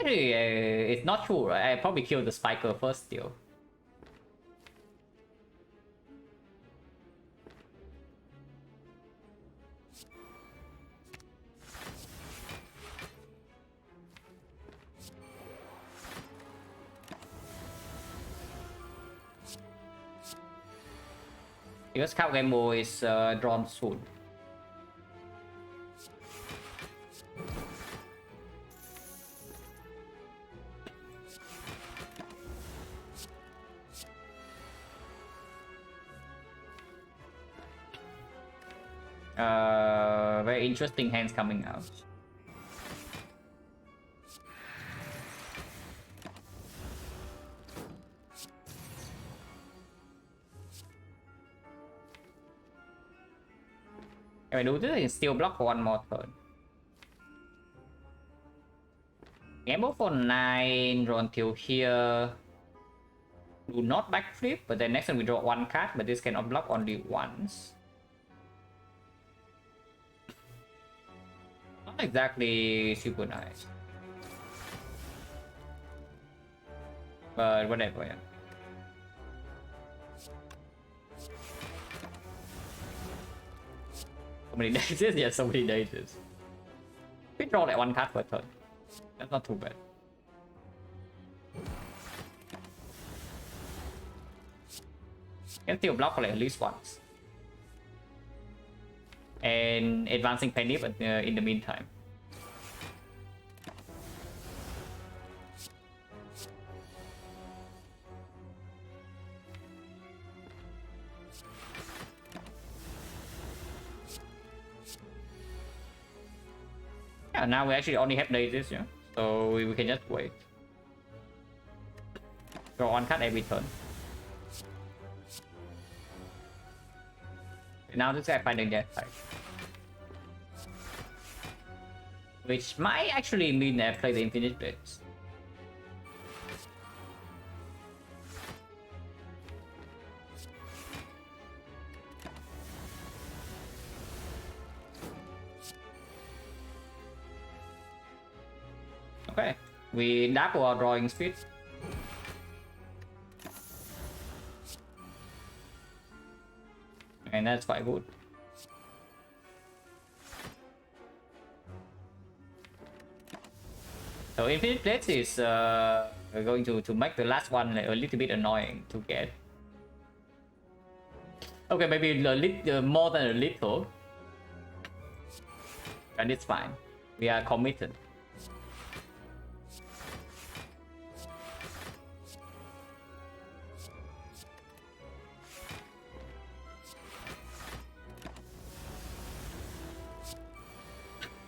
It's not true, right? I probably killed the spiker first still. Because Scout Gamble is drawn soon. Very interesting hands coming out. Can we do this and still block for one more turn? Gamble for 9, draw until here. Do not backflip, but then next time we draw 1 card, but this cannot block only once. Not exactly super nice. But whatever, yeah. So many days, yeah, so many days. We draw like 1 card per turn. That's not too bad. Can still block for like at least once. And advancing Penny, but in the meantime. Yeah, now we actually only have daisies, yeah. So we can just wait. Draw 1 card every turn. Now this guy finding that side. Which might actually mean I play the Infinite Blades. Okay, we double our drawing speed. And that's quite good. So Infinite Blades is going to make the last one a little bit annoying to get. Okay, maybe a little more than a little. And it's fine. We are committed.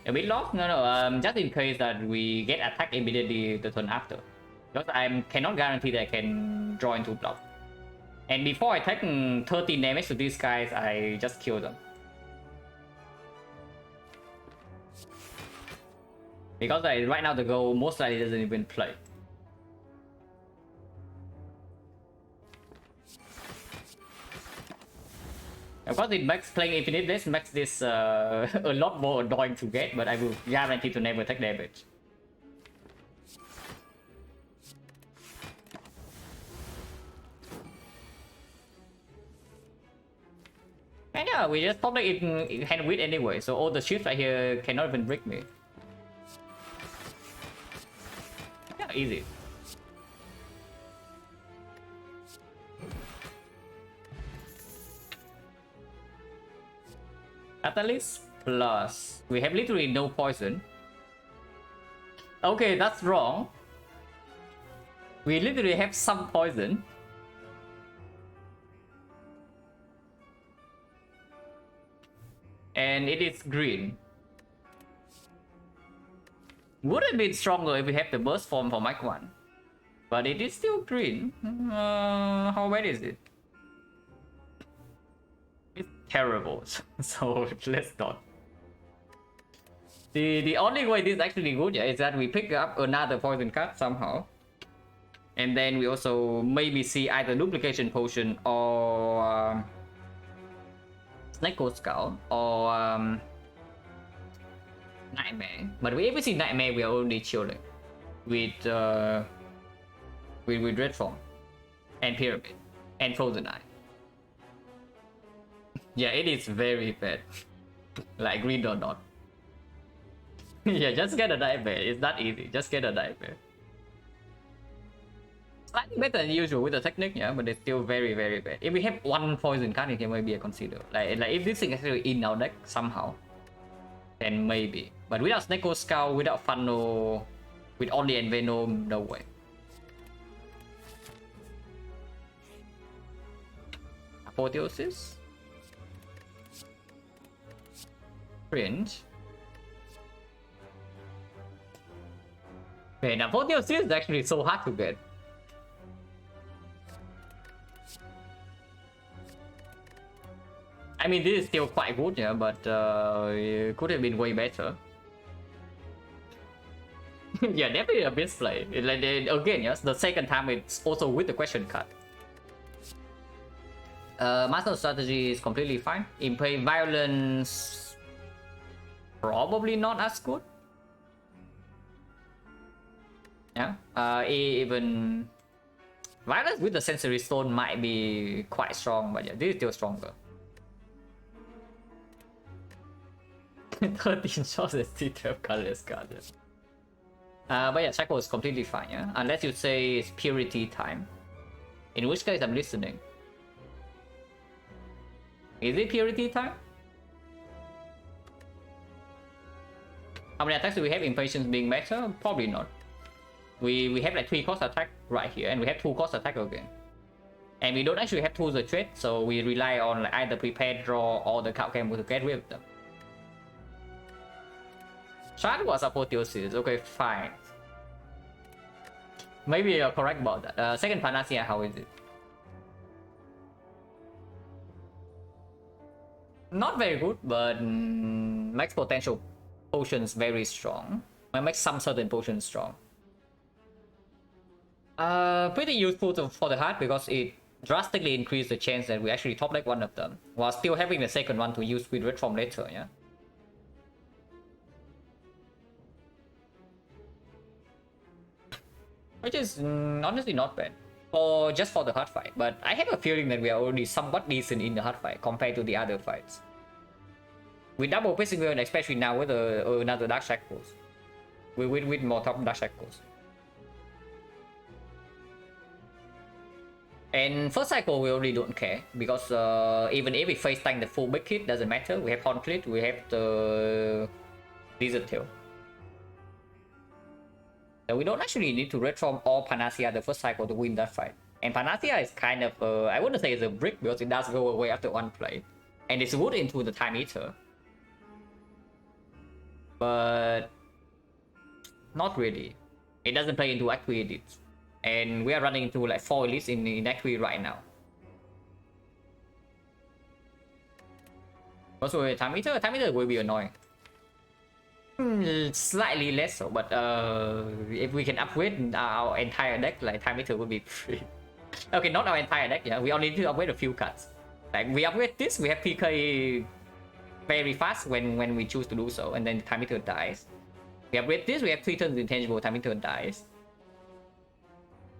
A bit lost? No. Just in case that we get attacked immediately the turn after. Because I cannot guarantee that I can draw into block. And before I take 13 damage to these guys, I just kill them. Because right now the goal most likely doesn't even play. Of course, it makes playing Infinite Blades makes this a lot more annoying to get, but I will guarantee to never take damage. And yeah, we just probably in hand with anyway, so all the shields right here cannot even break me. Yeah, easy. Catalyst plus. We have literally no poison. Okay, that's wrong. We literally have some poison. And it is green. Would have been stronger if we have the burst form for Mach 1. But it is still green. How bad is it? It's terrible. So let's not. The only way this is actually good, yeah, is that we pick up another poison card somehow. And then we also maybe see either duplication potion or XecnaR Skull or Nightmare. But if we see Nightmare, we are only chilling with Red Form and Pyramid and Frozen Eye. Yeah, it is very bad. Like green or not. Yeah, just get a Nightmare. It's that easy. Just get a Nightmare. Slightly better than usual with the technique, yeah, but it's still very, very bad. If we have one poison card, it can maybe consider. Like if this thing is actually in our deck somehow, then maybe. But without XecnaR Skull, without Funnel, with only Envenom, no way. Apotheosis. Cringe. Okay, now Apotheosis is actually so hard to get. I mean, this is still quite good, yeah, but it could have been way better. Yeah, definitely a misplay. Like again, yes, the second time it's also with the question card. Master Strategy is completely fine. Impay Violence, probably not as good. Yeah, even Violence with the Sensory Stone might be quite strong, but yeah, this is still stronger. 13 shots and still 12 colorless cards. But yeah, Cycle is completely fine, yeah? Unless you say it's Purity time. In which case I'm listening. Is it Purity time? How many attacks do we have? Impatience being better? Probably not. We have like 3 cost attack right here, and we have 2 cost attack again. And we don't actually have tools of trade, so we rely on like either prepared draw or the card game to get rid of them. Shard was Apotheosis, okay, fine. Maybe you're correct about that. Second Panacea, how is it? Not very good, but makes potential potions very strong. Makes some certain potions strong. Pretty useful for the heart because it drastically increased the chance that we actually top deck one of them, while still having the second one to use with red form later, yeah? Which is honestly not bad. Just for the hard fight, but I have a feeling that we are already somewhat decent in the hard fight compared to the other fights. With double pissing and especially now with another Dark Shackles. With more top Dark Shackles. And first cycle we already don't care because even if we face tank the full big hit doesn't matter. We have Conflict, we have the Lizard Tail. So we don't actually need to red form or Panacea the first cycle to win that fight. And Panacea is kind of I wouldn't say it's a brick because it does go away after one play. And it's good into the Time Eater. But not really. It doesn't play into Act 3 edits. And we are running into like 4 elites in Act 3 right now. Also, Time Eater will be annoying. Slightly less so, but if we can upgrade our entire deck, like Time Eater would be free. Okay, not our entire deck, yeah. We only need to upgrade a few cards. Like we upgrade this, we have PK very fast when we choose to do so, and then Time Eater dies. We upgrade this, we have 3 turns intangible, Time Eater dies.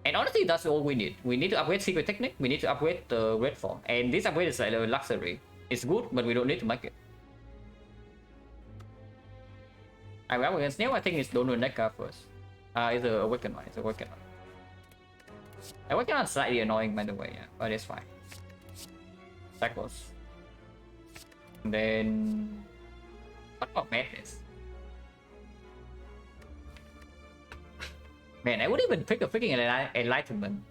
And honestly, that's all we need. We need to upgrade Secret Technique, we need to upgrade the red form. And this upgrade is like a luxury. It's good, but we don't need to make it. I will against Snail, I think it's Donor Neckar first. It's a Awaken one, it's a Awaken one. Awaken one is slightly annoying by the way, yeah, but it's fine. Cycles. And then... what about Madness? Man, I would even pick a freaking Enlightenment.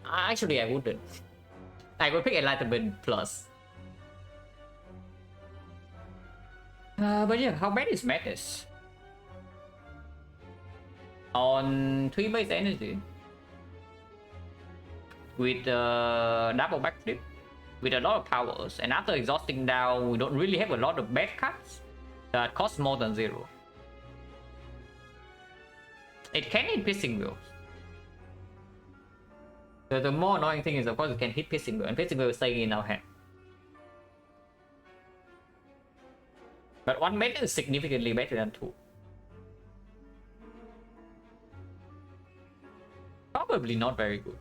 Actually, I wouldn't. I would pick Enlightenment plus. But yeah, how bad is Madness? On 3 base energy. With double backflip. With a lot of powers. And after exhausting down, we don't really have a lot of bad cards that cost more than 0. It can hit Pissing Wheels. The more annoying thing is, of course, it can hit Pissing Wheel, and Pissing Wheel is staying in our hand. But 1 meta is significantly better than 2. Probably not very good.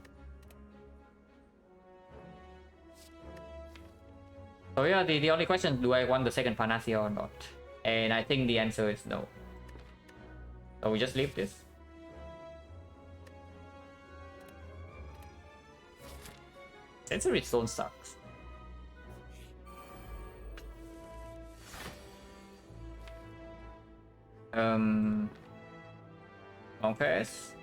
So yeah, the only question is, do I want the second Panacea or not? And I think the answer is no. So we just leave this. Sensory Stone sucks. Conquest.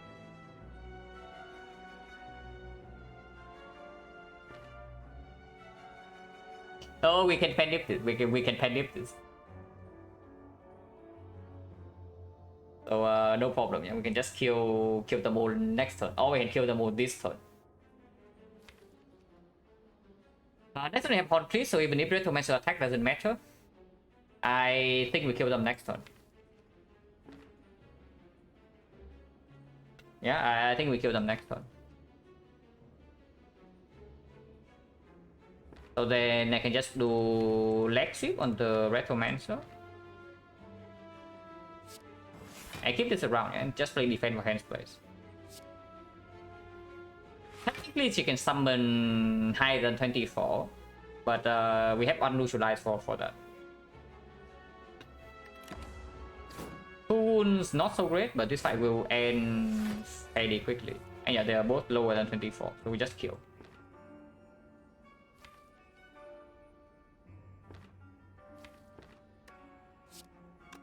Oh, we can pen dip this. We can pen dip this. So no problem. Yeah, we can just kill them all next turn, or we can kill them all this turn. Next turn we have Conflict, so even if Retromancer attack doesn't matter. I think we kill them next turn. Yeah, I think we kill them next turn. So then I can just do leg sweep on the Retromancer. I keep this around and just play defense for hands plays. Technically she can summon higher than 24, but we have unusualized for that. Wounds not so great, but this fight will end fairly quickly. And yeah, they are both lower than 24, so we just kill.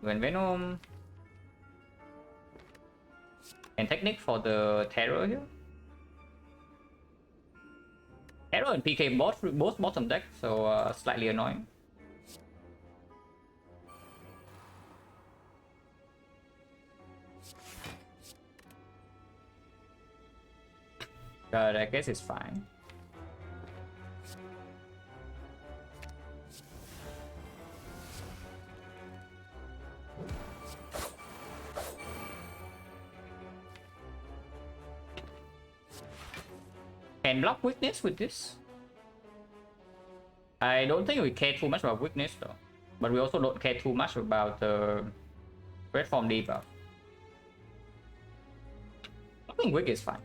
When Venom and Technique for the Terror here. Terror and PK both bottom deck, so slightly annoying. But I guess it's fine. Can block weakness with this. I don't think we care too much about weakness though. But we also don't care too much about the red form debuff. I think weak is fine.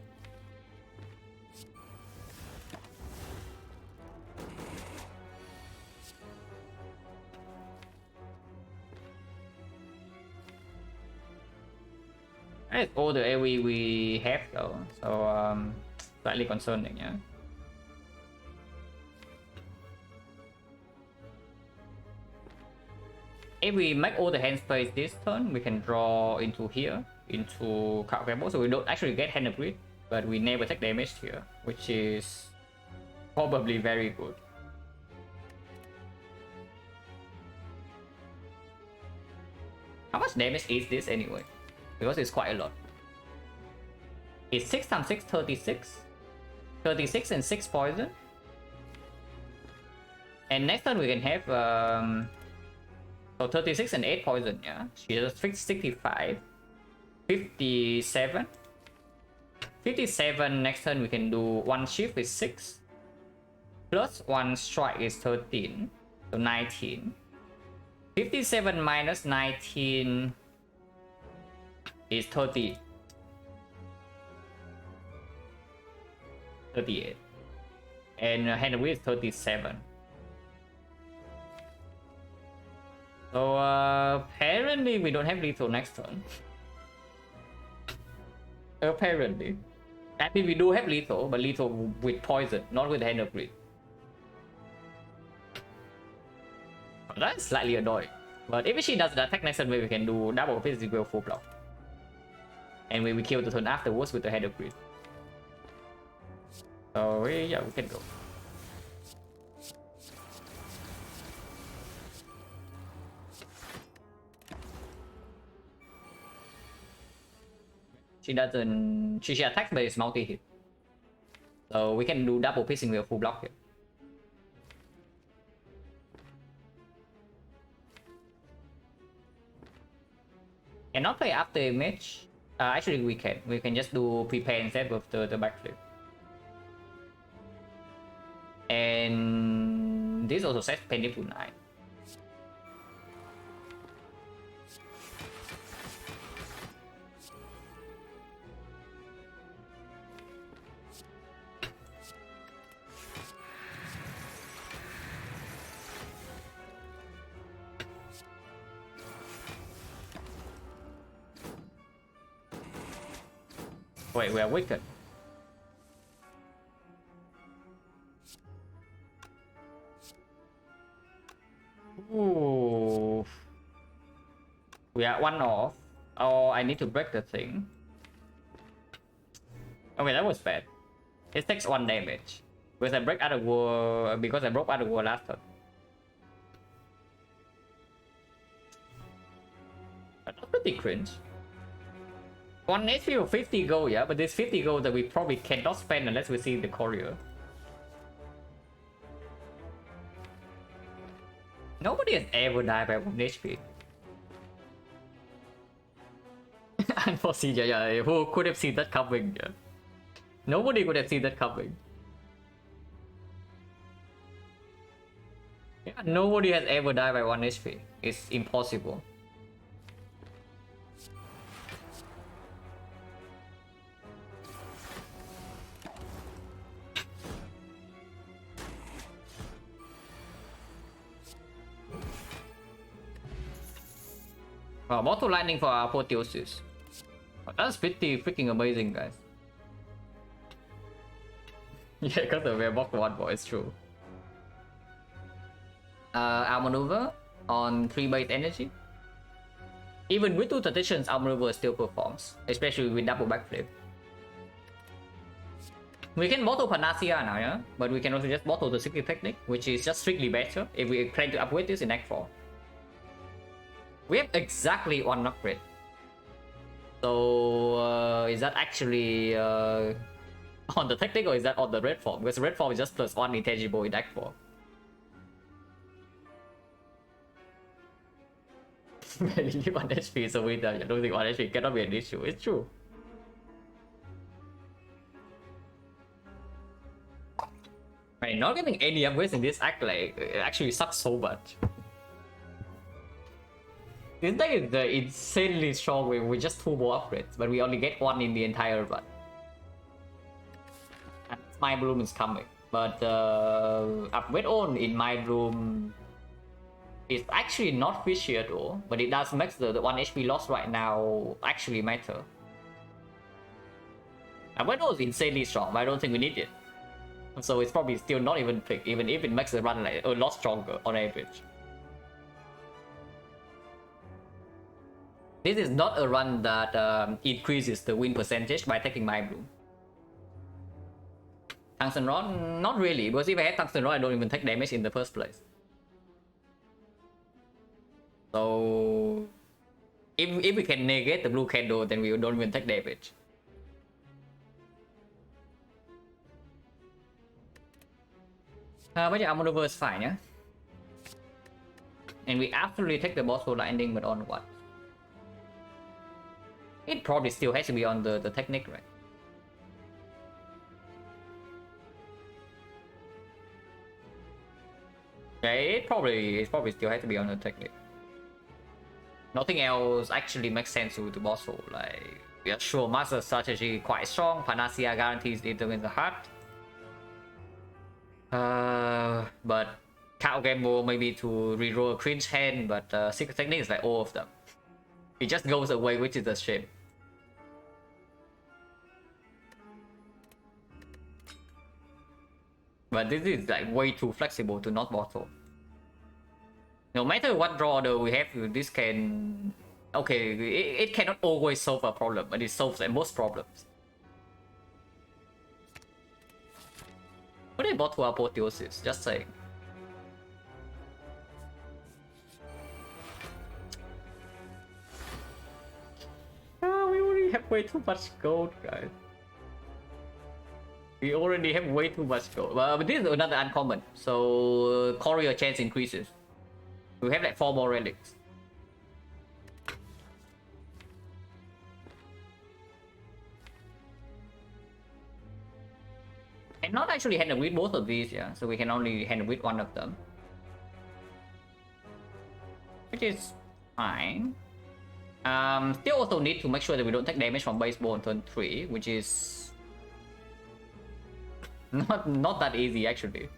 That's all the AoE we have though, so slightly concerning, yeah. If we make all the hand space this turn, we can draw into here, into card combo, so we don't actually get hand upgrade, but we never take damage here, which is probably very good. How much damage is this anyway? Because it's quite a lot. It's 6 times 6, 36. 36 and 6 poison. And next turn we can have so 36 and 8 poison, yeah. She just fixed 65. 57. 57 next turn we can do 1 shift is 6. Plus 1 strike is 13. So 19. 57 minus 19 is 30. 38. And hand away is 37. So apparently we don't have lethal next turn. Apparently. I mean we do have lethal, but lethal with poison, not with hand of greed. That's slightly annoying. But if she does the attack next turn, maybe we can do double physical full block. And we kill the turn afterwards with the head of greed. So yeah, we can go. She doesn't. She attacks, but it's multi-hit. So we can do double piercing with a full block here. Cannot play after image. Actually, we can. We can just do prepare instead with the backflip. And this also sets penny to 9. Wait, we are wicked. Ooh. We are 1 off. Oh, I need to break the thing. Okay, that was bad. It takes 1 damage. Because I break out of war. Because I broke out of war last turn. That's pretty cringe. 1 HP of 50 gold, yeah, but this 50 gold that we probably cannot spend unless we see the courier. Nobody has ever died by 1 HP. Unforeseen, yeah, who could have seen that coming? Yeah. Nobody could have seen that coming. Yeah, nobody has ever died by 1 HP. It's impossible. Mortal Lightning for Apotheosis. That's pretty freaking amazing, guys. Yeah, because the Werewolf one more, it's true. Outmaneuver on 3 base energy. Even with 2 traditions, Outmaneuver still performs, especially with double backflip. We can bottle Panacea now, yeah? But we can also just bottle the Secret Technique, which is just strictly better if we plan to upgrade this in Act 4. We have exactly 1 upgrade. So is that actually on the technique or is that on the red form? Because red form is just +1 intangible in Act 4. Maybe 1 HP is a winner. I don't think 1 HP cannot be an issue. It's true. Right, not getting any upgrades in this act like actually sucks so much. This deck is insanely strong with just 2 more upgrades, but we only get 1 in the entire run. And my bloom is coming, but upgrade on in my bloom is actually not fishy at all, but it does make the 1 HP loss right now actually matter. Upgrade on is insanely strong, but I don't think we need it. So it's probably still not even picked, even if it makes the run like a lot stronger on average. This is not a run that increases the win percentage by taking my bloom. Tungsten Rod? Not really, because if I had Tungsten Rod, I don't even take damage in the first place. So if we can negate the blue candle, then we don't even take damage. But yeah, Armor is fine, yeah? And we absolutely take the boss for landing, but on what? It probably still has to be on the technique, right? Yeah, it probably still has to be on the technique. Nothing else actually makes sense with the boss hole. Like, yeah, sure, master strategy quite strong. Panacea guarantees it in the heart. But counter gamble maybe to reroll a cringe hand, but secret technique is like all of them. It just goes away, which is a shame. But this is like way too flexible to not bottle. No matter what draw order we have, this can... Okay, it cannot always solve a problem, but it solves most problems. What I bought to Apotheosis, just saying. We already have way too much gold, guys. We already have way too much gold. But this is another uncommon, so courier chance increases. We have like 4 more relics. And not actually handle with both of these, yeah. So we can only handle with one of them, which is fine. Still also need to make sure that we don't take damage from baseball on turn 3, which is not that easy actually.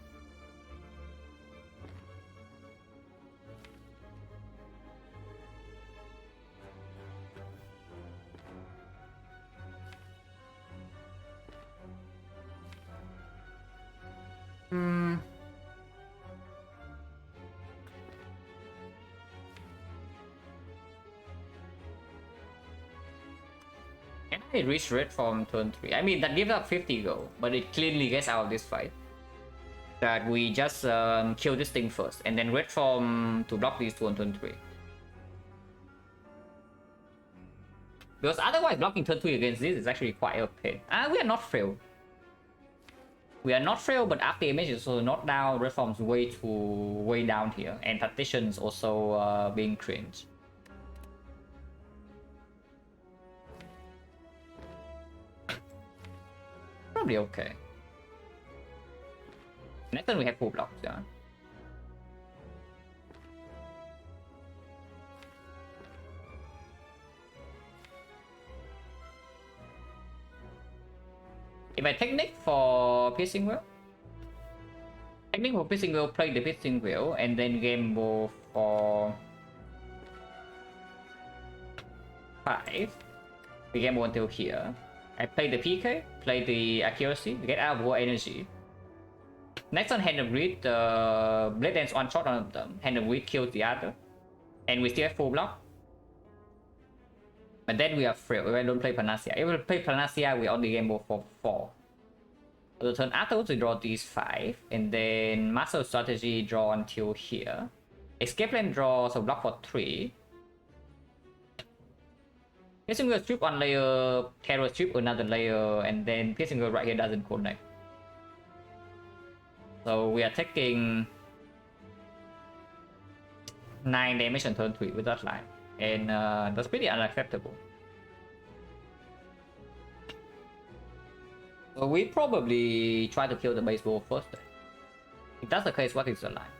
Can I reach red from turn 3? I mean, that gives up 50 gold, but it cleanly gets out of this fight. That we just kill this thing first, and then red form to block these 2 on turn 3. Because otherwise blocking turn 3 against this is actually quite a pain. We are not frail. We are not frail, but after image is also not down. Red form's way down here, and partitions also being cringe. Probably okay. Next turn we have full blocks, yeah. If I technique for piercing wheel, play the piercing wheel, and then gamble for 5. We gamble until here. I play the PK, play the accuracy, get out of war energy. Next on Hand of Greed, Blade Dance one shot on them. Hand of Greed kills the other, and we still have full block. But then we are frail. We don't play Panacea. If we play Panacea, we only gamble for 4. The turn afterwards, we draw these 5, and then Master Strategy draw until here. Escape Plan draw, so block for 3. Piercing Wheel strip one layer, Terror strip another layer, and then Piercing Wheel right here doesn't connect. So we are taking 9 damage on turn 3 with that line, and that's pretty unacceptable. So we probably try to kill the baseball first. If that's the case, what is the line?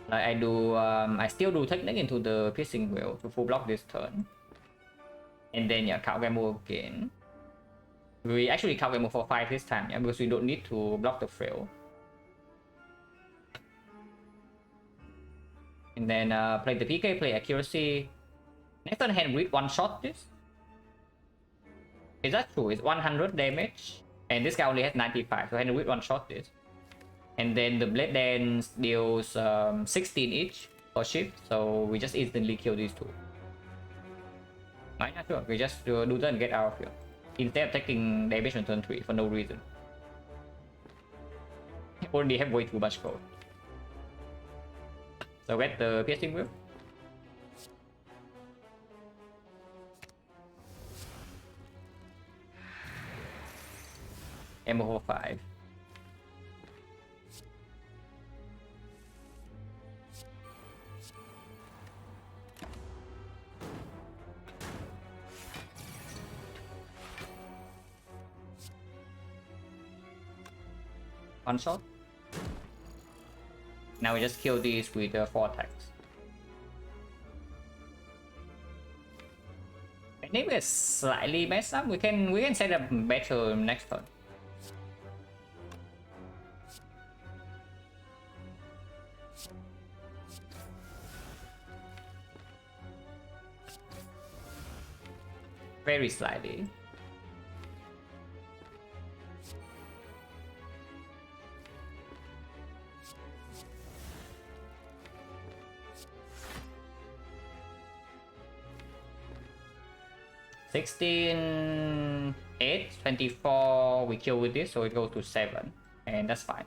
Like I do, I still do technique into the piercing wheel to full block this turn. And then yeah, count game move again. We actually count game move for 5 this time, yeah, because we don't need to block the frail. And then play the PK, play accuracy. Next turn hand read one shot this. Is that true? It's 100 damage. And this guy only has 95, so hand read one shot this. And then the Blade Dance deals 16 each for shift, so we just instantly kill these two. Right, not sure. We just do that and get out of here. Instead of taking damage on turn 3 for no reason. Only have way too much gold. So get the piercing whip. Ammo 5. One shot. Now we just kill these with 4 attacks. I think we're slightly messed up. We can set up better next turn. Very slightly. $16, $8, $24, we kill with this, so it goes to 7, and that's fine.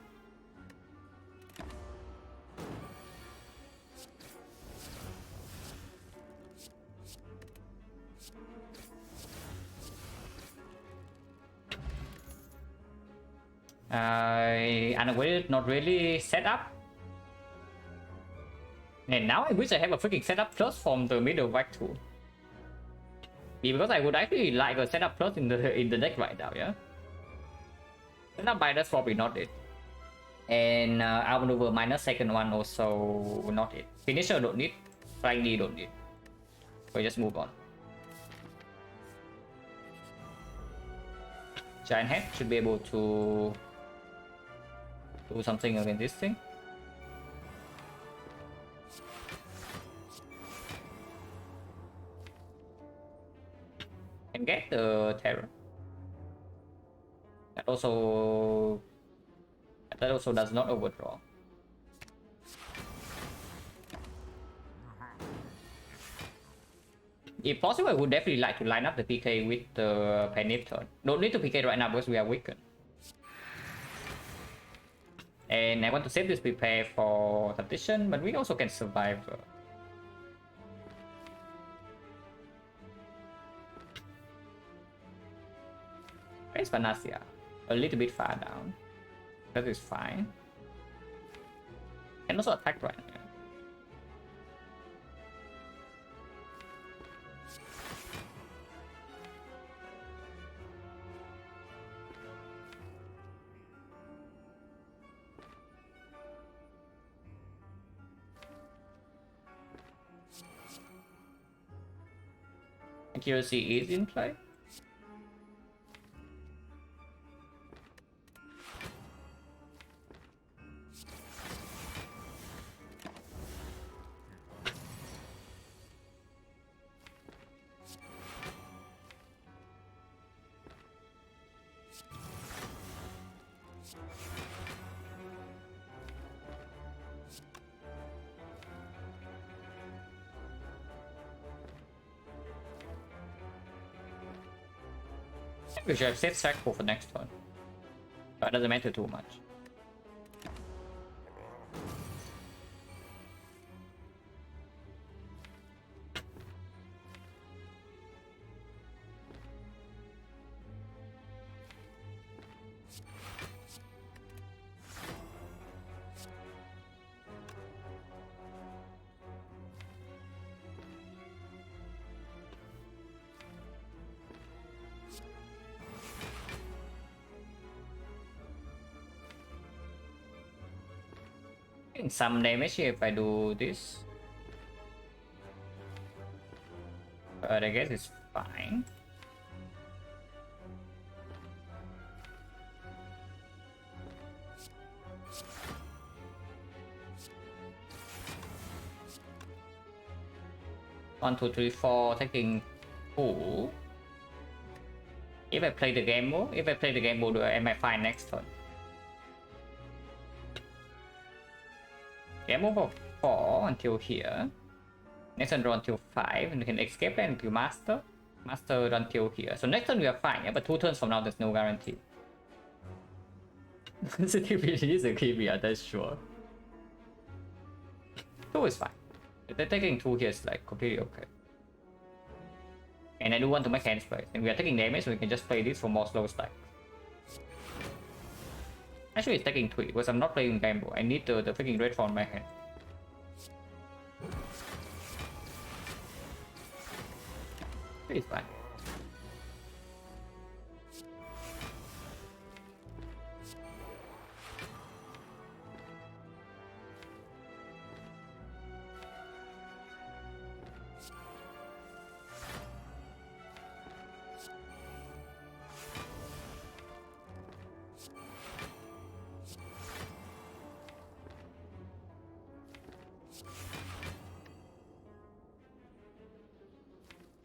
Unaware, not really set up. And now I wish I have a freaking setup plus from the middle back too. Because I would actually like a setup plus in the deck right now, yeah. Setup by that's probably not it. And outmaneuver minus second one also not it. Finisher don't need, Flying D don't need. So just move on. Giant Head should be able to do something against this thing. And get the Terror. That also does not overdraw. If possible, I would definitely like to line up the PK with the Penny turn. Don't need to PK right now because we are weakened. And I want to save this prepare for Tactician, but we also can survive. Where's Vanasia? A little bit far down. That is fine. And also attack right now. Accuracy is in play. We should have saved Sackful for next turn. But it doesn't matter too much. Taking some damage here if I do this. But I guess it's fine. One, two, three, four, taking 2. If I play the game mode, I might find next turn. Game move of 4 until here. Next turn draw until 5, and we can escape and until master. Master until here. So next turn we are fine, yeah? But 2 turns from now there's no guarantee. Sensitivity is a key, yeah, that's sure. 2 is fine. They're taking 2 here is like completely okay. And I do want to make hand play. And we are taking damage, so we can just play this for more slow stack. Actually, it's taking 3 because I'm not playing Gamble. I need the freaking red for my hand. It's fine.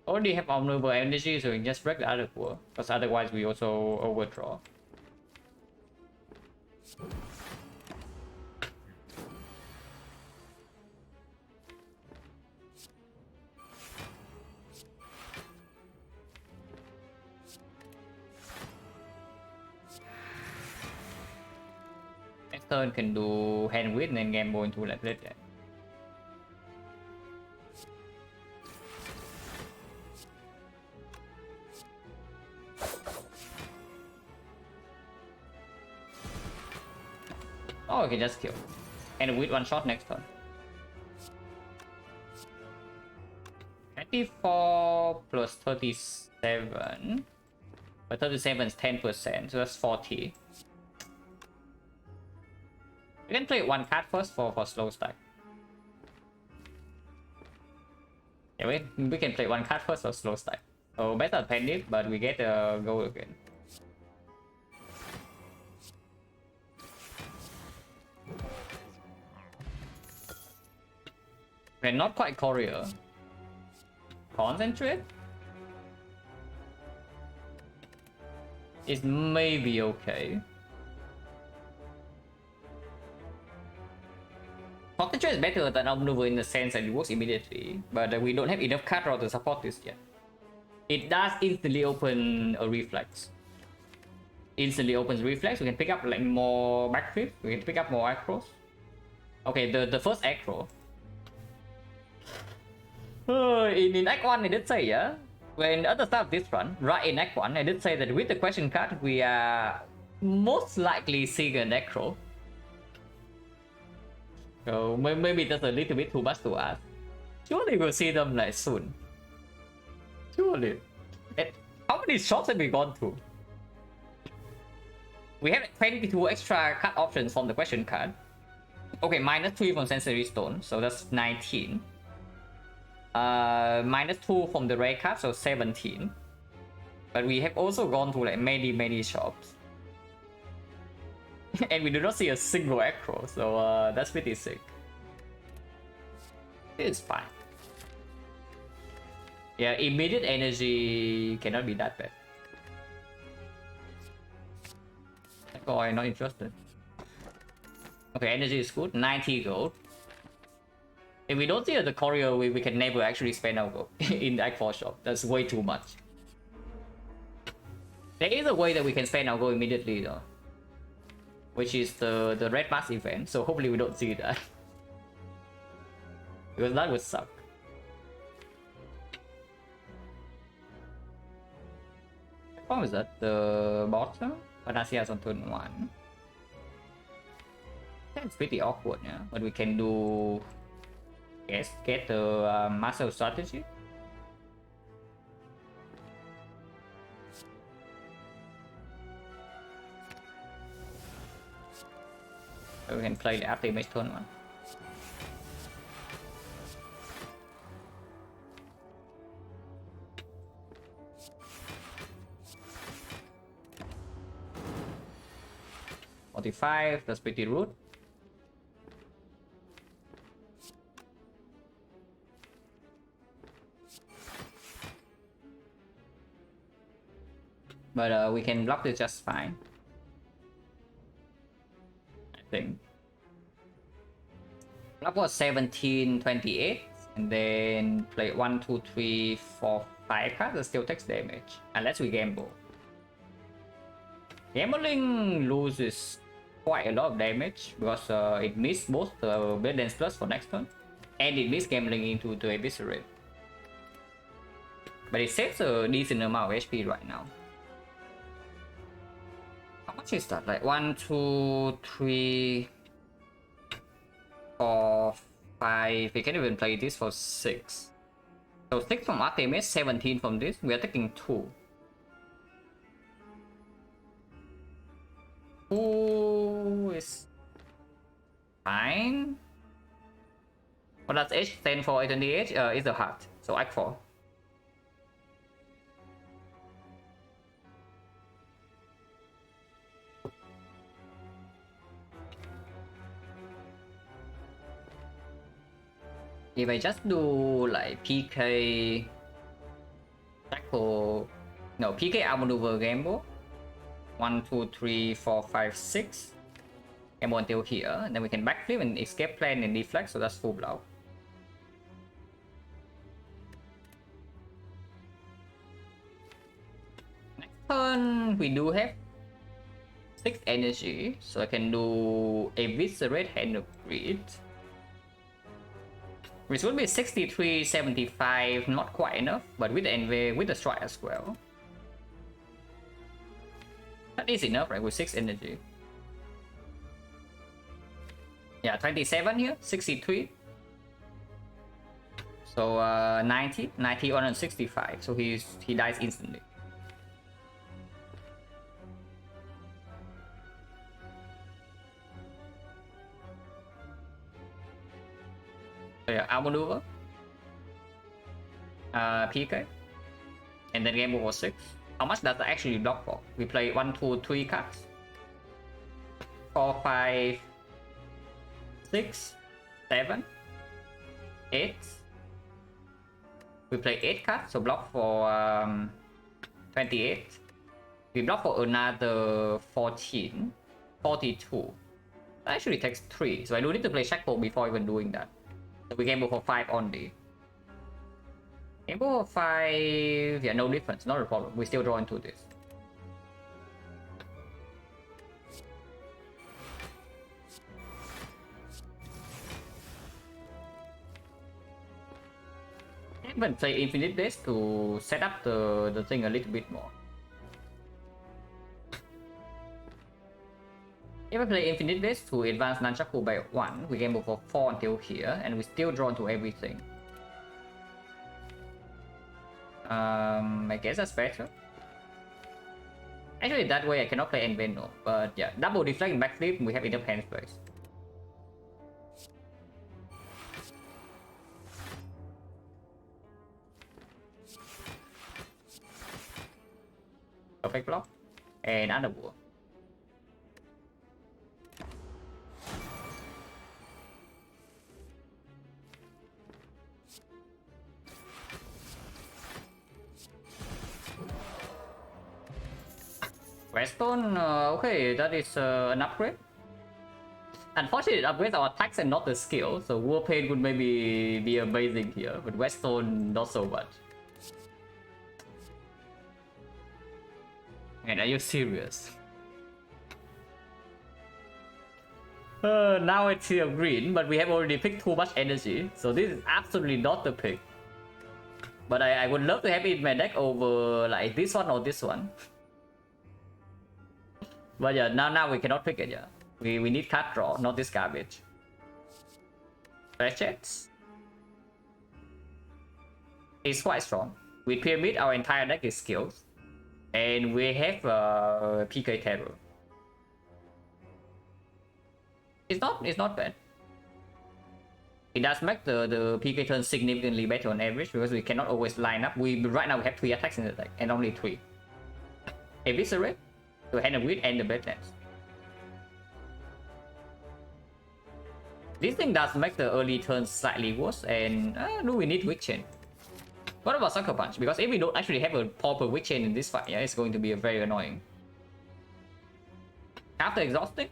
Already have honorable energy, so we can just break the other pool, because otherwise we also overdraw. Next turn can do hand with and then gamble into like that. Oh, we can just kill. And with 1 shot next turn. 24 plus 37. But 37 is 10%, so that's 40. We can play 1 card first for slow stack. Yeah, we can play 1 card first for slow stack. So better panic, but we get a goal again. We're not quite courier. Concentrate is maybe okay. Concentrate is better than Observer in the sense that it works immediately, but we don't have enough card draw to support this yet. It does instantly open a reflex. Instantly opens reflex. We can pick up like more backflip. We can pick up more acros. Okay, the first acro. In Act 1 I did say, yeah, when at the start of this run, right in Act 1, I did say that with the question card, we are most likely seeing an acro. So maybe that's a little bit too much to ask. Surely we'll see them like soon. Surely. And how many shops have we gone through? We have 22 extra card options from the question card. Okay, -3 from Sensory Stone, so that's 19. -2 from the rare card, so 17. But we have also gone to like many shops. And we do not see a single acro, so that's pretty sick. It's fine. Yeah, immediate energy cannot be that bad. Oh, I'm not interested. Okay, energy is good, 90 gold. If we don't see the courier, we can never actually spend our gold in the Act 4 shop. That's way too much. There is a way that we can spend our gold immediately though, which is the Red Mask event, so hopefully we don't see that. Because that would suck. What was that? The bottom? Panacea on turn 1. That's pretty awkward, yeah. But we can do... Yes, get the Master Strategy. So we can play the after image turn 1. 45, that's pretty rude. But we can block this just fine, I think. Block was 17, 28, and then play 1, 2, 3, 4, 5 cards that still takes damage, unless we gamble. Gambling loses quite a lot of damage because it missed both the Blade Dance Plus for next turn, and it missed gambling into the Eviscerate. But it saves a decent amount of HP right now. How much is that? Like 1, 2, 3, 4, 5. We can even play this for 6. So 6 from Artemis, 17 from this. We are taking 2. 2 is fine. What does H stand for? A20H is the heart. So Act 4. If I just do like PK tackle, no, PK outmaneuver gamble, 1, 2, 3, 4, 5, 6, gamble until here, and then we can backflip and escape plan and deflect, so that's full block. Next turn, we do have 6 energy, so I can do Eviscerate Hand of Greed. Which would be 63, 75, not quite enough, but with the Envy, with the strike as well. That is enough, right, with 6 energy. Yeah, 27 here, 63. So 90, 165, so he dies instantly. So yeah, outmaneuver, PK, and then game over 6. How much does that actually block for? We play 1, 2, 3 cards. 4, 5, 6, 7, 8. We play 8 cards, so block for 28. We block for another 14, 42. That actually takes 3, so I do need to play Shackle before even doing that. So we gamble for 5 only. Gamble for 5, yeah, no difference, not a problem. We still draw into this. Even play Infinite Days to set up the thing a little bit more. If I play Infinite Days to advance Nunchaku by 1, we gamble for 4 until here, and we still draw into everything. I guess that's better. Actually, that way I cannot play Enveno, but yeah, double deflect and backflip, we have enough hand space. Perfect block, and Underwood. Redstone, okay, that is an upgrade. Unfortunately, it upgrades our attacks and not the skill, so Warpaint would maybe be amazing here, but Redstone not so much. And are you serious? Now it's here green, but we have already picked too much energy, so this is absolutely not the pick. But I would love to have it in my deck over like this one or this one. But yeah, now we cannot pick it, yeah. We need card draw, not this garbage. Ratchets is quite strong. With Pyramid, our entire deck is skills. And we have PK Terror. It's not bad. It does make the PK turn significantly better on average because we cannot always line up. Right now we have 3 attacks in the deck and only 3. Eviscerate to Hand of Greed and the Blade Dance. This thing does make the early turns slightly worse, and do we need weak chain? What about Sucker Punch? Because if we don't actually have a proper weak chain in this fight, yeah, it's going to be very annoying. After exhausting,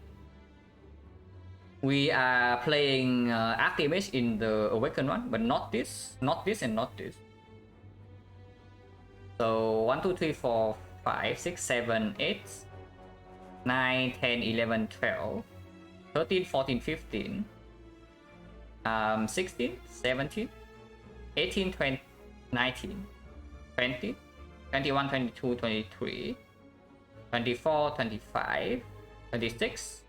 we are playing A20H in the Awakened one, but not this, and not this. So 1, 2, 3, 4, 5, 6, 7, 8, 9, 10, 11, 12, 13, 14, 15, 16, 17, 18, 20, 19, 20, 21, 22, 23, 24, 25, 26,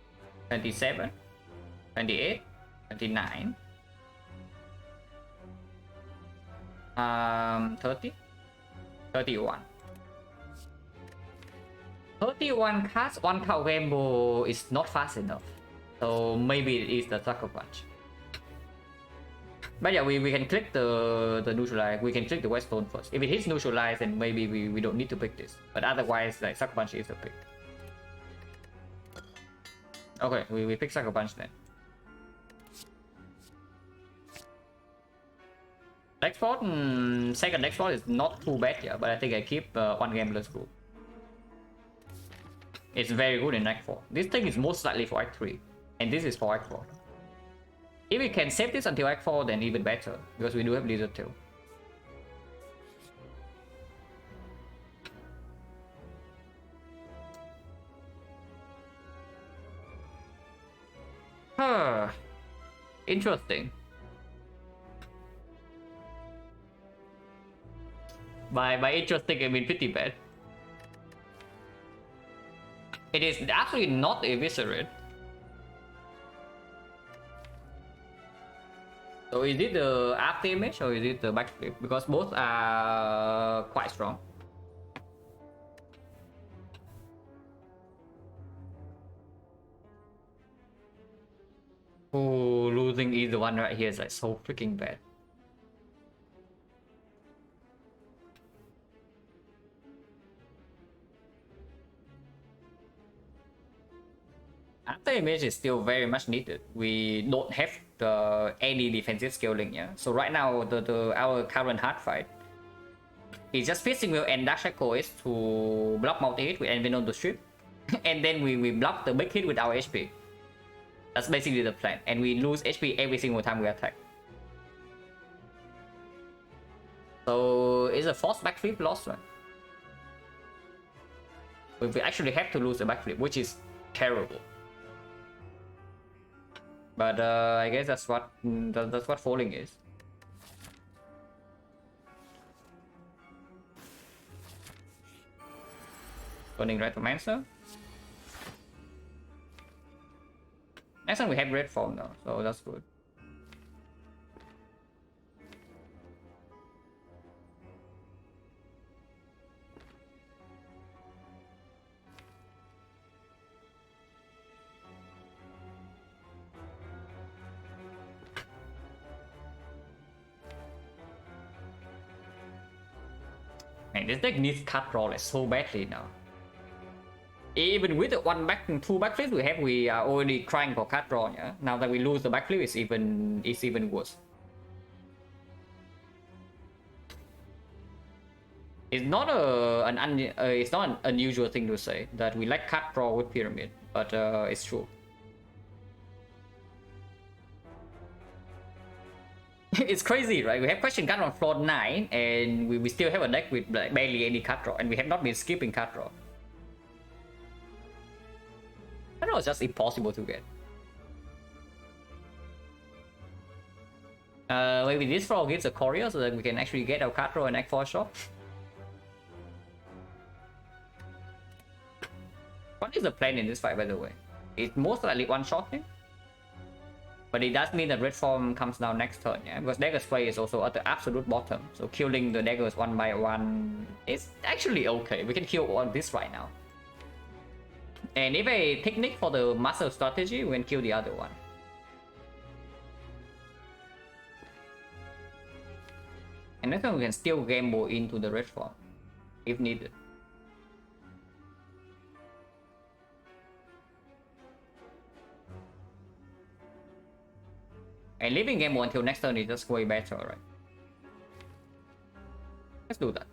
27, 28, 29, 30, 31. 31 cards, 1 card rainbow is not fast enough. So maybe it is the Sucker Punch. But yeah, we can click the neutralize, we can click the Whetstone first. If it hits neutralize, then maybe we don't need to pick this. But otherwise, like, Sucker Punch is the pick. Okay, we pick Sucker Punch then. Next spot, second next spot is not too bad, yeah, but I think I keep one gambler's group. It's very good in Act 4. This thing is most likely for Act 3, and this is for Act 4. If we can save this until Act 4, then even better, because we do have Lizard Tail. Huh. Interesting. By interesting, I mean pretty bad. It is actually not Eviscerate. So is it the after image or is it the backflip? Because both are quite strong. Oh, losing either one right here is like so freaking bad. After image is still very much needed. We don't have any defensive scaling, yeah. So right now our current hard fight is just Fishing Wheel and Dark Shackle is to block multi-hit with Envenom to strip, and then we block the big hit with our HP. That's basically the plan, and we lose HP every single time we attack. So it's a forced backflip loss, right? We actually have to lose the backflip, which is terrible. But I guess that's what falling is. Burning Retomancer. Next time we have red form now, so that's good. Man, this deck needs cut draw like so badly now. Even with the two backflips we are already crying for cut draw. Yeah. Now that we lose the backflip, it's even worse. It's not it's not an unusual thing to say that we like cut draw with Pyramid, but it's true. It's crazy, right? We have question card on floor 9, and we still have a deck with barely any cut draw, and we have not been skipping cut draw. I know it's just impossible to get. Maybe this floor gives a courier so that we can actually get our cut draw and act for a shot. What is the plan in this fight, by the way? It's most likely one-shotting. But it does mean that red form comes down next turn, yeah? Because Dagger's Play is also at the absolute bottom. So killing the daggers one by one is actually okay. We can kill all this right now. And if a technique for the master strategy, we can kill the other one. And next time we can still gamble into the red form, if needed. And leaving game mode until next turn is just way better, right? Let's do that.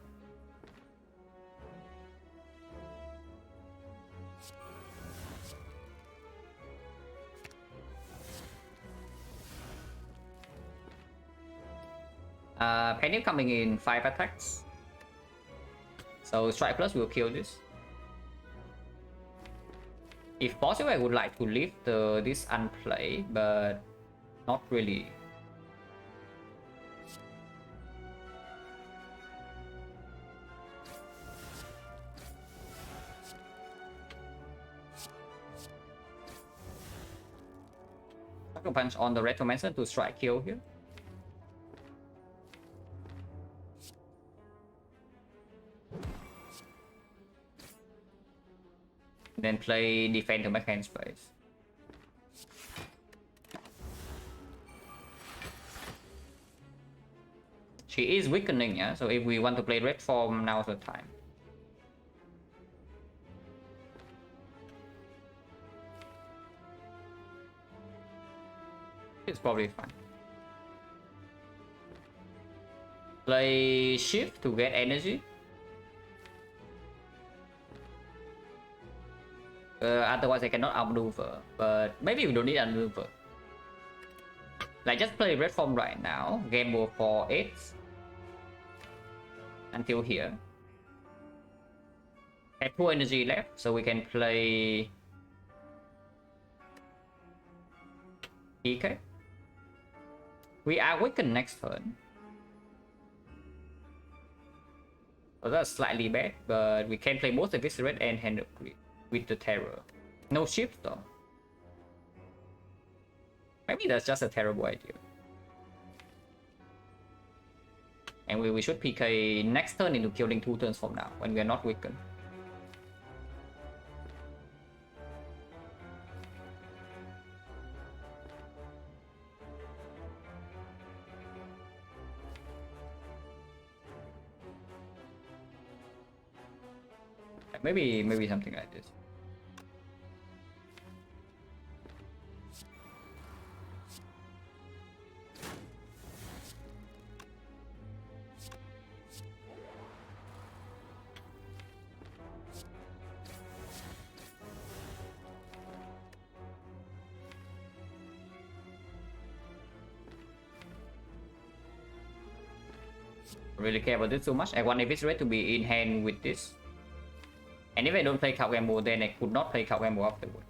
Penny coming in 5 attacks. So Strike Plus will kill this. If possible, I would like to leave this unplay, but not really. Sucker Punch on the Retromancer to strike kill here. Then play defend to make hand space. She is weakening, yeah. So if we want to play red form, now's the time. It's probably fine. Play shift to get energy. Otherwise I cannot outmaneuver, but maybe we don't need outmaneuver. Like just play red form right now, game move for 8 until here. Have 2 energy left, so we can play PK. We are weakened next turn. So that's slightly bad, but we can play both Eviscerate and Hand of Greed with the Terror. No shift though. Maybe that's just a terrible idea. And we should PK next turn into killing 2 turns from now when we are not weakened. Maybe something like this. Really care about this too much. I want Eviscerate to be in hand with this. And if I don't play Card Gamble, then I could not play Card Gamble afterwards.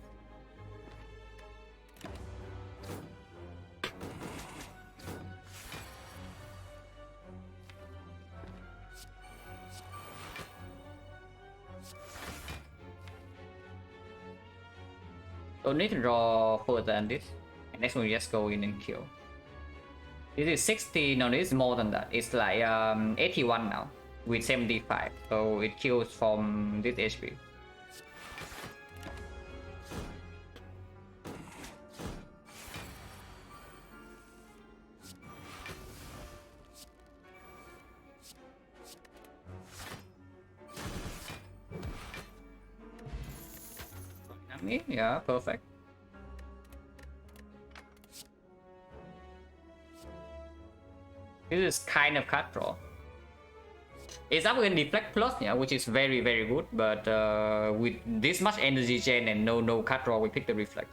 Don't need to draw further than this. And next one we just go in and kill. This is 60, no, this is more than that. It's like 81 now with 75, so it kills from this HP. Yeah, perfect. This is kind of cut draw. It's up against Deflect Plus, yeah, which is very good, but with this much energy gen and no cut draw, we pick the Reflex.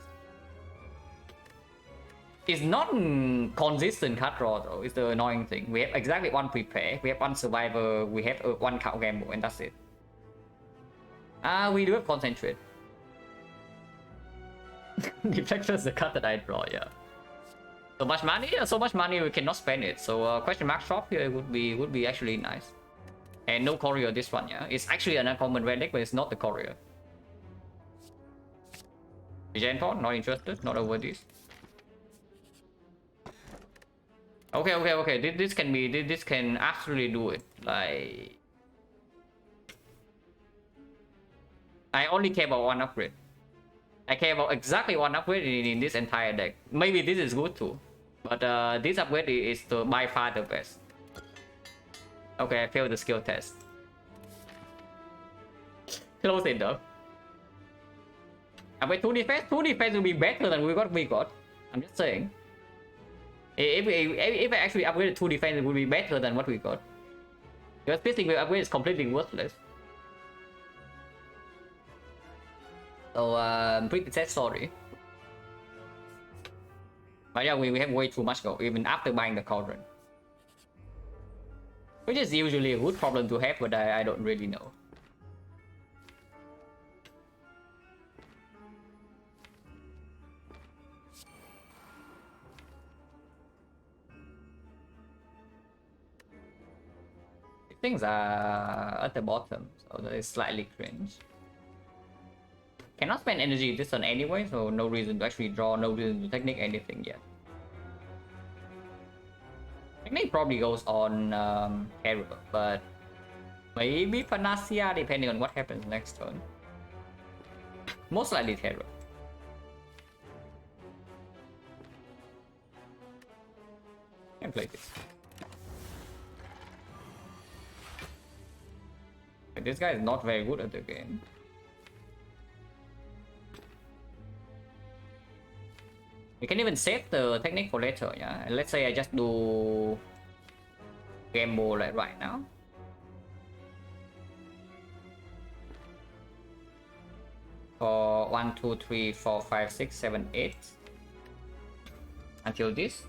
It's not consistent cut draw though, it's the annoying thing. We have exactly 1 prepare, we have 1 survivor, we have 1 Card Gamble, and that's it. We do have concentrate. Deflector is the card that I draw, yeah. So much money, yeah, so much money we cannot spend it. So question mark shop here would be actually nice. And no courier this one, yeah. It's actually an uncommon relic, but it's not the courier. Gentor, not interested, not over this. Okay. This can absolutely do it. Like, I only care about 1 upgrade. I care about exactly 1 upgrade in this entire deck. Maybe this is good too, but this upgrade is by far the best. Okay, I failed the skill test. Close it though. I bet 2 defense will be better than we got. I'm just saying. If I actually upgraded 2 defense, it would be better than what we got. Because Piercing Wave upgrade is completely worthless. So I'm pretty sad, sorry. But yeah, we have way too much gold, even after buying the cauldron. Which is usually a good problem to have, but I don't really know. Things are at the bottom, so that is slightly cringe. Cannot spend energy this turn anyway, so no reason to actually draw, no reason to technique anything yet. Technique probably goes on Terror, but maybe Panacea depending on what happens next turn. Most likely Terror. Can play this. But this guy is not very good at the game. You can even save the technique for later, yeah? And let's say I just do gamble like right now. For 1, 2, 3, 4, 5, 6, 7, 8. Until this.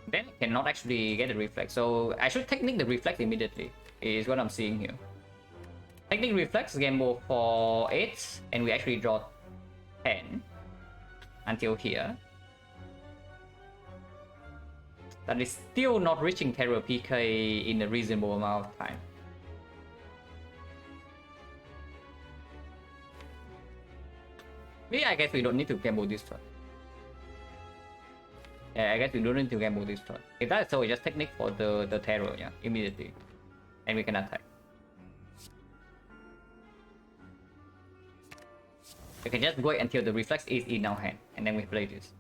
Then I cannot actually get a reflex. So I should technique the reflex immediately, is what I'm seeing here. Technique reflex, gamble for 8, and we actually draw 10. Until here. That is still not reaching Terror PK in a reasonable amount of time. I guess we don't need to gamble this turn. Yeah, I guess we don't need to gamble this turn. If that's so, we just technique for the Terror, yeah, immediately. And we can attack. We can just wait until the reflex is in our hand, and then we play this.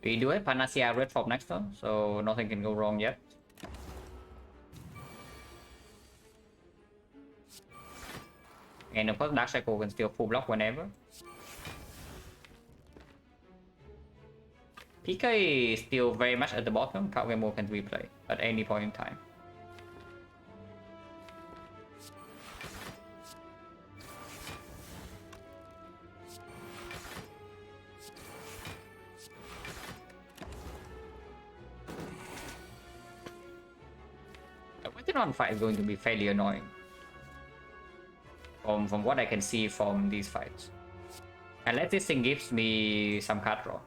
We do have Panacea red for next turn, so nothing can go wrong yet. And of course, Dark Cycle can still full block whenever. PK is still very much at the bottom. Card Gamble can replay at any point in time. On fight is going to be fairly annoying from what I can see from these fights, unless this thing gives me some card draw.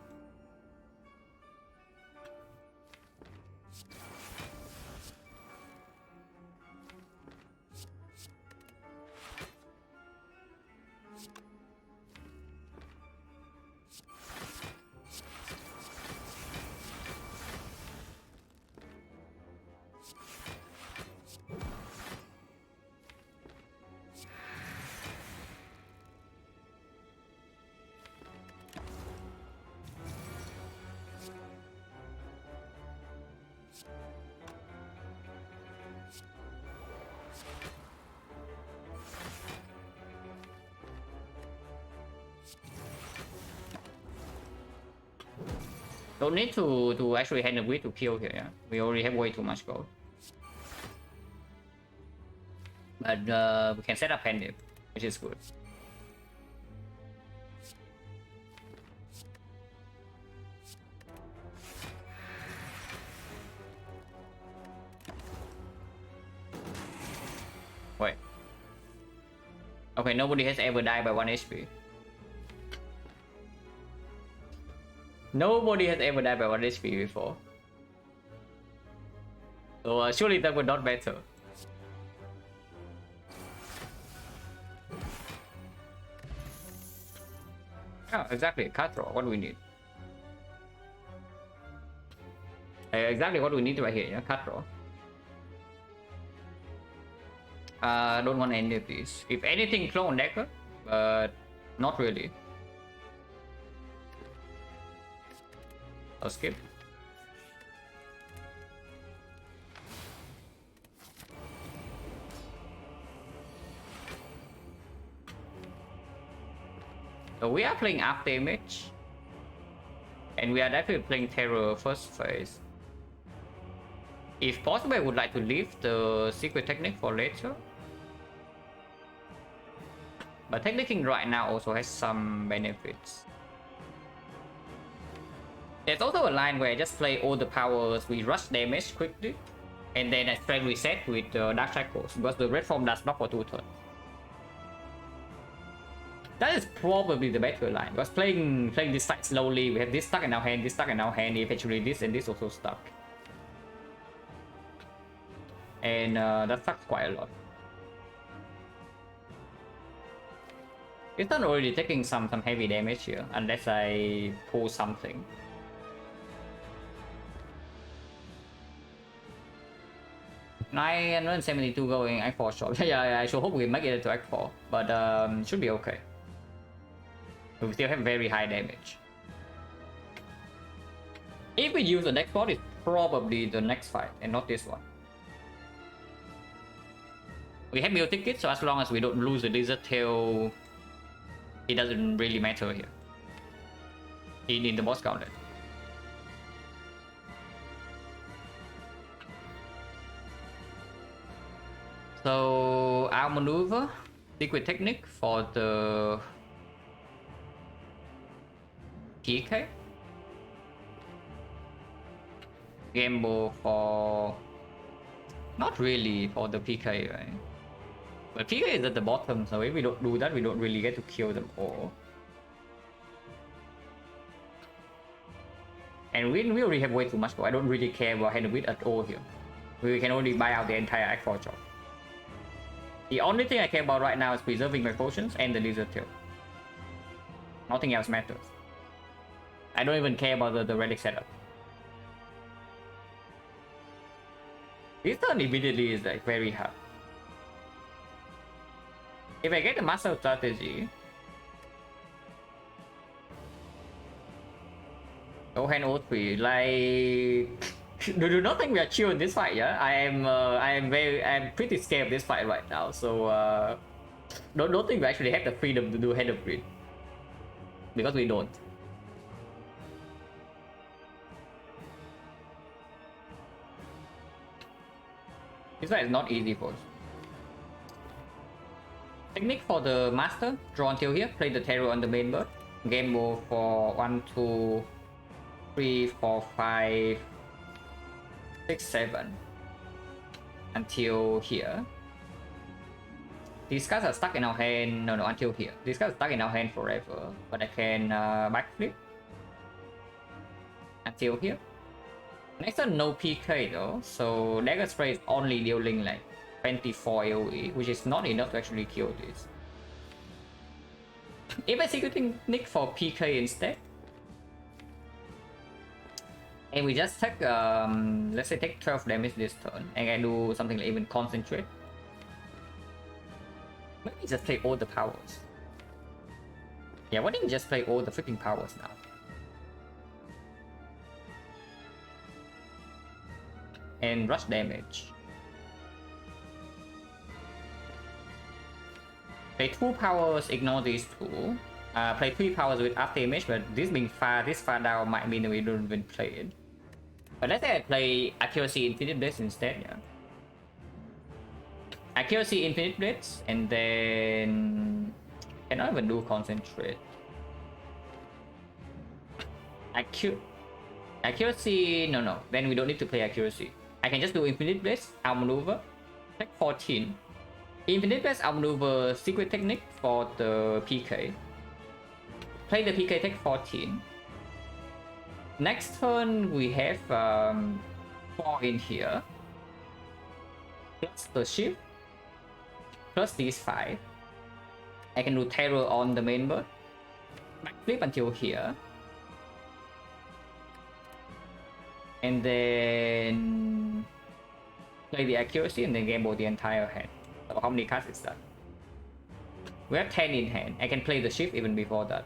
Don't need to actually hand a greed to kill here, yeah? We already have way too much gold. But we can set up hand it, which is good. Wait. Okay, nobody has ever died by 1 HP. Nobody has ever died by 1 HP before. So surely that would not matter. Oh, exactly. Card draw. What do we need? Exactly what we need right here. Yeah, card draw. Don't want any of these. If anything, clone decker, but not really. I'll skip. So we are playing A20H, and we are definitely playing Terror first phase. If possible, I would like to leave the secret technique for later. But technicking right now also has some benefits. There's also a line where I just play all the powers, we rush damage quickly, and then I straight reset with Dark Shackles, because the red form does block for 2 turns. That is probably the better line, because playing this fight slowly, we have this stuck in our hand, this stuck in our hand, eventually this and this also stuck. And that sucks quite a lot. It's not already taking some heavy damage here, unless I pull something. I 972 going X4 shot. Yeah, I should hope we make it to X4, but should be okay. We still have very high damage. If we use the next spot, it's probably the next fight and not this one. We have meal tickets, so as long as we don't lose the lizard tail, it doesn't really matter here. In the boss gauntlet. So our maneuver, secret technique for the PK. Gamble for... not really for the PK, right? But PK is at the bottom, so if we don't do that, we don't really get to kill them all. And we already have way too much, so I don't really care about Hand of Wit at all here. We can only buy out the entire X4 job. The only thing I care about right now is preserving my potions and the lizard tail. Nothing else matters. I don't even care about the relic setup. This turn immediately is like very hard. If I get the master strategy, no hand O3, like do not think we are chill in this fight, yeah? I am pretty scared of this fight right now, so don't think we actually have the freedom to do Hand of Grid. Because we don't. This fight is not easy for us. Technique for the master, draw until here, play the terror on the main board. Game move for 1, 2, 3, 4, 5, 6, 7 until here. These cards are stuck in our hand. No, until here. These cards are stuck in our hand forever, but I can backflip until here. Next turn no PK though, so Dagger Spray is only dealing like 24 AoE, which is not enough to actually kill this. If I secret technique for PK instead, and we just take let's say take 12 damage this turn, and I do something like even concentrate. Maybe just play all the powers. Yeah, why didn't we just play all the freaking powers now? And rush damage. Play 2 powers, ignore these 2. Play 3 powers with after image, but this far down might mean that we don't even play it. But let's say I play Accuracy Infinite Blades instead, yeah. Accuracy Infinite Blades, and then... cannot even do Concentrate. Accuracy... no, then we don't need to play Accuracy. I can just do Infinite Blades, outmaneuver, take 14, Infinite Blast outmaneuver Secret Technique for the PK. Play the PK take 14. Next turn we have 4 in here. Plus the shift. Plus these 5. I can do terror on the main bird. Backflip until here. And then play the accuracy and then gamble the entire hand. So how many cards is that? We have 10 in hand. I can play the shift even before that.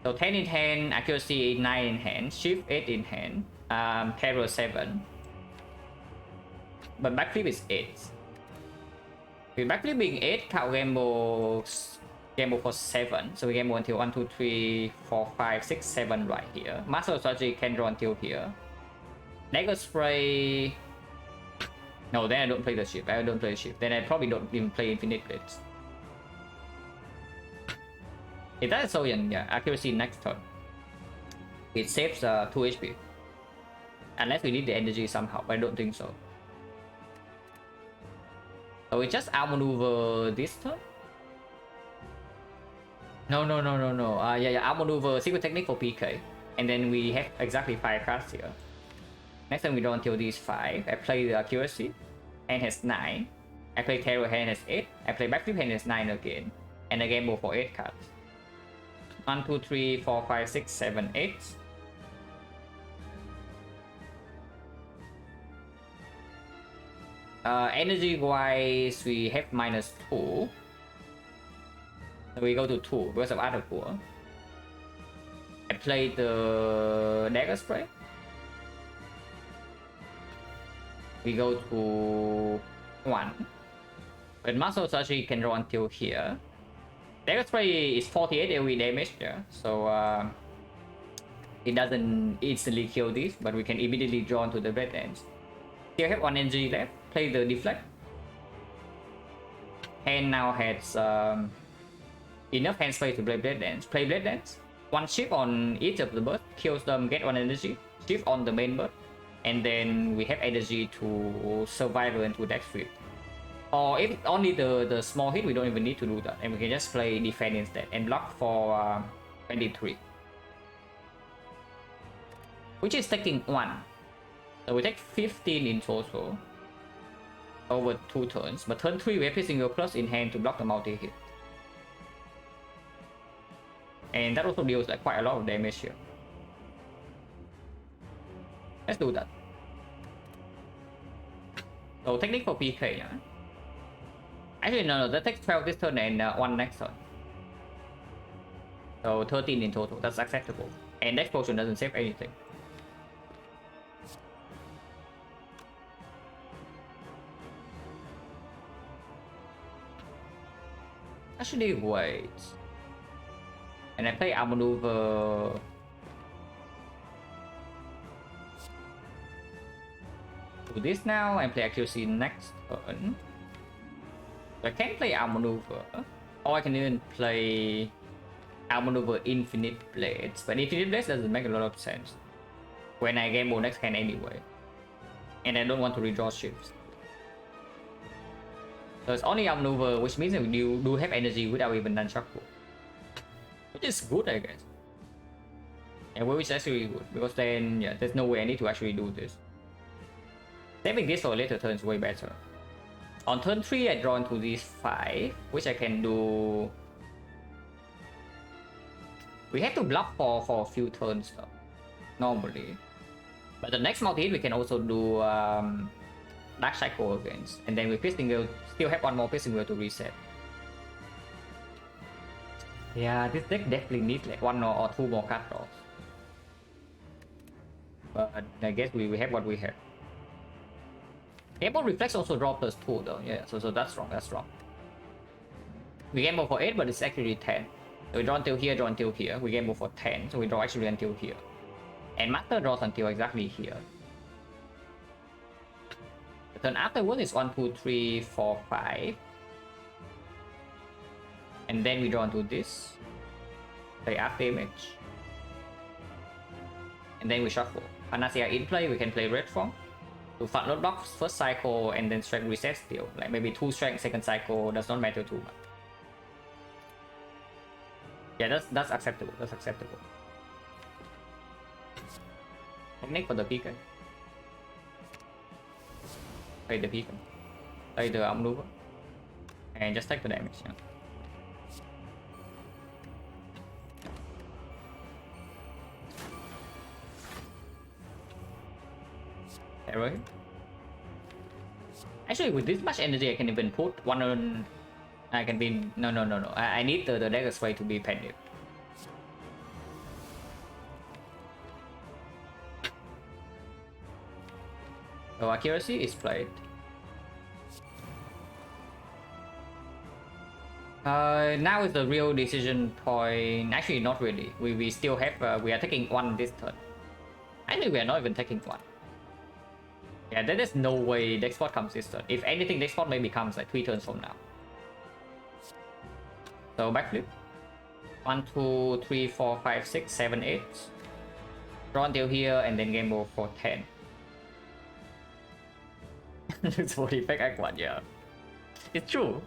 So 10 in hand, accuracy 9 in hand, shift 8 in hand, terror 7. But backflip is 8. With backflip being 8, count gamble for 7. So we gamble until 1, 2, 3, 4, 5, 6, 7 right here. Master strategy can draw until here. Dagger spray. No, then I don't play the shift. I don't play the shift. Then I probably don't even play Infinite Blades. If that is so, yeah, accuracy next turn. It saves 2 HP. Unless we need the energy somehow, but I don't think so. So we just outmaneuver this turn? No. Yeah, outmaneuver Secret Technique for PK. And then we have exactly 5 cards here. Next time we draw until these 5. I play the accuracy. Hand has 9. I play terror, hand has 8. I play backflip, hand has 9 again. And I gamble for 8 cards. 1, 2, 3, 4, 5, 6, 7, 8. Energy wise, we have -2. So we go to 2 because of other pool. I play the dagger spray. We go to 1. But muscle surgery can draw until here. Dagger spray is 48 AoE damage, yeah. So it doesn't instantly kill this, but we can immediately draw into the red ends. Still have 1 energy left. Play the deflect. Hand now has enough hand space to play blade dance. Play blade dance. 1 shift on each of the birds, kills them, get 1 energy. Shift on the main bird, and then we have energy to survive into deck sweep. Or if only the small hit, we don't even need to do that, and we can just play defense instead and block for 23, which is taking 1. So we take 15 in total over 2 turns. But turn 3 we have Piercing Will Plus in hand to block the multi hit, and that also deals like quite a lot of damage here. Let's do that. So technique for PK, yeah. Actually no, that takes 12 this turn and 1 next turn. So 13 in total, that's acceptable. And the explosion doesn't save anything. Actually wait. And I play outmaneuver. Do this now and play accuracy next turn. So I can play outmaneuver, or I can even play outmaneuver Infinite Blades. But Infinite Blades doesn't make a lot of sense when I gamble next hand anyway, and I don't want to redraw shifts. So it's only outmaneuver, which means that we do have energy without even Nunchaku, which is good, I guess. And which is actually good, because then yeah, there's no way I need to actually do this. Saving this for later turns is way better. On turn 3, I draw into these 5, which I can do. We have to block for a few turns though, normally. But the next multi-hit we can also do Dark Cycle against, and then with Piercing Will, still have 1 more Piercing Will to reset. Yeah, this deck definitely needs like 1 or 2 more card draws. But I guess we have what we have. Gamble Reflex also draw +2 though, yeah, so that's wrong, that's wrong. We gamble for 8, but it's actually 10. So we draw until here, draw until here. We gamble for 10, so we draw actually until here. And Master draws until exactly here. The turn afterwards is 1, 2, 3, 4, 5. And then we draw into this. Play after image. And then we shuffle. Panacea in play, we can play red form. to front load block first cycle and then strength reset still. Like maybe 2 strength second cycle does not matter too much. Yeah, that's acceptable. That's acceptable. Technique for the beacon. Play the beacon. Play the outmaneuver. And just take the damage. Yeah. Arrow. Actually, with this much energy, I can even put one on. I can be no. I need the dagger spray to be pendant. So accuracy is played. Now is the real decision point. Actually, not really. We still have. We are taking one this turn. Actually, we are not even taking one. Yeah, there is no way deck spot comes this turn. If anything, deck spot maybe comes like 3 turns from now. So backflip. 1, 2, 3, 4, 5, 6, 7, 8. Draw until here and then game over for 10. It's for effect act 1, yeah. It's true.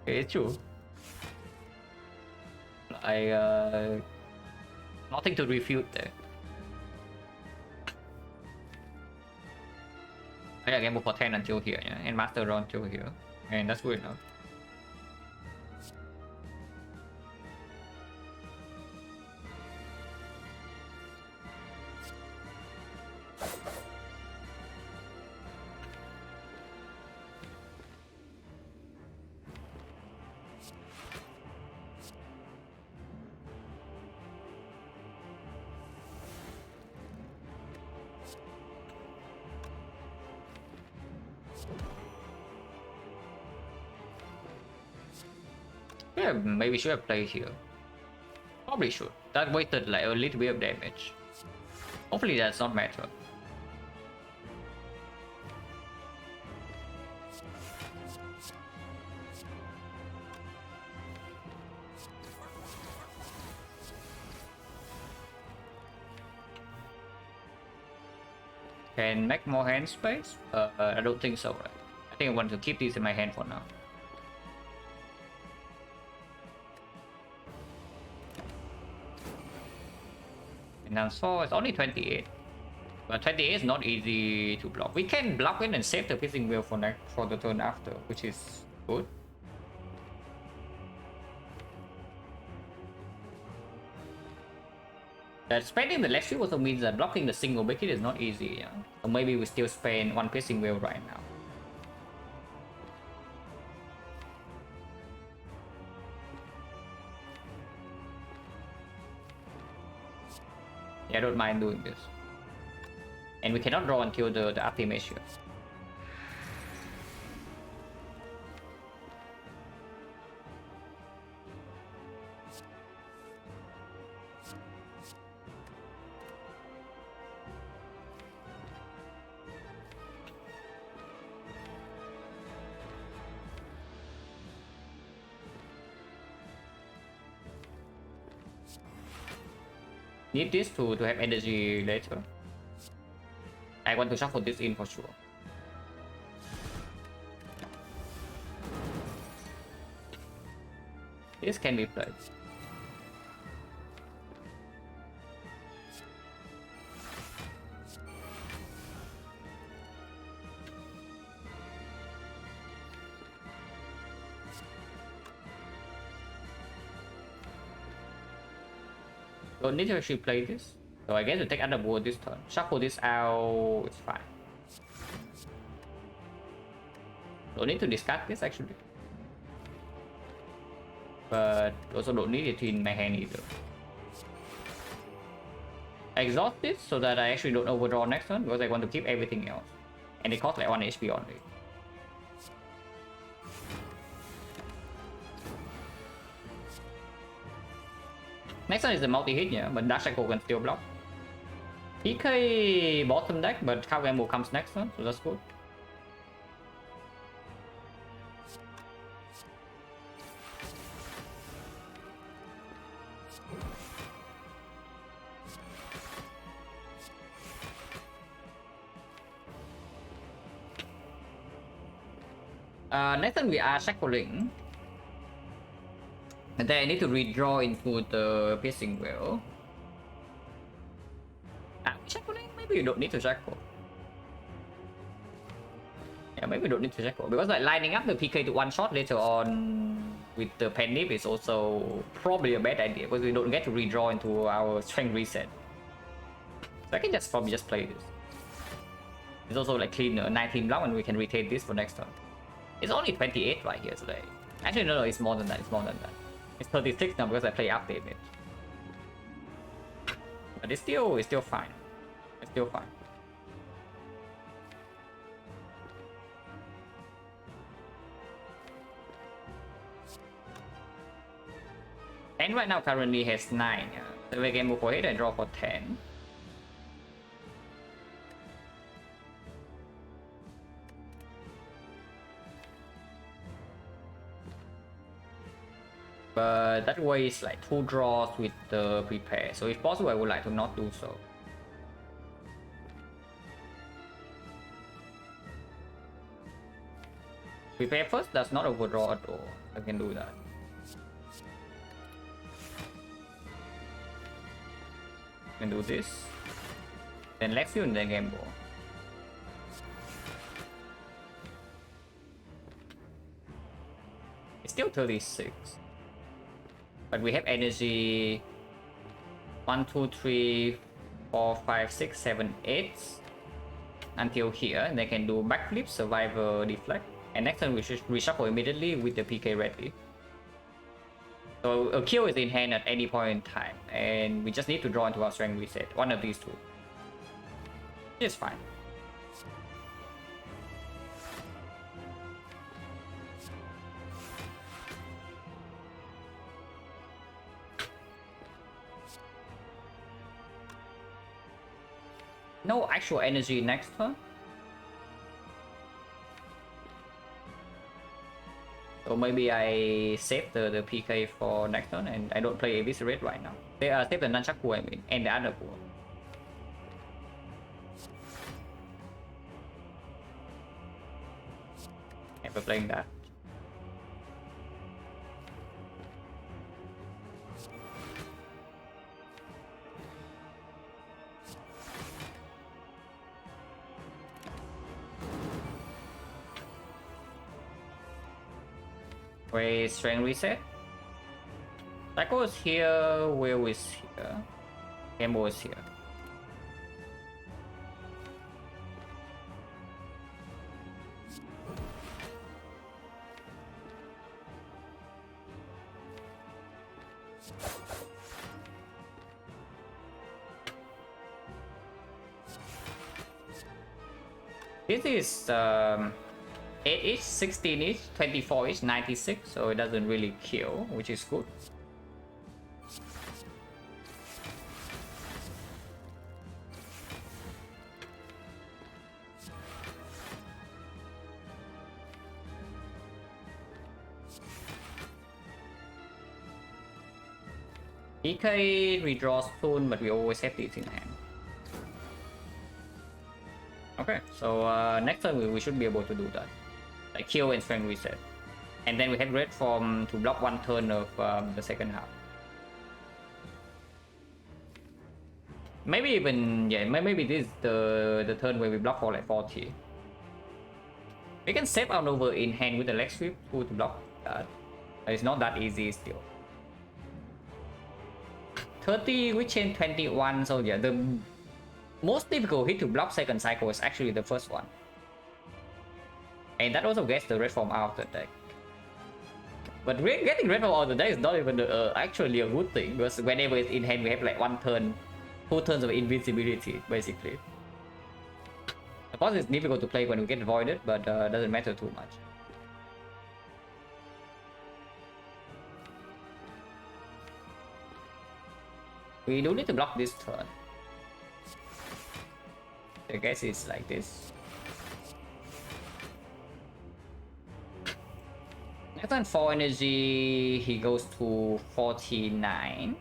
It's true. Nothing to refute there. Yeah, game over for 10 until here, yeah, and master draw until here, and that's good enough. Yeah, maybe should have played here. Probably should. That wasted like a little bit of damage. Hopefully that's not matter. Can make more hand space? I don't think so, right? I think I want to keep these in my hand for now. And now so it's only 28. But 28 is not easy to block. We can block it and save the piercing wheel for the turn after, which is good. That spending the left shield also means that blocking the single wicket is not easy, yeah? So maybe we still spend 1 piercing wheel right now. Yeah, I don't mind doing this. And we cannot draw until the ultimate shield. Need this to have energy later. I want to shuffle this in for sure. This can be played. Don't need to actually play this. So I guess we take other board this turn. Shuffle this out, it's fine. Don't need to discard this actually. But also don't need it in my hand either. I exhaust this so that I actually don't overdraw next turn because I want to keep everything else. And it costs like 1 HP only. Next one is the multi-hit, yeah, but Dark Cycle can still block. PK bottom deck, but Cow Gamble comes next one, so that's good. Next turn we are shuffling. And then I need to redraw into the piercing well. Shackling? Maybe you don't need to shackle. Yeah, maybe we don't need to shackle. Because like lining up the PK to one shot later on with the pen nip is also probably a bad idea because we don't get to redraw into our strength reset. So I can just probably just play this. It's also like clean 19 block and we can retain this for next turn. It's only 28 right here today. Actually no, it's more than that, it's more than that. It's 36 now because I play up damage. But it's still fine. It's still fine. And right now currently has 9. Yeah. So we can move for 8 and draw for 10. But that way is like 2 draws with the prepare. So if possible, I would like to not do so. Prepare first does not overdraw at all. I can do that. I can do this. Then Lex you and then gamble. It's still 36. But we have energy 1, 2, 3, 4, 5, 6, 7, 8 until here. And they can do backflip, survivor, deflect. And next turn we should reshuffle immediately with the PK ready. So a kill is in hand at any point in time. And we just need to draw into our strength reset. One of these two. It's fine. No actual energy next turn. So maybe I save the PK for next turn and I don't play Eviscerate right now. They save the Nunchaku, I mean, and the other pool. Never playing that. Wait, strength reset. Psycho is here, Will is here, Gamble is here. This is 8-ish, 16-ish, 24-ish, 96, so it doesn't really kill, which is good. PK redraws soon, but we always have this in hand. Okay, so next time we should be able to do that. Like kill and strength reset. And then we have red form to block one turn of the second half. Maybe even, yeah, maybe this is the turn where we block for like 40. We can save out over in hand with the leg sweep to block that. But it's not that easy still. 30 with chain 21, so yeah, the most difficult hit to block second cycle is actually the first one. And that also gets the red form out of the deck. But getting red form out of the deck is not even actually a good thing, because whenever it's in hand we have like 1 turn, 2 turns of invincibility basically. Of course it's difficult to play when we get voided, but doesn't matter too much. We do need to block this turn. I guess it's like this. Next turn 4 energy, he goes to 49.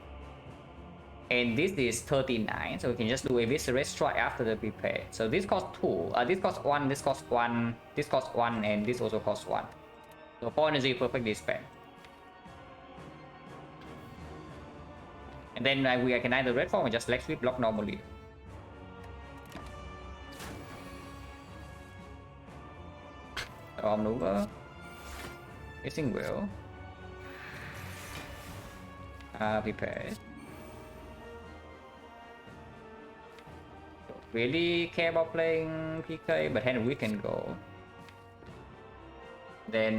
And this is 39, so we can just do Eviscerate strike after the prepare. So this costs 2, this costs 1, this costs 1, this costs 1, and this also costs 1. So 4 energy perfectly spent. And then I can either red form or just leg sweep block normally. Maneuver. Missing will. Prepare. Don't really care about playing PK, but hand we can go. Then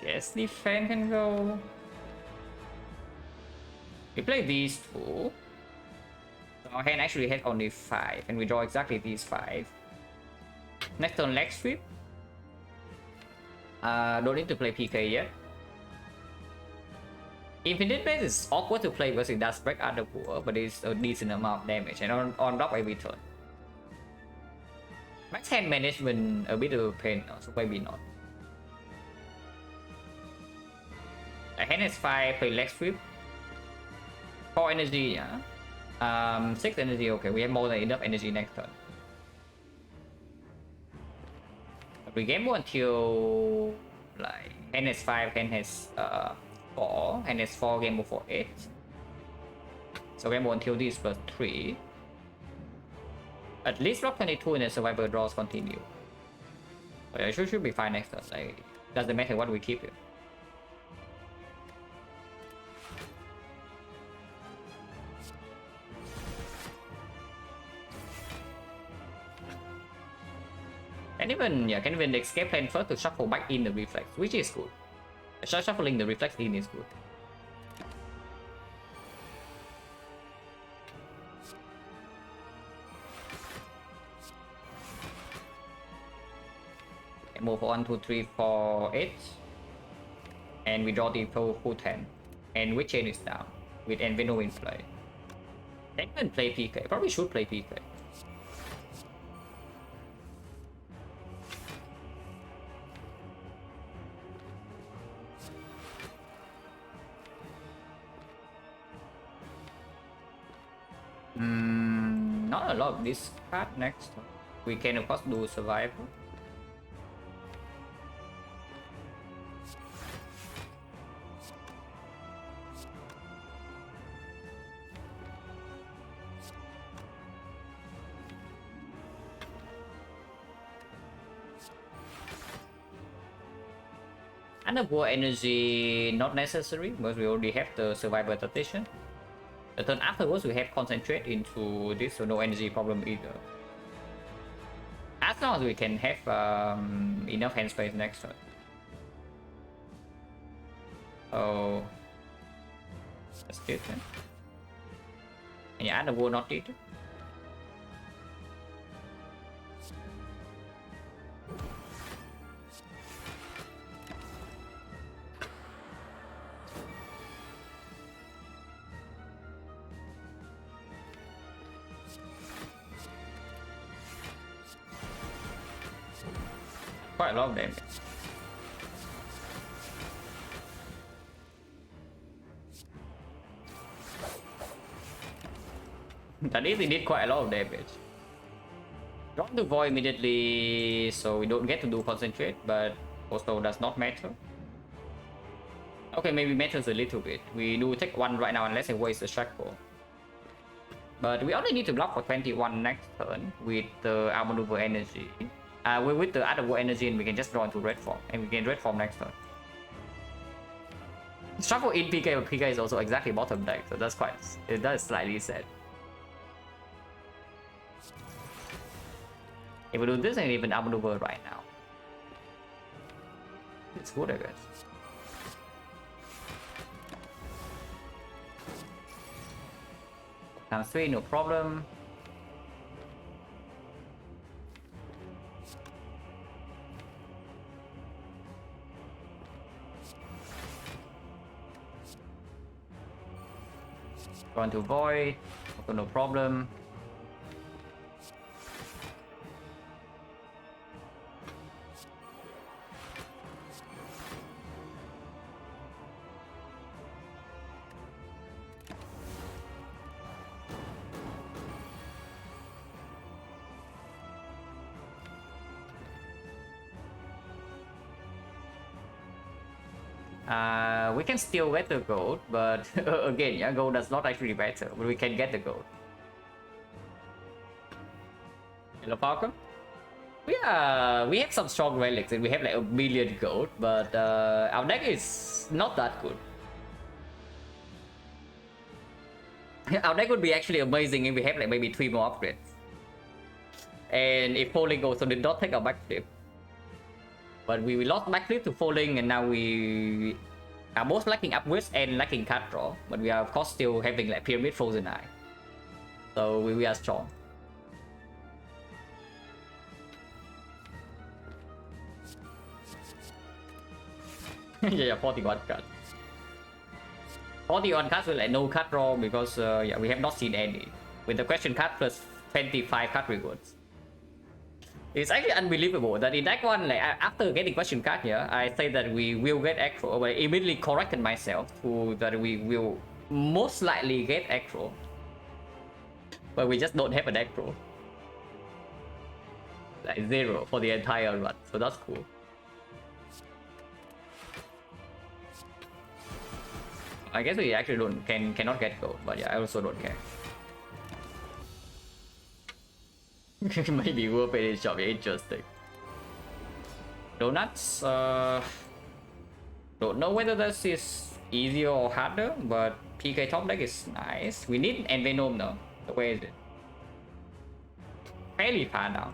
guess the fan can go. We play these two. So our hand actually has only 5, and we draw exactly these 5. Next turn leg sweep. Don't need to play PK yet. Infinite Base is awkward to play because it does break other pool, but it's a decent amount of damage and on block every turn. Max hand management a bit of a pain, so maybe not. A hand is 5, play leg sweep. 4 energy, yeah. 6 energy, okay, we have more than enough energy next turn. We game more until like hand has 5, hand has 4, hand has 4, game over for 8. So game more until this plus 3. At least block 22 and the survivor draws continue. So yeah, should be fine next turn. Like, doesn't matter what we keep here. And even, yeah, can even escape plan first to shuffle back in the reflex, which is good. Shuffling the reflex in is good. And move 1, 2, 3, 4, 8. And we draw the full 10. And which chain is down with Enveno in play. Can even play PK. Probably should play PK. Not a lot of this card next. We can of course do survival. Underwater energy not necessary because we already have the survival adaptation. The turn afterwards we have concentrate into this, so no energy problem either. As long as we can have enough hand space next turn. So that's good then. And yeah, underwater not needed. Quite a lot of damage. That easily did quite a lot of damage. Drop the void immediately so we don't get to do concentrate, but also does not matter. Okay, maybe matters a little bit. We do take 1 right now unless I waste the shackle. But we only need to block for 21 next turn with the Maneuver energy. With the other war energy, and we can just draw into red form, and we can red form next turn. Shuffle in PK, but PK is also exactly bottom deck, so that's that is slightly sad. If we do this and even outmaneuver right now, it's good, I guess. Times 3, no problem. Going to void, also no problem. We can still get the gold, but again, yeah, gold does not actually matter, but we can get the gold. Hello, Falcon. We have some strong relics and we have like a million gold, but our deck is not that good. Our deck would be actually amazing if we have like maybe 3 more upgrades. And if Falling also did not take our backflip. But we lost backflip to Falling, and now we are both lacking upgrades and lacking card draw. But we are of course still having like Pyramid, Frozen Eye. So we are strong. Yeah, 41 cards. 41 cards with like no card draw because yeah, we have not seen any. With the question card plus 25 card rewards. It's actually unbelievable that in that one, like after getting question card here, I say that we will get aggro, but I immediately corrected myself to that we will most likely get aggro. But we just don't have an aggro. Like 0 for the entire run, so that's cool. I guess we actually cannot get gold, but yeah, I also don't care. Maybe we'll pay this job, interesting. Donuts, don't know whether this is easier or harder, but PK top deck is nice. We need Envenom though. So where is it? Fairly far down.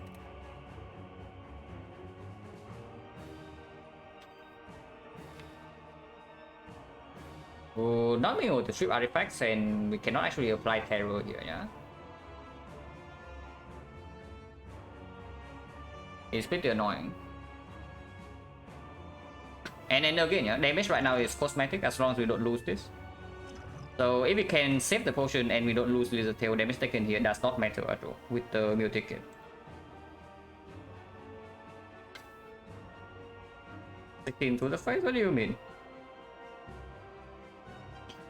Not being able to strip artifacts, and we cannot actually apply terror here, yeah? It's pretty annoying. And then again, yeah, damage right now is cosmetic as long as we don't lose this. So if we can save the potion and we don't lose Lizard Tail, damage taken here does not matter at all with the Mew ticket. To the face? What do you mean?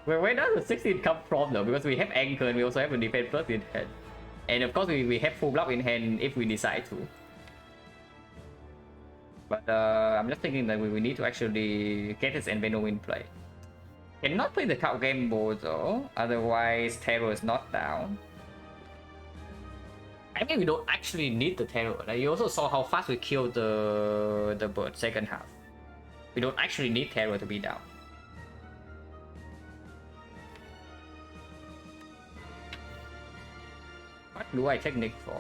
Where does the 16 come from though? Because we have Anchor and we also have a Defense Plus in hand. And of course we have full block in hand if we decide to. But I'm just thinking that we need to actually get his Envenom in play. Cannot play the card game board though, otherwise Terror is not down. I mean we don't actually need the Terror. Like, you also saw how fast we killed the bird second half. We don't actually need Terror to be down. What do I technique for?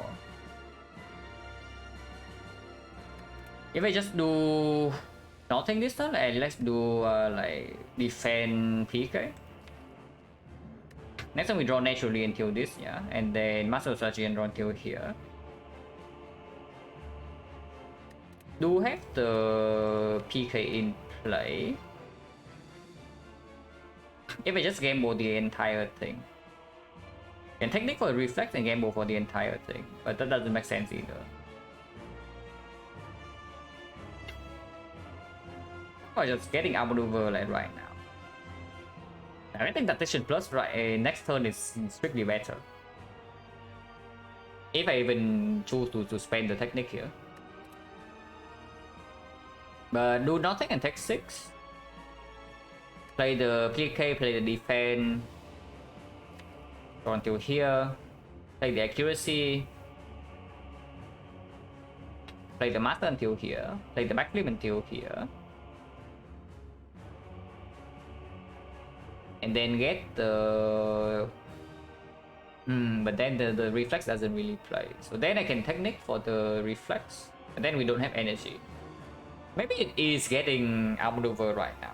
If I just do nothing this turn, and let's do like defend PK. Next time we draw naturally until this, yeah, and then Master Strategy and draw until here. Do have the PK in play. If I just gamble the entire thing. Can technique for reflect and gamble for the entire thing, but that doesn't make sense either. Or just getting outmaneuver like right now. I think Tactician Plus right next turn is strictly better. If I even choose to spend the technique here. But do nothing and take 6. Play the PK, play the defense. Go until here. Play the accuracy. Play the master until here. Play the backflip until here. And then get the... but then the reflex doesn't really play. So then I can technique for the reflex. And then we don't have energy. Maybe it is getting outmaneuver right now.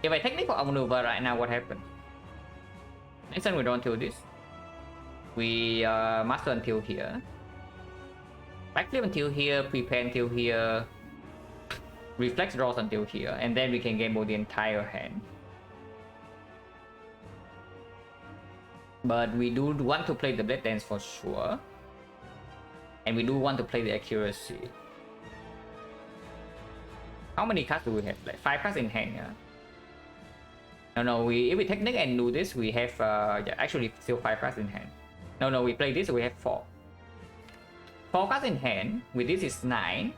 If I technique for outmaneuver right now, what happened? Next time we draw until this. We master until here. Backflip until here, prepare until here. Reflex draws until here. And then we can gamble the entire hand. But we do want to play the Blade Dance for sure. And we do want to play the accuracy. How many cards do we have? Like 5 cards in hand, yeah? No, if we technique and do this, we have yeah, actually still 5 cards in hand. No, we play this, we have 4. 4 cards in hand. With this is 9.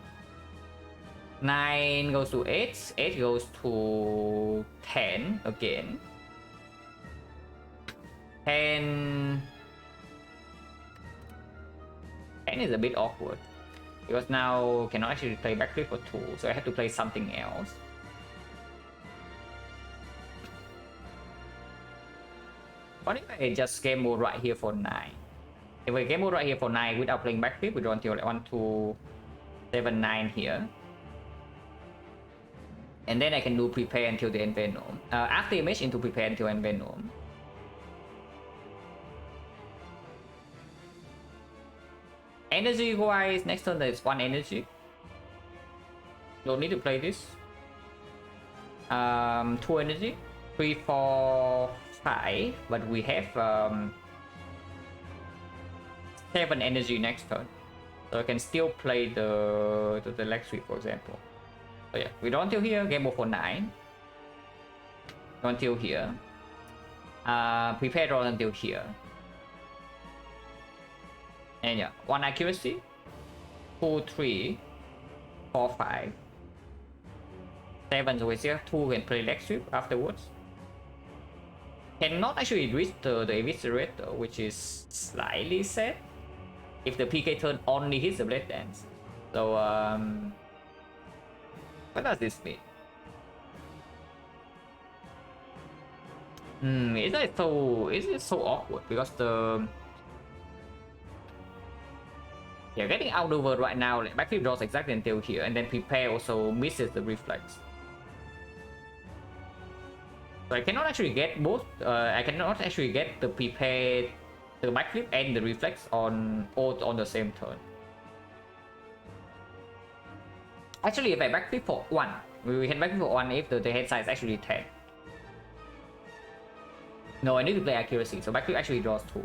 9 goes to 8, 8 goes to 10 again. 10 is a bit awkward because now cannot actually play backflip for 2, so I have to play something else. What if I just game mode right here for 9? If I game mode right here for 9 without playing backflip, we draw until like 1, 2, 7, 9 here. And then I can do prepare until the end Venom. After image into prepare until end Venom. Energy wise, next turn there is 1 energy. Don't need to play this. 2 energy. 3, 4, 5. But we have 7 energy next turn. So I can still play the leg sweep, for example. So yeah, we draw until here, game over for 9. Draw until here. Prepare draw until here. And yeah, 1 accuracy, 2, 3, 4, 5, 7. So we still have 2 can play leg sweep afterwards. Cannot actually reach the eviscerator, which is slightly sad if the PK turn only hits the blade dance. So what does this mean? Is it so awkward because the getting outmaneuvered right now, like backflip draws exactly until here, and then prepare also misses the reflex. So I cannot actually get both. I cannot actually get the prepare, the backflip, and the reflex on both on the same turn. Actually, if I backflip for 1, we can backflip for 1 if the head size is actually 10. No, I need to play accuracy, so backflip actually draws 2.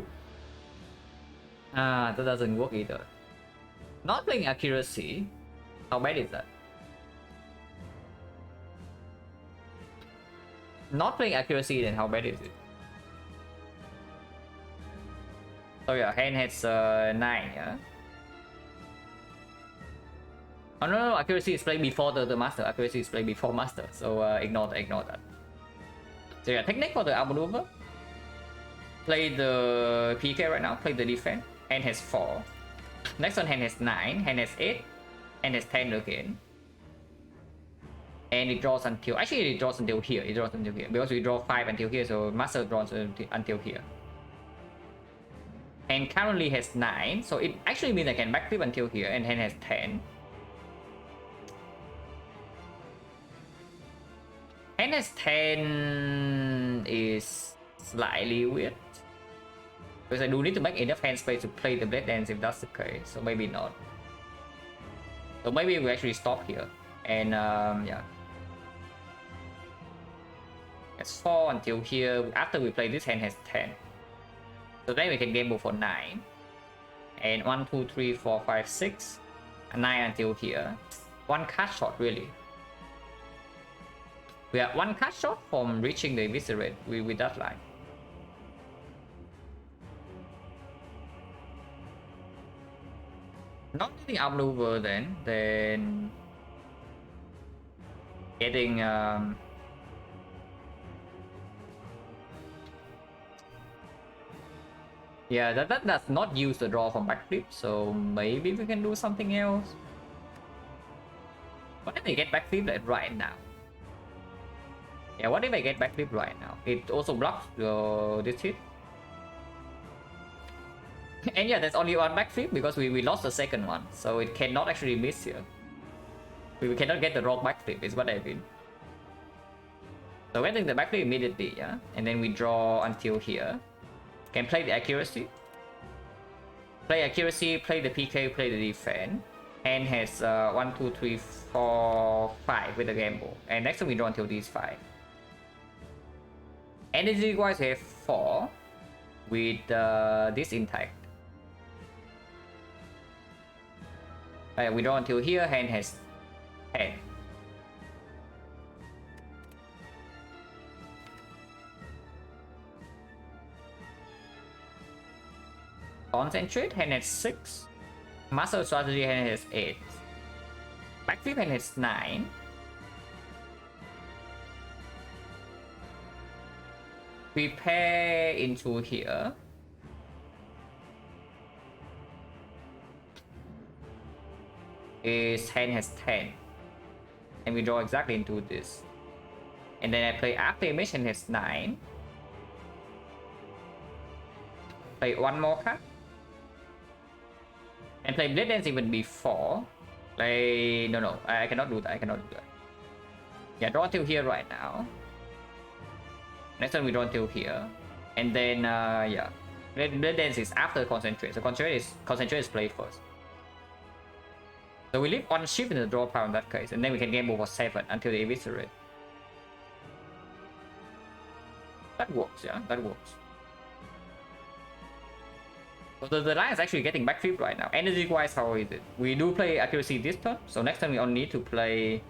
That doesn't work either. Not playing accuracy, how bad is that? Not playing accuracy, then how bad is it? So yeah, hand has 9, yeah? Oh no, accuracy is played before the master. Accuracy is played before master, so ignore that. So yeah, technique for the outmaneuver. Play the PK right now, play the defense. Hand has 4. Next one, hand has 9, hand has 8, hand has 10 again. And it draws until, actually it draws until here, because we draw 5 until here, so master draws until here. And currently has 9, so it actually means I can backflip until here, and hand has 10. Hand has 10 is slightly weird. Because I do need to make enough hand space to play the blade dance if that's the case, so maybe not. So maybe we actually stop here, and yeah. It's 4 until here. After we play this, hand has 10. So then we can game move for 9. And 1, 2, 3, 4, 5, 6. 9 until here. 1 card shot, really. We are 1 card shot from reaching the eviscerate with that line. Not getting outmaneuver then getting yeah, that does not use the draw from backflip, so maybe we can do something else. What if I get backflip like right now? Yeah, what if I get backflip right now? It also blocks this hit. And yeah, there's only 1 backflip because we lost the second one, so it cannot actually miss here. We cannot get the wrong backflip, is what I mean. So we're getting the backflip immediately, yeah? And then we draw until here. Can play the accuracy. Play accuracy, play the PK, play the defense. Hand has 1, 2, 3, 4, 5 with the gamble. And next time we draw until these 5. Energy wise, we have 4 with this intact. We draw until here, hand has 10. Concentrate, hand has 6. Muscle strategy, hand has 8. Backflip and hits 9. Prepare into here. His hand has 10. And we draw exactly into this. And then I play after image and has 9. Play one more card. And play Blade Dance even before. Play... No, I cannot do that. I cannot do that. Yeah, draw until here right now. Next turn we draw until here. And then, yeah. Blade Dance is after Concentrate. So Concentrate is played first. So we leave one shift in the draw pile in that case. And then we can game over 7 until they eviscerate. That works, yeah. That works. So the line is actually getting backflip right now. Energy wise, how is it? We do play accuracy this turn, so next time we only need to play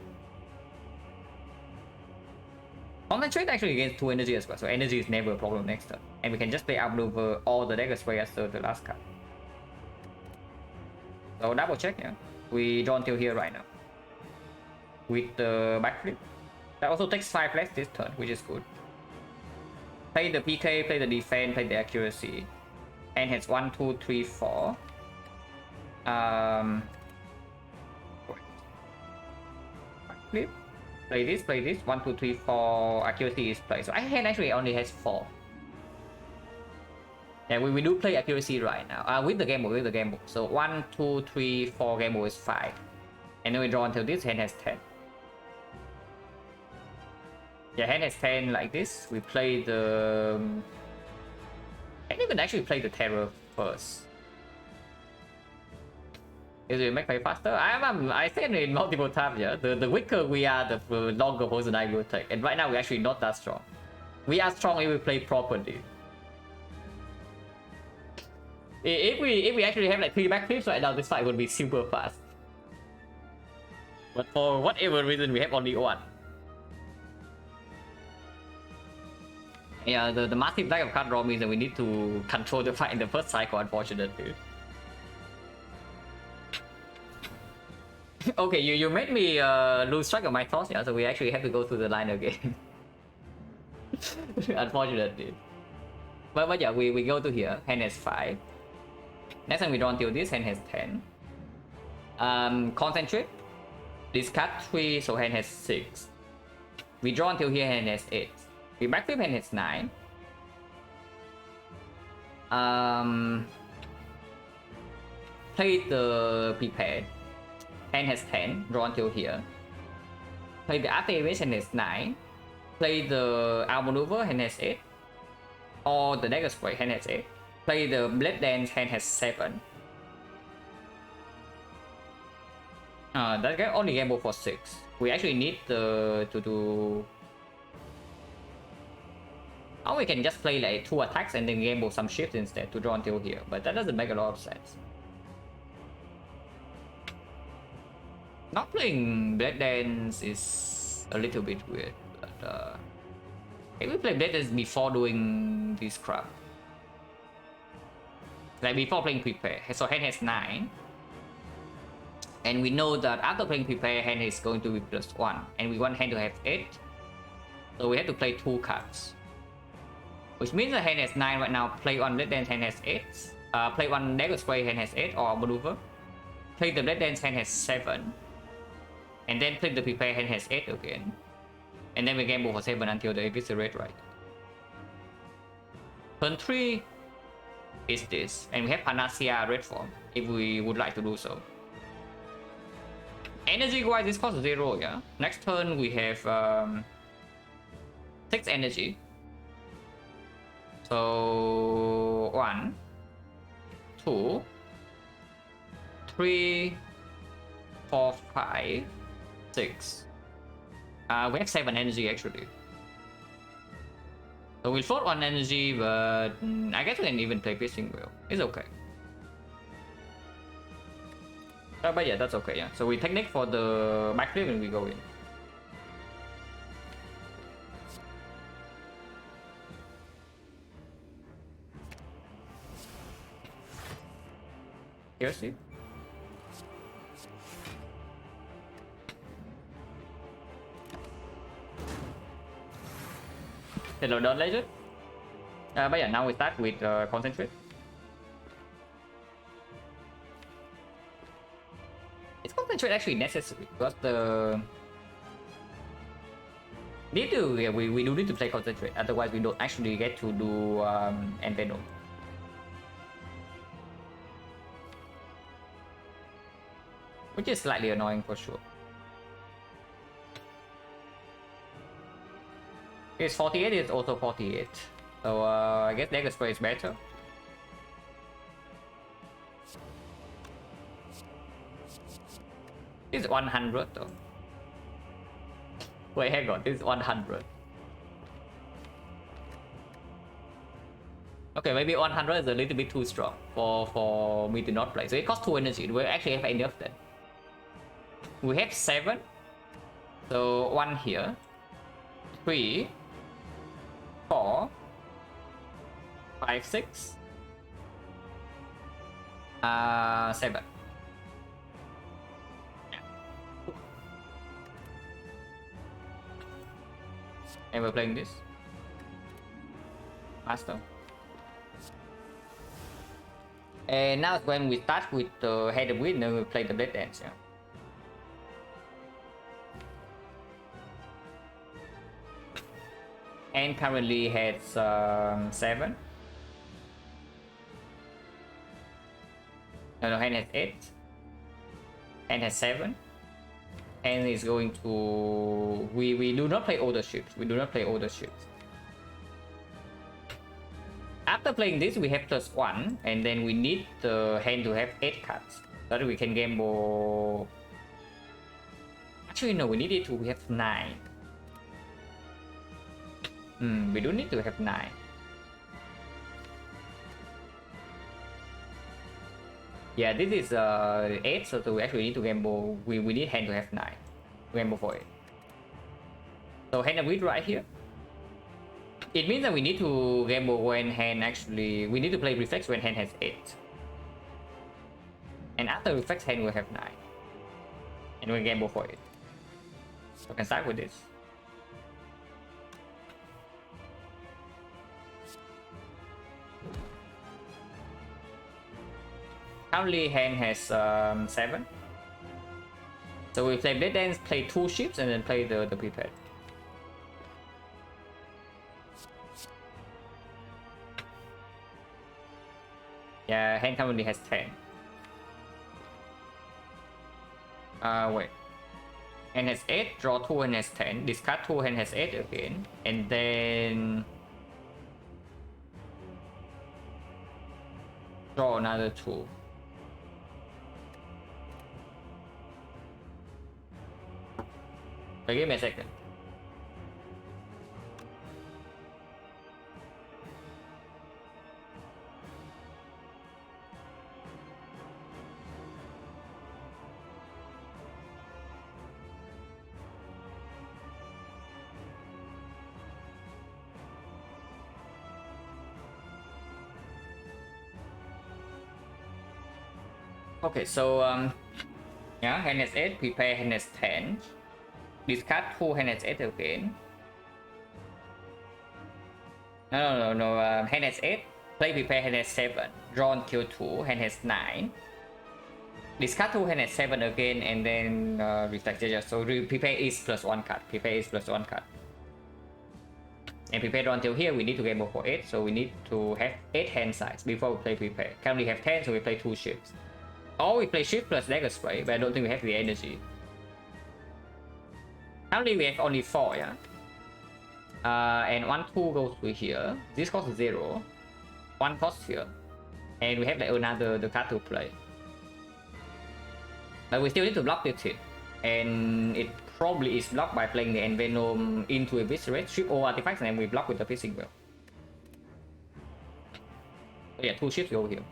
Concentrate actually gains 2 energy as well, so energy is never a problem next turn. And we can just play outmaneuver all the dagger spray after the last card. So double check, yeah. We draw until here right now. With the backflip. That also takes 5 less this turn, which is good. Play the PK, play the defense, play the accuracy. And has 1, 2, 3, 4. Flip. Play this, play this. 1, 2, 3, 4. Accuracy is played. So I hand actually only has 4. Yeah, we do play accuracy right now. With the game book, So 1, 2, 3, 4 game book is 5. And then we draw until this hand has 10. Yeah, hand has 10 like this. We play the... I didn't even actually play the terror first. Is it make play faster? I said it multiple times, yeah. The weaker we are, the longer poison I will take. And right now we're actually not that strong. We are strong if we play properly. If we actually have like 3 backflips right now, this fight would be super fast. But for whatever reason, we have only 1. Yeah, the massive lack of card draw means that we need to control the fight in the first cycle, unfortunately. Okay, you made me lose track of my thoughts, yeah, so we actually have to go through the line again. Unfortunately. But yeah, we go to here, hand has 5. Next time we draw until this, hand has 10. Concentrate. Discard 3, so hand has 6. We draw until here, hand has 8. We backflip, hand has 9. Play the prepare. Hand has 10. Draw until here. Play the after image, hand has 9. Play the outmaneuver, hand has 8. Or the dagger spray, hand has 8. Play the blade dance, hand has 7. That guy only gamble for 6. We actually need to do... Or we can just play like 2 attacks and then gamble some shifts instead to draw until here, but that doesn't make a lot of sense. Not playing Blade Dance is a little bit weird, but maybe we play Blade Dance before doing this crap. Like before playing Prepare, so hand has 9. And we know that after playing Prepare, hand is going to be +1. And we want hand to have 8. So we have to play 2 cards. Which means the hand has 9 right now. Play one Blade Dance, hand has 8. Play one Dagger Spray, hand has 8, or maneuver. Play the Blade Dance, hand has 7. And then play the Prepare, hand has 8 again. And then we gamble for 7 until the eviscerate, right? Turn 3 is this. And we have Panacea red form, if we would like to do so. Energy wise, this costs 0, yeah? Next turn we have 6 energy. So 1, 2, 3, 4, 5, 6. We have 7 energy actually. So we'll float 1 energy, but I guess we can even play Piercing Will. It's okay. But yeah, that's okay, yeah. So we technique for the backflip and we go in. Seriously? Hello, Don Legend. But yeah, now we start with concentrate. Is concentrate actually necessary? Because the need to, yeah, we do need to play concentrate. Otherwise, we don't actually get to do Envenom. Which is slightly annoying for sure. It's 48, it's also 48. So I guess Dagger Spray is better. This is 100 though. Wait, hang on, this is 100. Okay, maybe 100 is a little bit too strong for me to not play. So it costs 2 energy. Do we actually have enough then? We have 7. So 1 here. 3. 4. 5, 6. 7. And we're playing this. Master. And now when we start with the head of wind, then we play the blade dance. Yeah. And currently has 7. No, hand has 8. Hand has 7. And is going to... We do not play older ships. We do not play older ships. After playing this, we have +1, and then we need the hand to have 8 cards. So that we can gamble... Actually, no, we need it to have 9. We do need to have 9. Yeah, this is 8, so we actually need to gamble. We need hand to have 9. Gamble for 8. So hand of wheat right here. It means that we need to gamble when hand actually... We need to play reflex when hand has 8. And after reflex, hand will have 9. And we gamble for it. So we can start with this. Currently hand has 7. So we play blade dance, play 2 ships, and then play the prepared. Yeah, hand currently has 10. Wait. Hand has 8, draw 2, hand has 10. Discard 2, hand has 8 again. And then... draw another 2. Give me a second. Okay, so yeah, hand has 8, prepare hand has 10. Discard 2, hand has 8 again. No, hand has 8. Play prepare, hand has 7. Draw and kill 2, hand has 9. Discard 2, hand has 7 again, and then reflect just. So prepare is +1 card. Prepare is +1 card. And prepare draw until here, we need to gamble for 8, so we need to have 8 hand size before we play prepare. Currently have 10, so we play 2 ships. Or we play ship plus dagger spray, but I don't think we have the energy. Currently we have only 4, yeah? And 1, 2 goes to here. This costs 0. 1 costs here. And we have like another the card to play. But we still need to block this hit. And it probably is blocked by playing the Envenom into Eviscerate, strip all artifacts, and then we block with the Fishing Well. So yeah, 2 ships go here.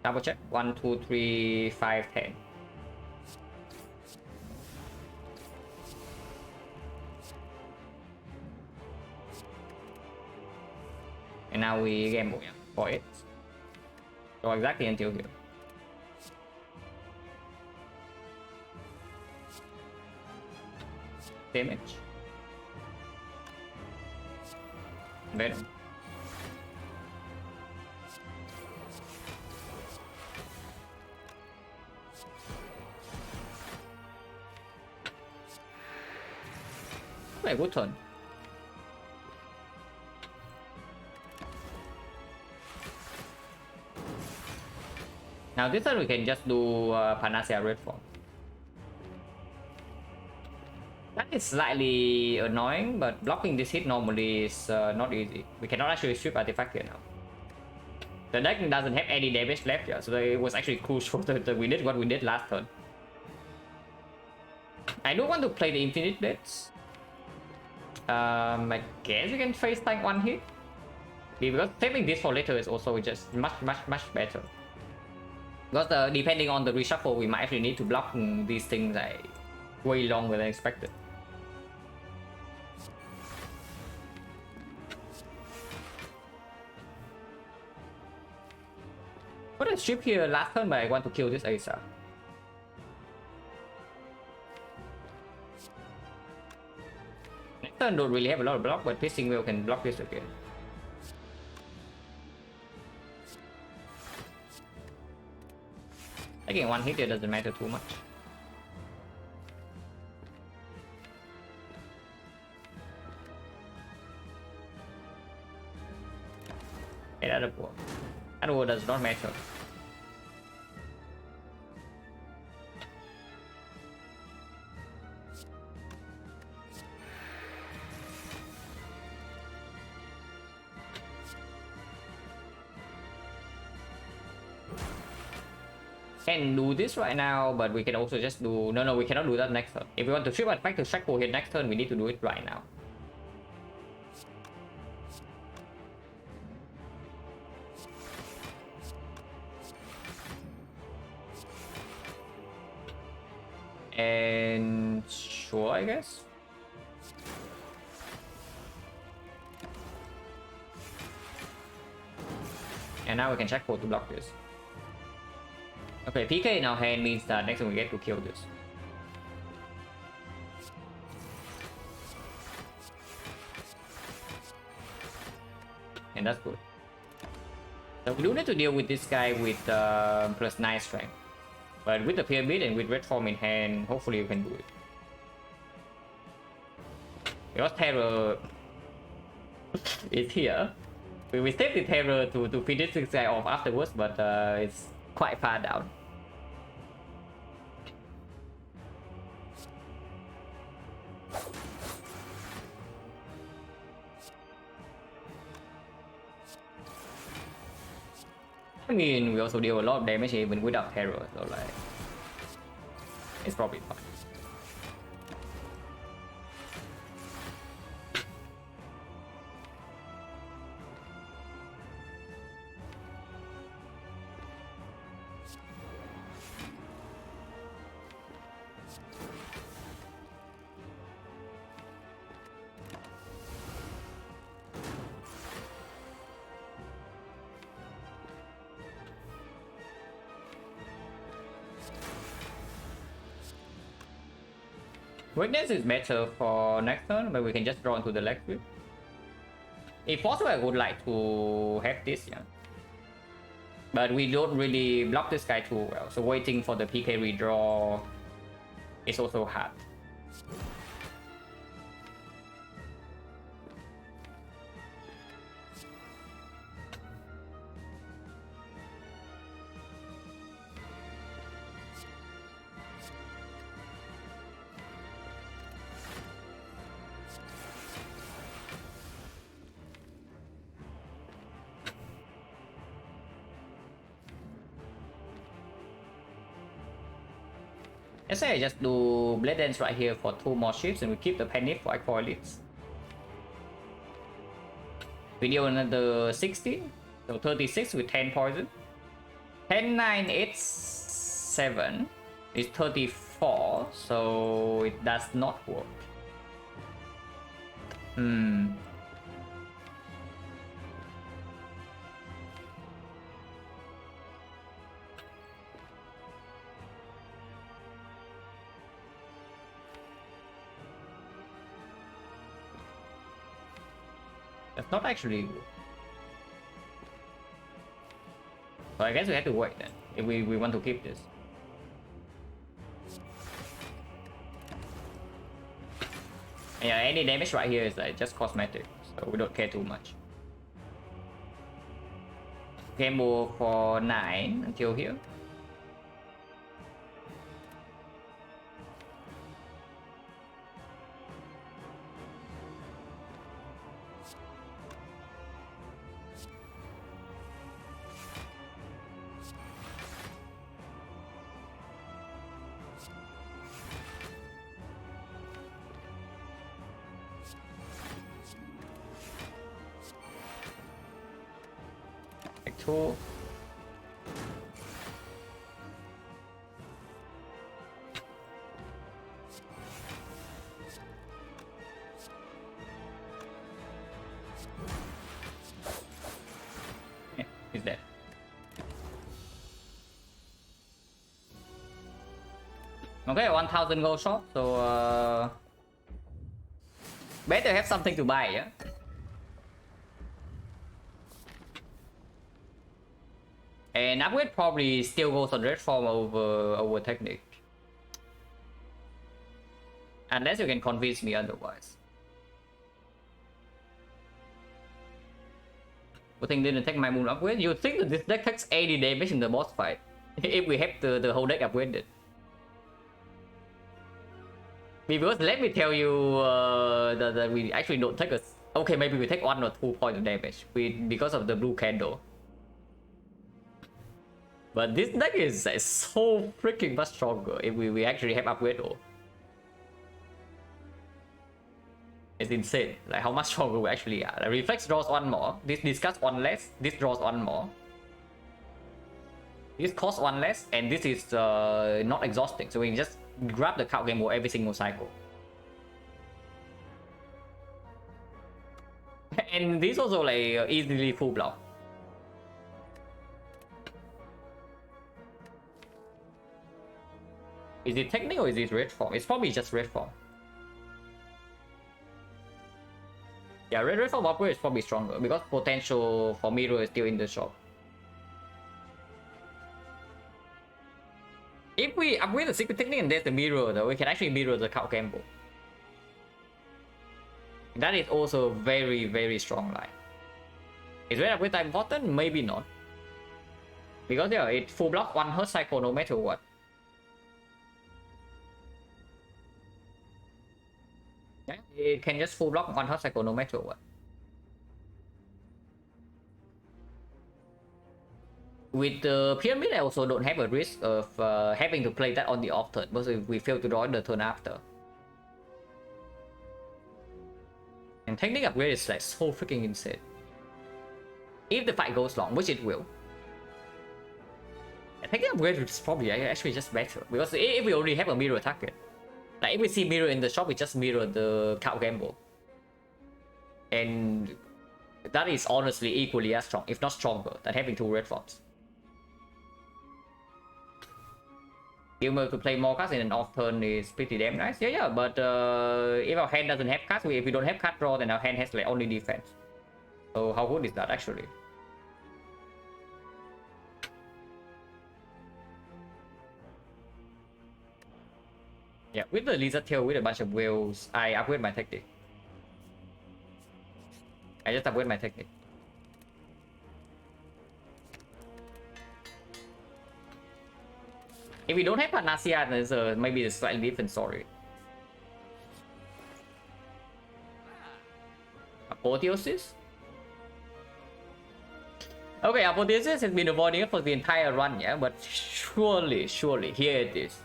Double check. 1, 2, 3, 5, 10. And now we gamble, yeah, for it. So exactly until here. Damage. Venom. Okay, good turn. Now this turn we can just do Panacea Red Form. That is slightly annoying, but blocking this hit normally is not easy. We cannot actually strip artifact here now. The deck doesn't have any damage left yet, so it was actually crucial that we did what we did last turn. I do want to play the Infinite Blades. I guess we can face tank one hit. Because saving this for later is also just much better. Because depending on the reshuffle, we might actually need to block these things like way longer than expected. What a strip here last turn, but I want to kill this Asa. Next turn don't really have a lot of block, but Piercing Wheel can block this again. Taking one hit here doesn't matter too much. Hey, that work. That war does not matter. Can do this right now, but we can also just do... No, we cannot do that next turn. If we want to strip back to Shackle here next turn, we need to do it right now. And sure, I guess. And now we can check for to block this. Okay, PK in our hand means that next time we get to kill this. And that's good. So we do need to deal with this guy with +9 strength. But with the pyramid and with red form in hand, hopefully we can do it. Because terror is here. We save the terror to finish this guy off afterwards, but it's quite far down. I mean, we also deal a lot of damage even without terror, so like, it's probably fine. Weakness is better for next turn, but we can just draw into the leg sweep. If possible, I would like to have this, yeah. But we don't really block this guy too well, so waiting for the PK redraw is also hard. Let's say I just do Blade Dance right here for 2 more ships and we keep the Penny for Aqua Elites. We deal another 16, so 36 with 10 poison. 10, 9, 8, 7 is 34, so it does not work. That's not actually good. So I guess we have to wait then, if we want to keep this. Yeah, any damage right here is like just cosmetic, so we don't care too much. Gamble for 9 until here. Cool. Yeah, he's dead. Okay, 1000 gold shop, so better have something to buy, yeah? And upgrade probably still goes on red form over technique. Unless you can convince me otherwise. Good thing didn't take my moon upgrade. You think that this deck takes 80 damage in the boss fight if we have the whole deck upgraded. Because let me tell you that we actually don't take a... Okay, maybe we take 1 or 2 points of damage because of the blue candle. But this deck is so freaking much stronger if we actually have upgrade all. It's insane, like how much stronger we actually are. Like, Reflex draws 1 more, this discuss 1 less, this draws 1 more. This costs 1 less, and this is not exhausting, so we can just grab the card game for every single cycle. And this also like easily full block. Is it technical or is it red form? It's probably just red form. Yeah, red form upgrade is probably stronger because potential for mirror is still in the shop. If we upgrade the secret technique and there's the mirror though, we can actually mirror the card gamble. That is also very, very strong line. Is red upgrade important? Maybe not. Because yeah, it full block 1 hurt cycle no matter what. Yeah, it can just full block 1 hot cycle no matter what. With the pyramid, I also don't have a risk of having to play that on the off turn because we fail to draw the turn after. And technique upgrade is like so freaking insane. If the fight goes long, which it will. Technique upgrade is probably actually just better because if we already have a mirror target. Like if we see mirror in the shop, we just mirror the cow gamble. And that is honestly equally as strong, if not stronger, than having 2 red forms. Gilmer to play more cards in an off turn is pretty damn nice. Yeah, but if our hand doesn't have cards, if we don't have card draw, then our hand has like only defense. So how good is that actually? Yeah, with the lizard tail with a bunch of whales, I upgrade my technique. I just upgrade my technique. If we don't have Panacea, then it's maybe a slightly different story. Apotheosis? Okay, Apotheosis has been avoiding it for the entire run, yeah, but surely, here it is.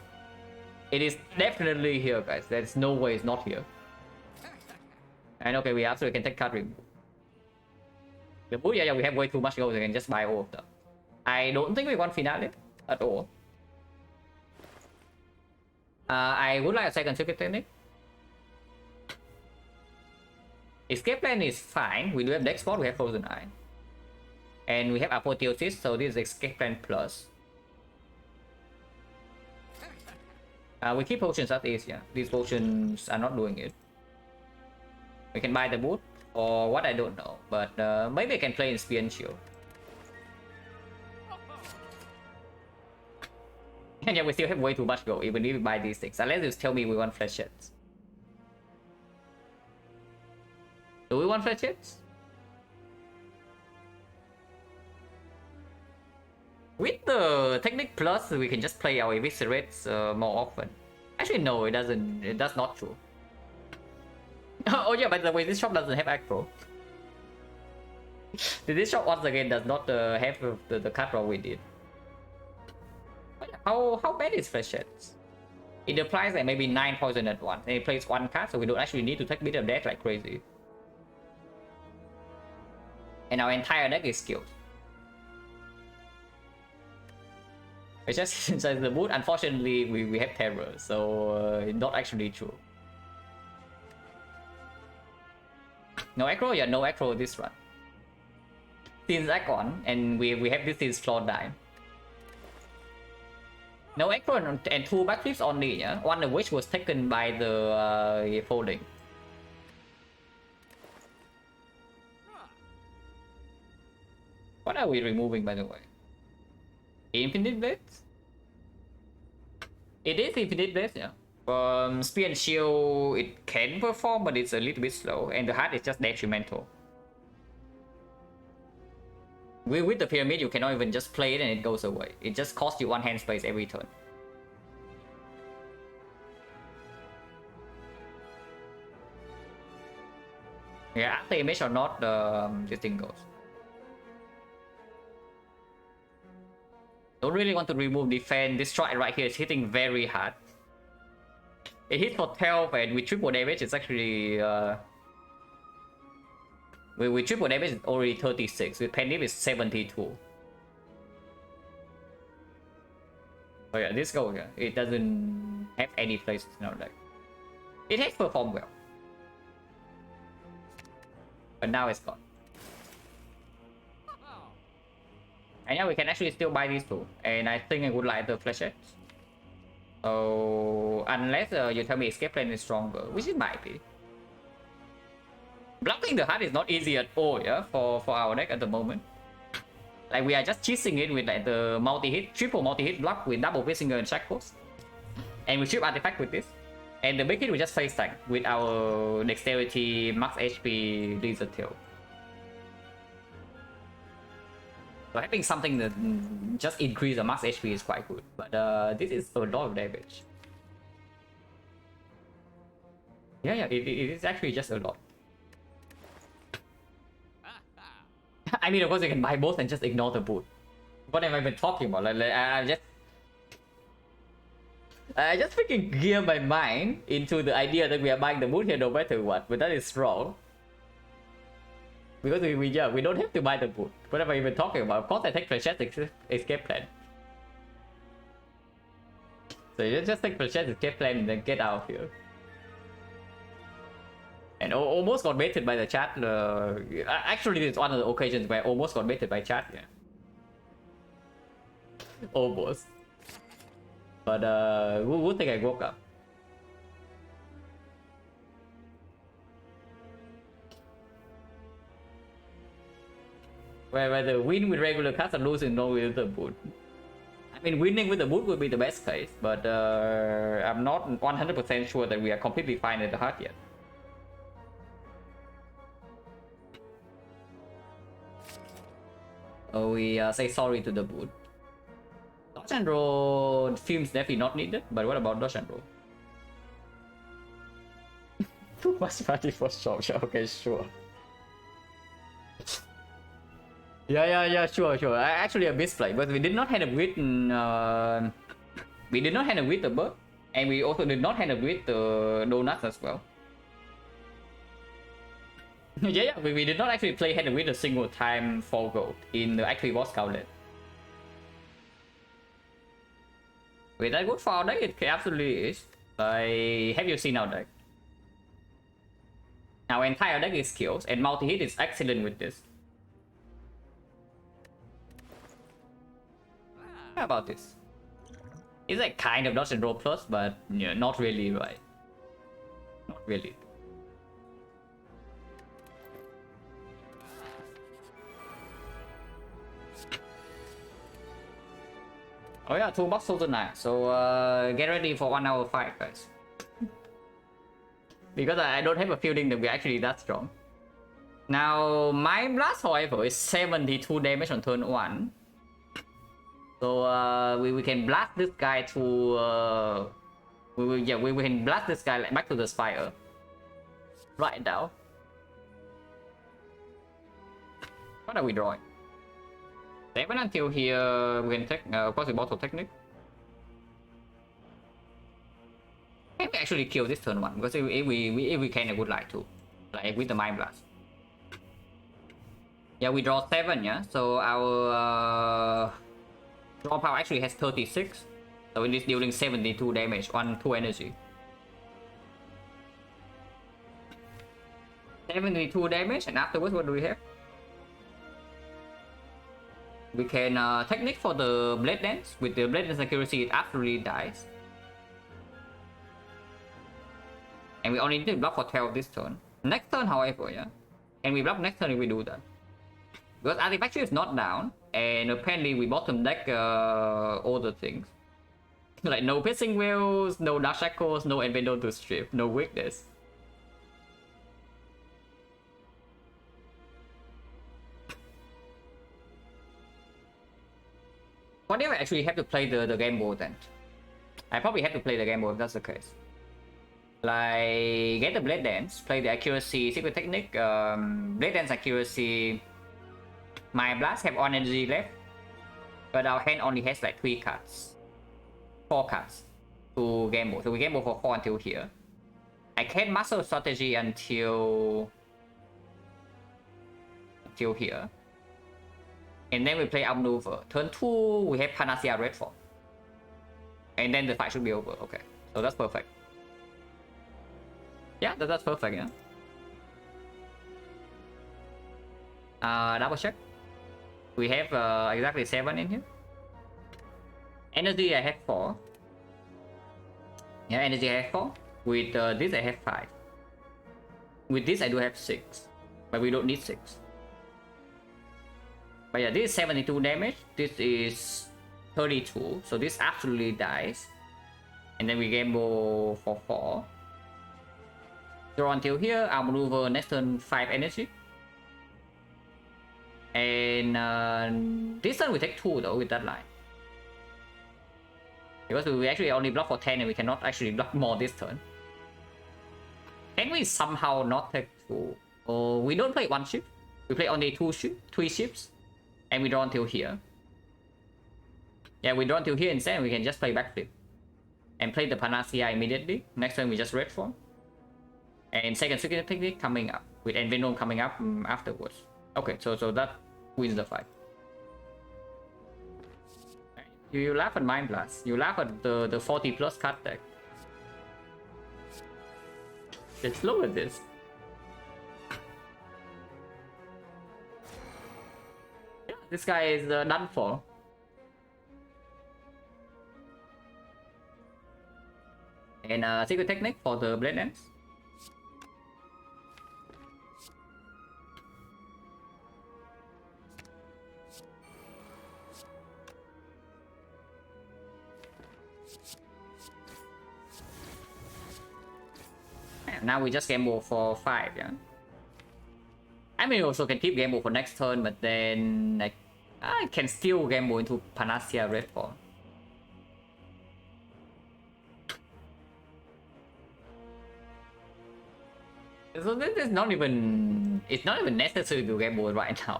It is definitely here, guys. There's no way it's not here. And okay, we absolutely can take card remove. The boot, yeah, we have way too much gold, so we can just buy all of them. I don't think we want Finale at all. I would like a second secret technique. Escape plan is fine. We do have Dex Spot, we have Frozen Eye. And we have Apotheosis, so this is Escape plan plus. We keep potions as is, yeah. These potions are not doing it. We can buy the boot. Or what, I don't know. But maybe I can play in Spear and Shield. And yeah, we still have way too much gold, even if we buy these things. Unless you tell me we want flechettes. Do we want flechettes? With the Technique Plus, we can just play our Eviscerates more often. Actually, no, it doesn't. That's not true. Oh yeah, by the way, this shop doesn't have Acro. This shop once again does not have the card draw we did. How bad is Flechettes? It applies like maybe 9 poison at once, and it plays 1 card, so we don't actually need to take bit of death like crazy. And our entire deck is skilled. It's just since the mood, unfortunately, we have terror, so not actually true. No Acro? Yeah, no Acro this run. Since Icon, and we have this since floor 9. No Acro and 2 backflips only, yeah? One of which was taken by the folding. What are we removing, by the way? Infinite Blades? It is Infinite Blades, yeah. Spear and Shield, it can perform, but it's a little bit slow, and the heart is just detrimental. With the Pyramid, you cannot even just play it and it goes away. It just costs you 1 hand space every turn. Yeah, after image or not, this thing goes. Don't really want to remove defense. This strike right here is hitting very hard. It hits for 12, and with triple damage, it's actually with triple damage, it's already 36. With Penny, it's 72. Oh yeah, this goes. Yeah, it doesn't have any place in our deck. It has performed well, but now it's gone. And now we can actually still buy these two, and I think I would like the Flechettes. So unless you tell me Escape Plan is stronger, which it might be. Blocking the heart is not easy at all, yeah, for our deck at the moment. Like, we are just cheesing it with like the multi-hit, triple multi-hit block with double Finger and Shackles. And we chip artifact with this. And the big hit we just face tank with our Dexterity, Max HP, Lizard Tail. So having something that just increase the max HP is quite good, but this is a lot of damage. Yeah, it is actually just a lot. I mean, of course you can buy both and just ignore the boot. What am I even talking about? Like I just freaking gear my mind into the idea that we are buying the boot here no matter what, but that is wrong. Because we don't have to buy the boot. What am I even talking about? Of course I take Flechettes Escape Plan. So you just take Flechettes Escape Plan and then get out of here. And almost got baited by the chat. Actually, it's one of the occasions where I almost got baited by chat. Yeah. Almost. But we'll think I woke up. Whether win with regular cards or losing no with the boot. I mean, winning with the boot would be the best case, but I'm not 100% sure that we are completely fine at the heart yet. Oh, we say sorry to the boot. Dodge and roll films definitely not needed, but what about dodge and roll? Too much money for shop. Okay, sure. Yeah, sure. Actually a misplay, but we did not hand it with we did not hand it with the bird, and we also did not hand it with the donuts as well. yeah, we did not actually play hand with a single time for gold in the actually boss gauntlet. Wait, that good for our deck? It absolutely is. Have you seen our deck? Our entire deck is skills, and multi-hit is excellent with this. How about this? It's like kind of dodge and roll plus, but yeah, not really, right? Not really. Oh yeah, toolbox sold tonight. So get ready for 1 hour fight, guys. Because I don't have a feeling that we're actually that strong. Now, my blast, however, is 72 damage on turn 1. So we can blast this guy to we can blast this guy back to the spire right now. What are we drawing? 7 until here. We can take of course the bottle technique. Can we actually kill this turn 1? Because if we can, I would like to, like with the mind blast. Yeah, we draw 7. Yeah, so our draw power actually has 36. So it is dealing 72 damage on 2 energy. 72 damage, and afterwards, what do we have? We can technique for the blade dance. With the blade dance accuracy, it absolutely dies. And we only need to block for 12 this turn. Next turn, however, yeah. And we block next turn if we do that. Because artifact is not down, and apparently we bottom deck all the things. Like no piercing wheels, no dark shackles, no envenom to strip, no weakness. What if I actually have to play the game board then? I probably have to play the game board if that's the case. Like get the blade dance, play the accuracy, secret technique, blade dance accuracy. My blast have 1 energy left, but our hand only has like 3 cards, 4 cards to game board. So we game board for 4 until here. I can muscle strategy until here, and then we play outmaneuver. Turn 2 we have Panacea red form, and then the fight should be over. Okay, so that's perfect. Yeah, that's perfect. Yeah. Double check. We have exactly 7 in here. Energy I have 4. Yeah, energy I have 4. With this I have 5. With this I do have 6, but we don't need 6. But yeah, this is 72 damage. This is 32, so this absolutely dies. And then we gamble for 4. Draw until here. I'll maneuver next turn 5 energy. And this turn we take 2 though with that line. Because we actually only block for 10 and we cannot actually block more this turn. Can we somehow not take 2? Or we don't play 1 ship. We play only 3 ships. And we draw until here. Yeah, we draw until here instead and we can just play backflip. And play the Panacea immediately. Next turn we just red form. And second secret technique coming up. With Envenom coming up afterwards. Okay, so that wins the fight. You laugh at Mind Blast. You laugh at the 40 plus card deck. Let's look at this. Yeah, this guy is done for. And secret technique for the blade ends. Now we just gamble for 5, yeah. I mean, also can keep gamble for next turn, but then like I can still gamble into Panacea red form. So this is not even, it's not even necessary to gamble right now.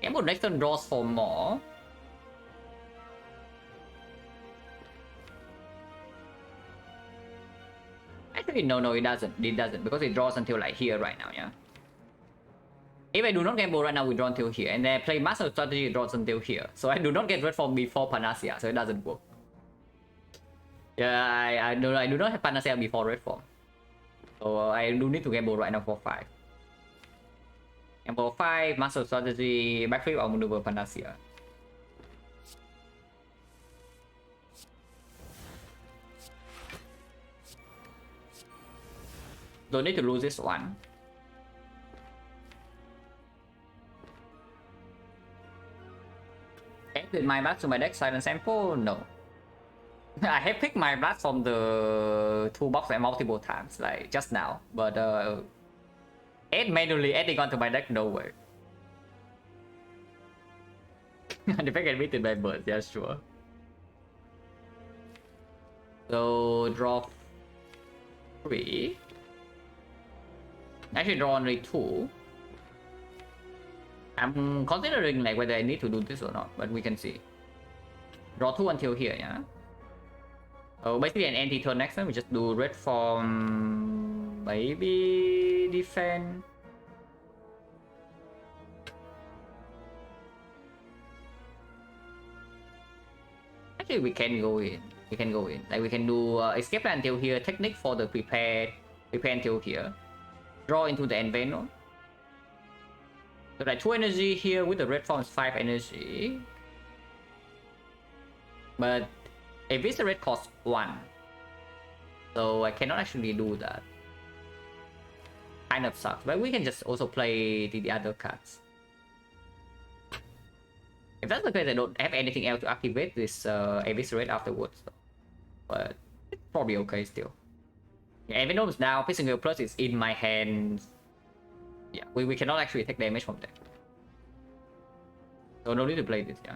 Gamble next turn draws for more. Actually, no, it doesn't. It doesn't, because it draws until like here right now, yeah. If I do not gamble right now, we draw until here, and then I play Master Strategy, it draws until here. So I do not get red form before Panacea, so it doesn't work. Yeah, I do not have Panacea before red form. So I do need to gamble right now for 5. Gamble 5, Master Strategy, backflip or maneuver Panacea. Don't need to lose this one. added my blast to my deck silent sample? No. I have picked my blast from the toolbox multiple times, like just now, but manually adding onto my deck, no way. The fact get beaten by birds, yeah, sure. So draw 3. Actually draw only 2. I'm considering like whether I need to do this or not, but we can see. Draw 2 until here, yeah. So basically an anti-turn next time we just do red form, maybe defend. Actually we can go in. Like we can do escape until here, technique for the prepare until here. Draw into the end vein. So like 2 energy here with the red form is 5 energy. But Eviscerate costs 1. So I cannot actually do that. Kind of sucks. But we can just also play the other cards. If that's the case, I don't have anything else to activate this Eviscerate afterwards. But it's probably okay still. Yeah, even though it's now Pissing Wheel Plus is in my hands. Yeah, we cannot actually take damage from that. So no need to play this, yeah.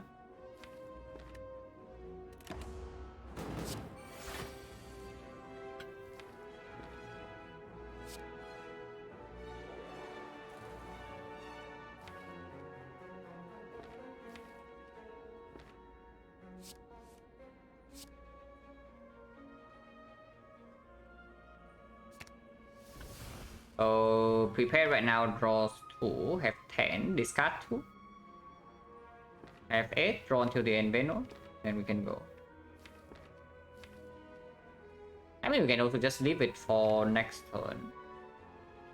So prepare right now, draws 2, have 10, discard 2. Have 8, draw until the end Venom, then we can go. I mean we can also just leave it for next turn.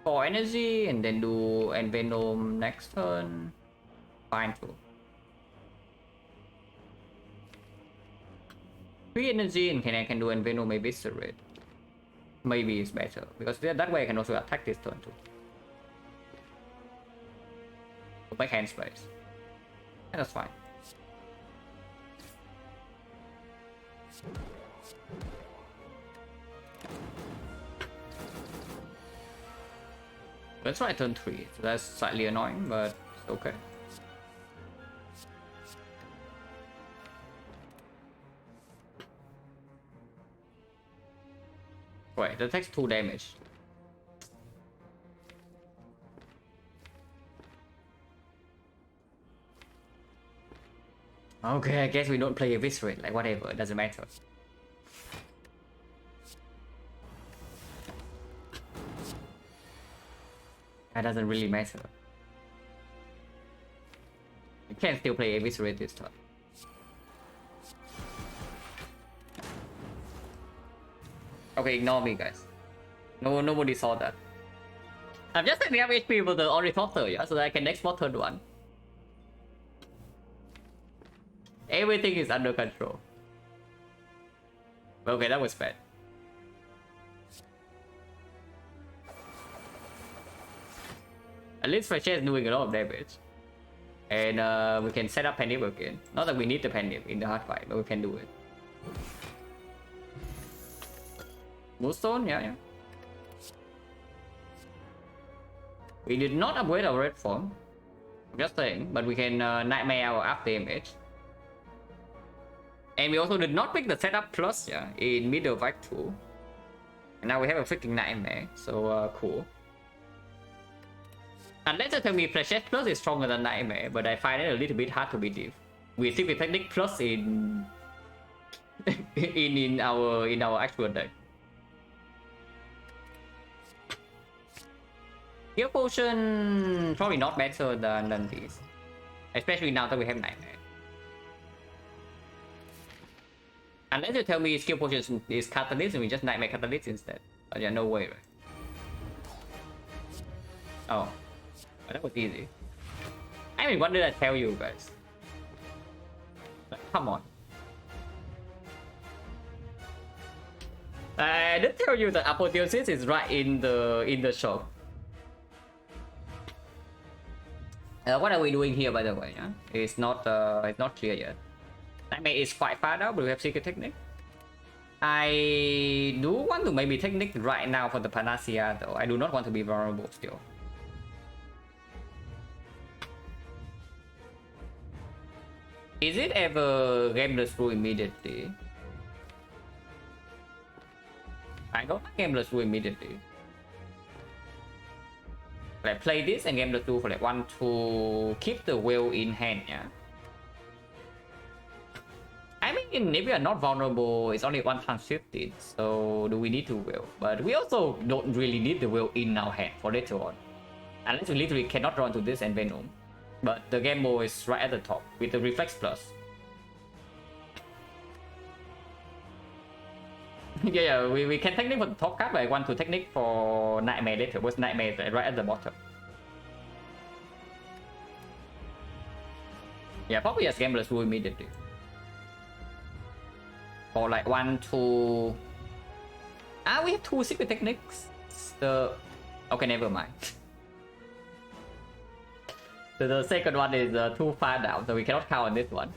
4 energy and then do end Venom next turn. Fine too. 3 energy and I can do end Venom maybe Eviscerate. Maybe it's better because that way I can also attack this turn too. Make hand space. And that's fine. Let's try turn 3. So that's slightly annoying, but it's okay. Wait, that takes 2 damage. Okay, I guess we don't play Eviscerate, like whatever, it doesn't matter. That doesn't really matter. You can still play Eviscerate this turn. Okay, ignore me, guys. Nobody saw that. I'm just setting up HP with the Ornithopter, yeah, so that I can export turn 1. Everything is under control. Okay, that was bad. At least Fresh is doing a lot of damage. And we can set up Panic again. Not that we need the Panic in the hard fight, but we can do it. Moonstone, yeah. We did not upgrade our red form. I'm just saying, but we can Nightmare our up damage. And we also did not pick the setup plus, yeah, in middle of Act 2. And now we have a freaking Nightmare, so cool. Unless you tell me Flash plus is stronger than Nightmare, but I find it a little bit hard to believe. We see the Technique plus in in our actual deck. Heal Potion probably not better than these, especially now that we have Nightmare. Unless you tell me Skill Potion is Catalyst and we just Nightmare Catalyst instead. But yeah, no way, right? Oh, that was easy. I mean, what did I tell you guys? Come on. I did tell you that Apotheosis is right in the shop. What are we doing here, by the way? Yeah? It's not clear yet. Nightmare is quite far now, but we have Secret Technique. I do want to maybe Technique right now for the Panacea though. I do not want to be vulnerable still. Is it ever Gameless Rule immediately? I don't like Gameless Rule immediately. Like play this and Gameless Rule for like 1 to keep the whale in hand, yeah. I mean, if we are not vulnerable, it's only 1 times 15, so do we need to whale? But we also don't really need the whale in our hand for later on. Unless we literally cannot run to this and Venom. But the game mode is right at the top with the Reflex Plus. Yeah, we can technique for the top card, but I want to technique for Nightmare later, because Nightmare is right at the bottom. Yeah, probably as Gameless Rule immediately. For like 1, 2... we have 2 secret techniques. Okay, never mind. So the second one is too far down, so we cannot count on this one.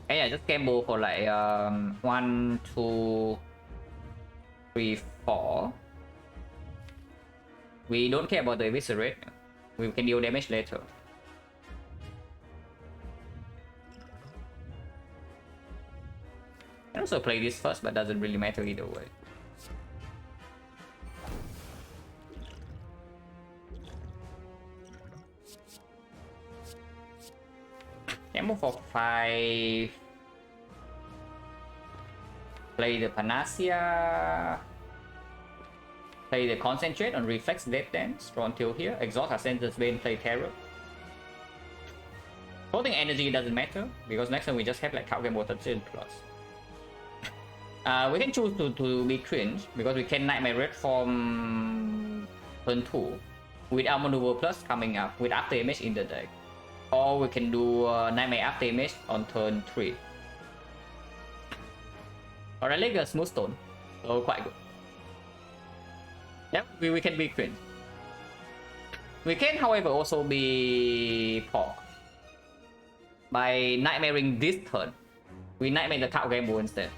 And yeah, just gamble for like 1, 2, 3, 4. We don't care about the eviscerate. We can deal damage later. I can also play this first, but doesn't really matter either way. Can move for 5. Play the Panacea. Play the Concentrate on Reflex Death Dance. Draw until here. Exhaust Ascender's Bane, play Terror. Holding energy doesn't matter, because next time we just have like Card Game Water Plus. We can choose to be cringe, because we can Nightmare Red from turn 2 with our Maneuver Plus coming up with After Image in the deck. Or we can do Nightmare After Image on turn 3. Or I like a Smooth Stone, so quite good. Yep, we can be cringe. We can, however, also be Pork. By Nightmaring this turn, we Nightmare the Card Game Board instead.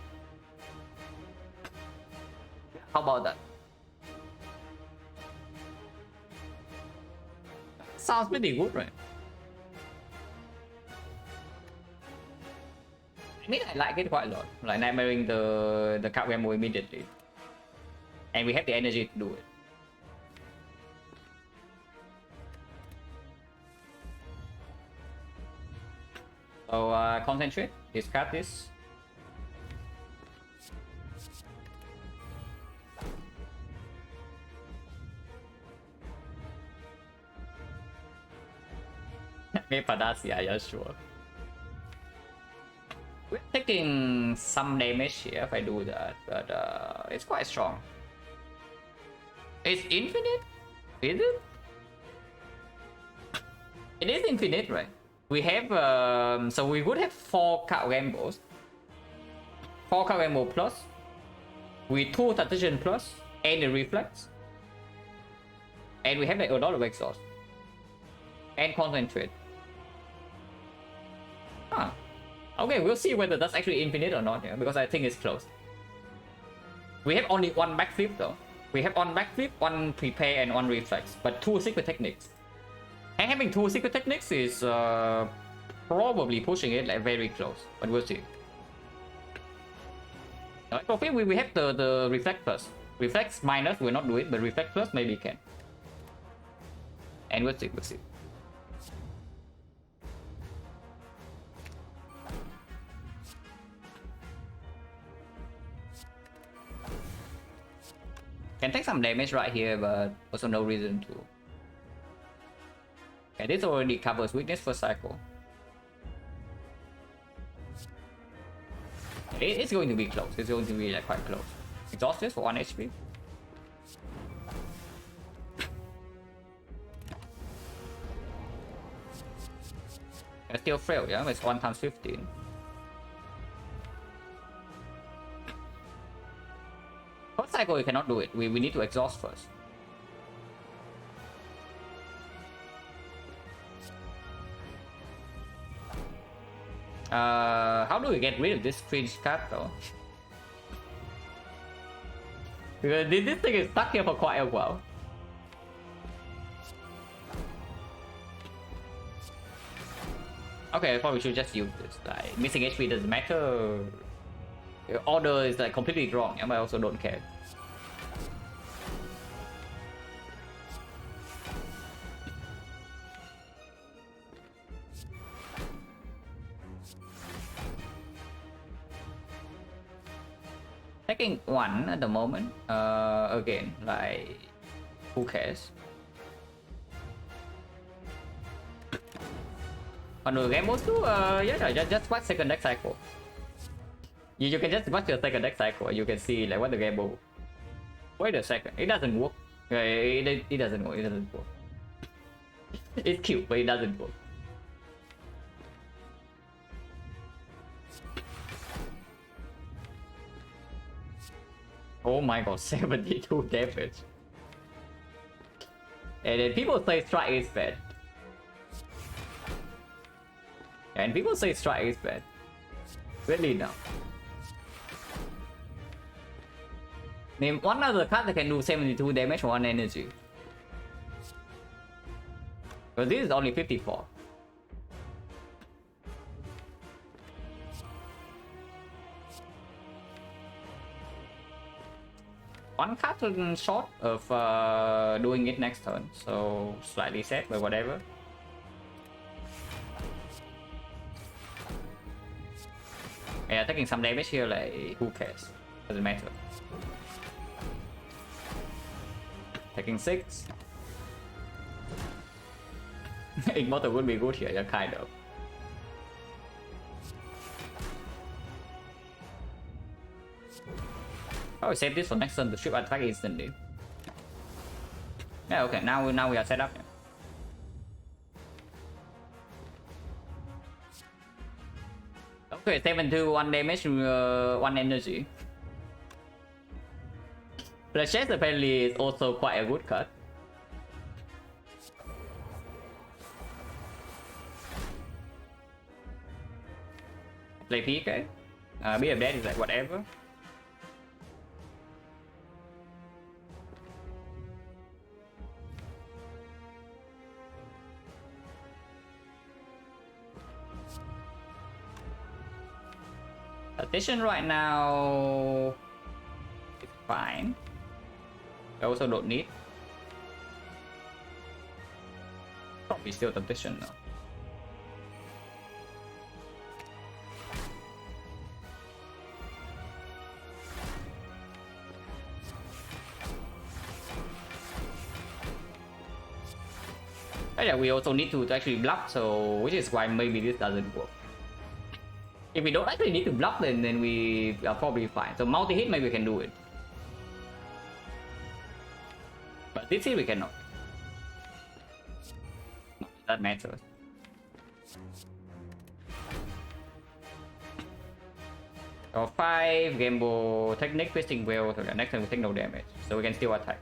How about that? Sounds pretty good, right? I mean, I like it quite a lot. Like Nightmaring the Card Game Board immediately. And we have the energy to do it. So Concentrate, discard this. Maybe Panacea, yeah, sure. We're taking some damage here if I do that, but it's quite strong. It's infinite? Is it? It is infinite, right? We have, so we would have 4 Card Gambles. 4 Card Gamble plus. With 2 Tactician plus, and a Reflex. And we have like a lot of exhaust. And Concentrate. Huh. Okay, we'll see whether that's actually infinite or not, yeah, because I think it's close. We have only 1 backflip though. We have 1 backflip, 1 prepare, and 1 reflex, but 2 secret techniques. And having 2 secret techniques is probably pushing it like very close, but we'll see. Okay, we have the reflex plus. Reflex minus will not do it, but reflex plus maybe can. And we'll see, we'll see. Can take some damage right here, but also no reason to. Okay, this already covers weakness for cycle. It's going to be close. It's going to be like quite close. Exhaust this for 1 HP. It's still frail, yeah? It's 1 times 15. First cycle, you cannot do it. We need to exhaust first. How do we get rid of this cringe card though? Because this thing is stuck here for quite a while. Okay, I thought we should just use this. Like, missing HP doesn't matter. Order is like completely wrong, but I also don't care. Taking one at the moment. Again, like, who cares? On the game mode too, yeah, just watch second deck cycle. You can just watch your second deck cycle and you can see like what the game mode. Wait a second, it doesn't work. It doesn't work, it doesn't work. It's cute, but it doesn't work. Oh my god, 72 damage. And then people say strike is bad. And people say strike is bad. Really now. Name one other card that can do 72 damage for 1 energy. But this is only 54. One card short of doing it next turn, so slightly sad, but whatever. Yeah, taking some damage here, like, who cares? Doesn't matter. Taking 6. Immortal would be good here, yeah, kind of. Oh, save this for next turn to strip attack instantly. Yeah, okay, now we are set up. Yeah. Okay, 7-2, 1 damage, 1 energy. Flashes apparently is also quite a good card. Play PK. Be a dead is like whatever. Addition right now is fine. I also don't need. Probably still addition though. But yeah, we also need to actually block, so which is why maybe this doesn't work. If we don't actually need to block, then we are probably fine. So multi-hit maybe we can do it. But this hit we cannot. No, that matters. So 5, Gamble, Technique, Twisting Wheel, so the next time we take no damage. So we can still attack.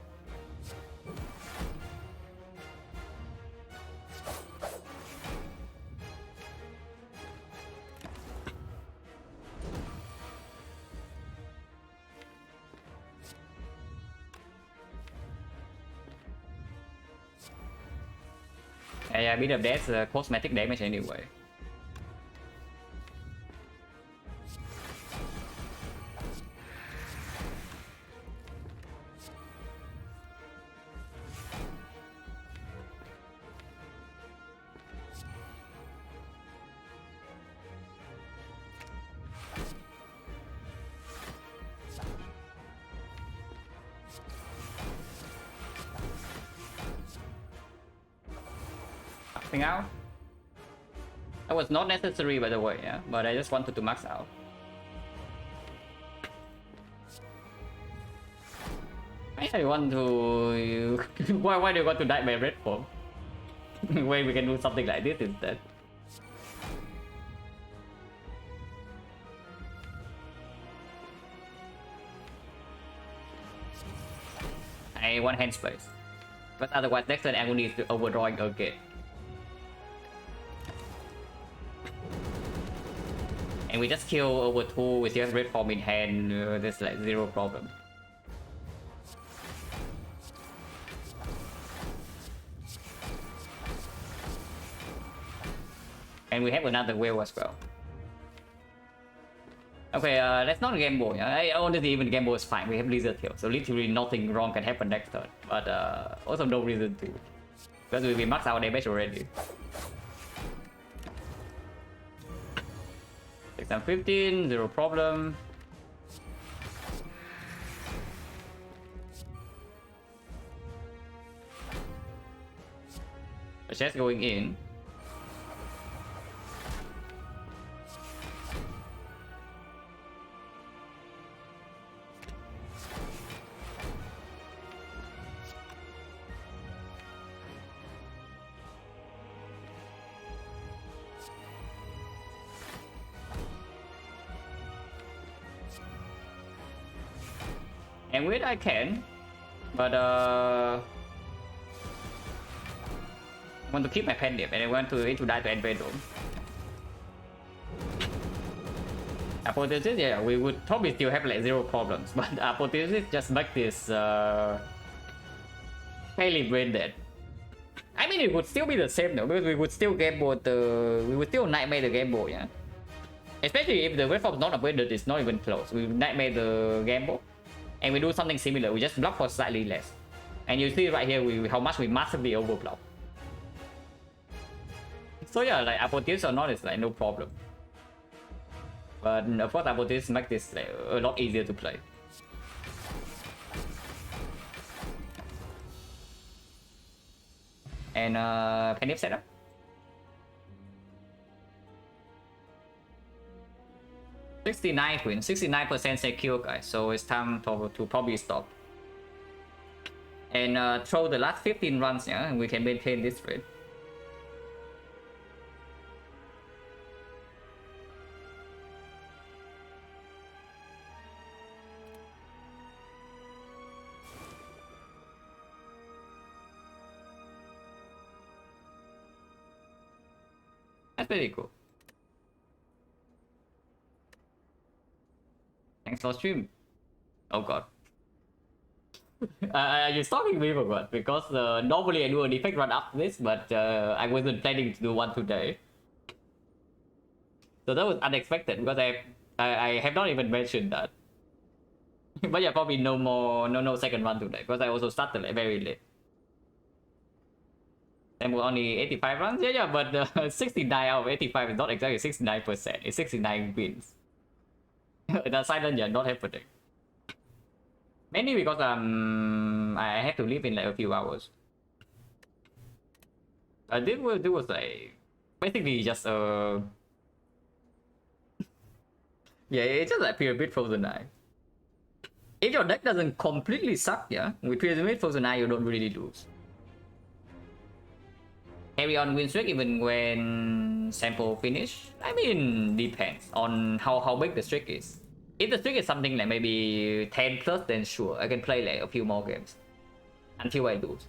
Yeah, a bit of that's cosmetic damage anyway. Out. That was not necessary, by the way, yeah, but I just wanted to max out. I want to. Why do you want to die by red form? Wait, we can do something like this instead. I want hand space, but otherwise next turn Agony is overdrawing again. And we just kill over 2 with just red form in hand, there's like zero problem. And we have another whale as well. Okay, let's not gamble. Yeah? Honestly, even gamble is fine. We have Lizard Tail, so literally nothing wrong can happen next turn. But also no reason to, because we max our damage already. 6 and 15, zero problem. The chest going in. And wait, I can, but I want to keep my pendant and I want to die to end bedroom. Apotheosis, yeah, we would probably still have like zero problems, but Apotheosis just make this fairly brain dead. I mean, it would still be the same though, because we would still gamble we would still nightmare the gamble, yeah. Especially if the red form is not upgraded, it's not even close. We nightmare the gamble. And we do something similar, we just block for slightly less. And you see right here how much we massively overblock. So yeah, like Apotheosis or not is like no problem. But of course Apotheosis make this like a lot easier to play. And Penny setup. $69 win, 69% secure, guys. So it's time to probably stop. And throw the last 15 runs, yeah, and we can maintain this rate. That's pretty cool. Thanks for stream. Oh god. You're stalking me for what? Because normally I do an effect run after this, but I wasn't planning to do one today. So that was unexpected because I have not even mentioned that. But yeah, probably no second run today because I also started like very late. And we're only 85 runs? Yeah, but 69 out of 85 is not exactly 69%. It's 69 wins. The silent, yeah, not happening. Mainly because I have to leave in like a few hours. This was like basically just yeah, it's just like Pyramid Frozen Eye. If your deck doesn't completely suck, yeah, with Pyramid Frozen Eye you don't really lose. Carry on win streak even when sample finish? I mean, depends on how big the streak is. If the streak is something like maybe 10 plus, then sure, I can play like a few more games until I lose.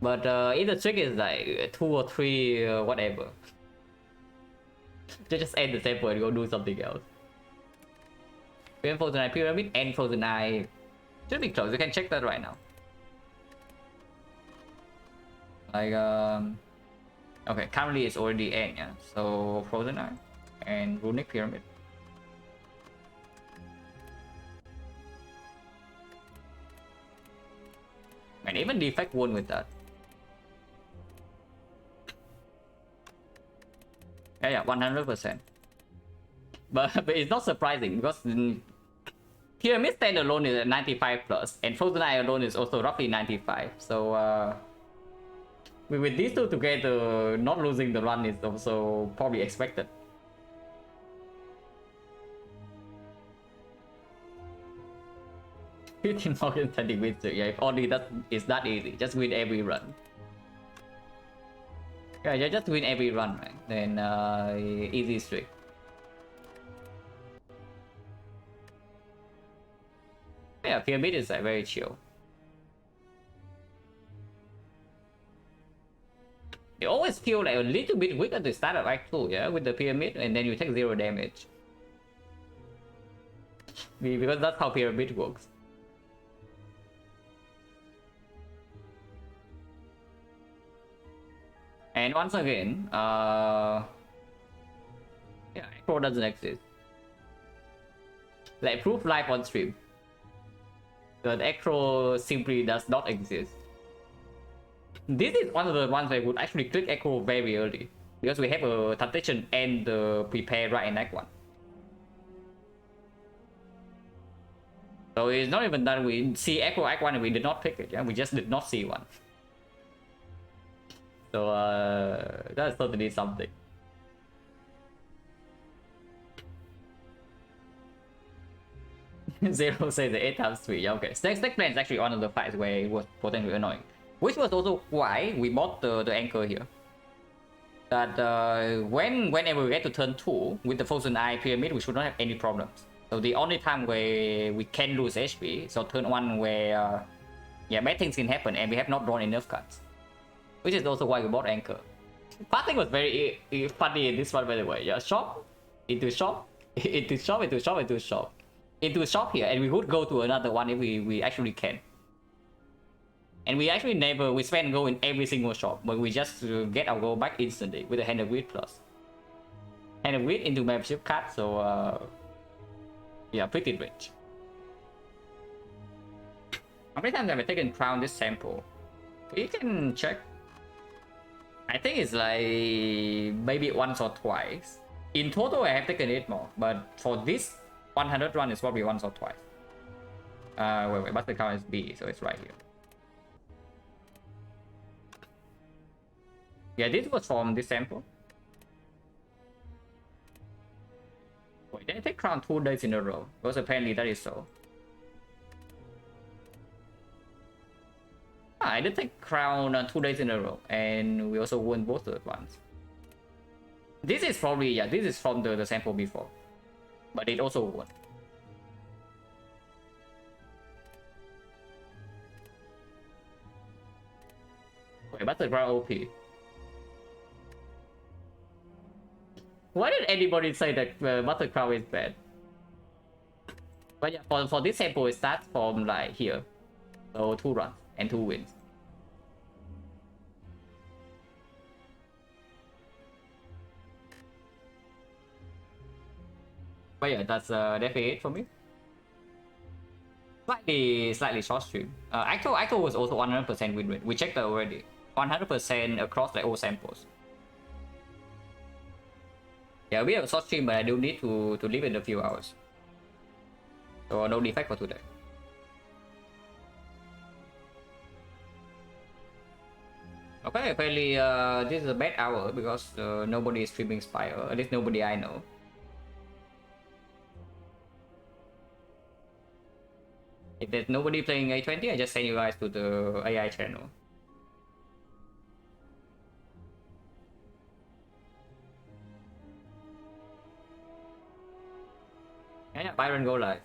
But if the streak is like 2 or 3, whatever, just end the sample and go do something else. Frozen Eye Pyramid and Frozen Eye should be close. You can check that right now. Like okay, currently it's already end, yeah. So Frozen Eye and Runic Pyramid. And even Defect won with that. Yeah, 100%. But it's not surprising because Pyramid standalone is at 95 plus, and Frozen Eye alone is also roughly 95. So with these two together, not losing the run is also probably expected. Morgan standing wins, yeah. If only that is that easy, just win every run. Yeah, just win every run, right? Then easy streak. Yeah, Pyramid is like very chill. You always feel like a little bit weak at the start of Act 2, yeah, with the Pyramid, and then you take 0 damage. because that's how pyramid works. And once again, yeah, Acro doesn't exist. Like proof live on stream. The Acro simply does not exist. This is one of the ones I would actually click Acro very early, because we have a temptation and the prepare right in Act 1. So it's not even that we see Acro Act 1 and we did not pick it, yeah? We just did not see one. So that's totally something. Zero says the 8 times 3. Yeah, okay. Snake plan is actually one of the fights where it was potentially annoying. Which was also why we bought the anchor here. That whenever we get to turn 2 with the Frozen Eye Pyramid, we should not have any problems. So the only time where we can lose HP, so turn 1 where yeah, bad things can happen and we have not drawn enough cards. Which is also why we bought anchor. Passing was very funny in this one, by the way. Yeah, shop, into shop, into shop, into shop, into shop. Into shop here, and we would go to another one if we actually can. And we actually never, we spend gold in every single shop, but we just get our gold back instantly with a Hand of Greed plus. Hand of Greed into membership card, so yeah, pretty rich. How many times have I taken crown this sample? We can check. I think it's like maybe once or twice. In total, I have taken 8 more, but for this 100 run is probably once or twice. Wait, but the count is B, so it's right here. Yeah, this was from this sample. Wait, did I take crown 2 days in a row? Because apparently that is so. I did take crown 2 days in a row, and we also won both at once. This is probably, yeah, this is from the sample before, but it also won. Wait, but the crown OP. Why did anybody say that Butter Crown is bad? But yeah, for this sample, it starts from like here. So 2 runs and 2 wins. But yeah, that's definitely it for me. Slightly short stream. Actual was also 100% win rate. We checked that already. 100% across like all samples. Yeah, we have a short stream, but I do need to leave in a few hours. So no defect for today. Okay, apparently this is a bad hour because nobody is streaming Spire. At least nobody I know. If there's nobody playing A20, I just send you guys to the AI channel. Yeah, Byron, go live.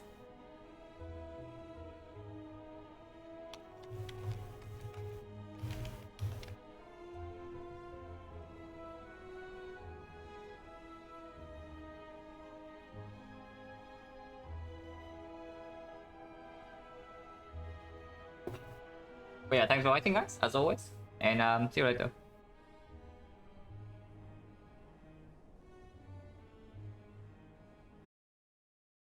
But yeah, thanks for watching, guys, as always, and see you later.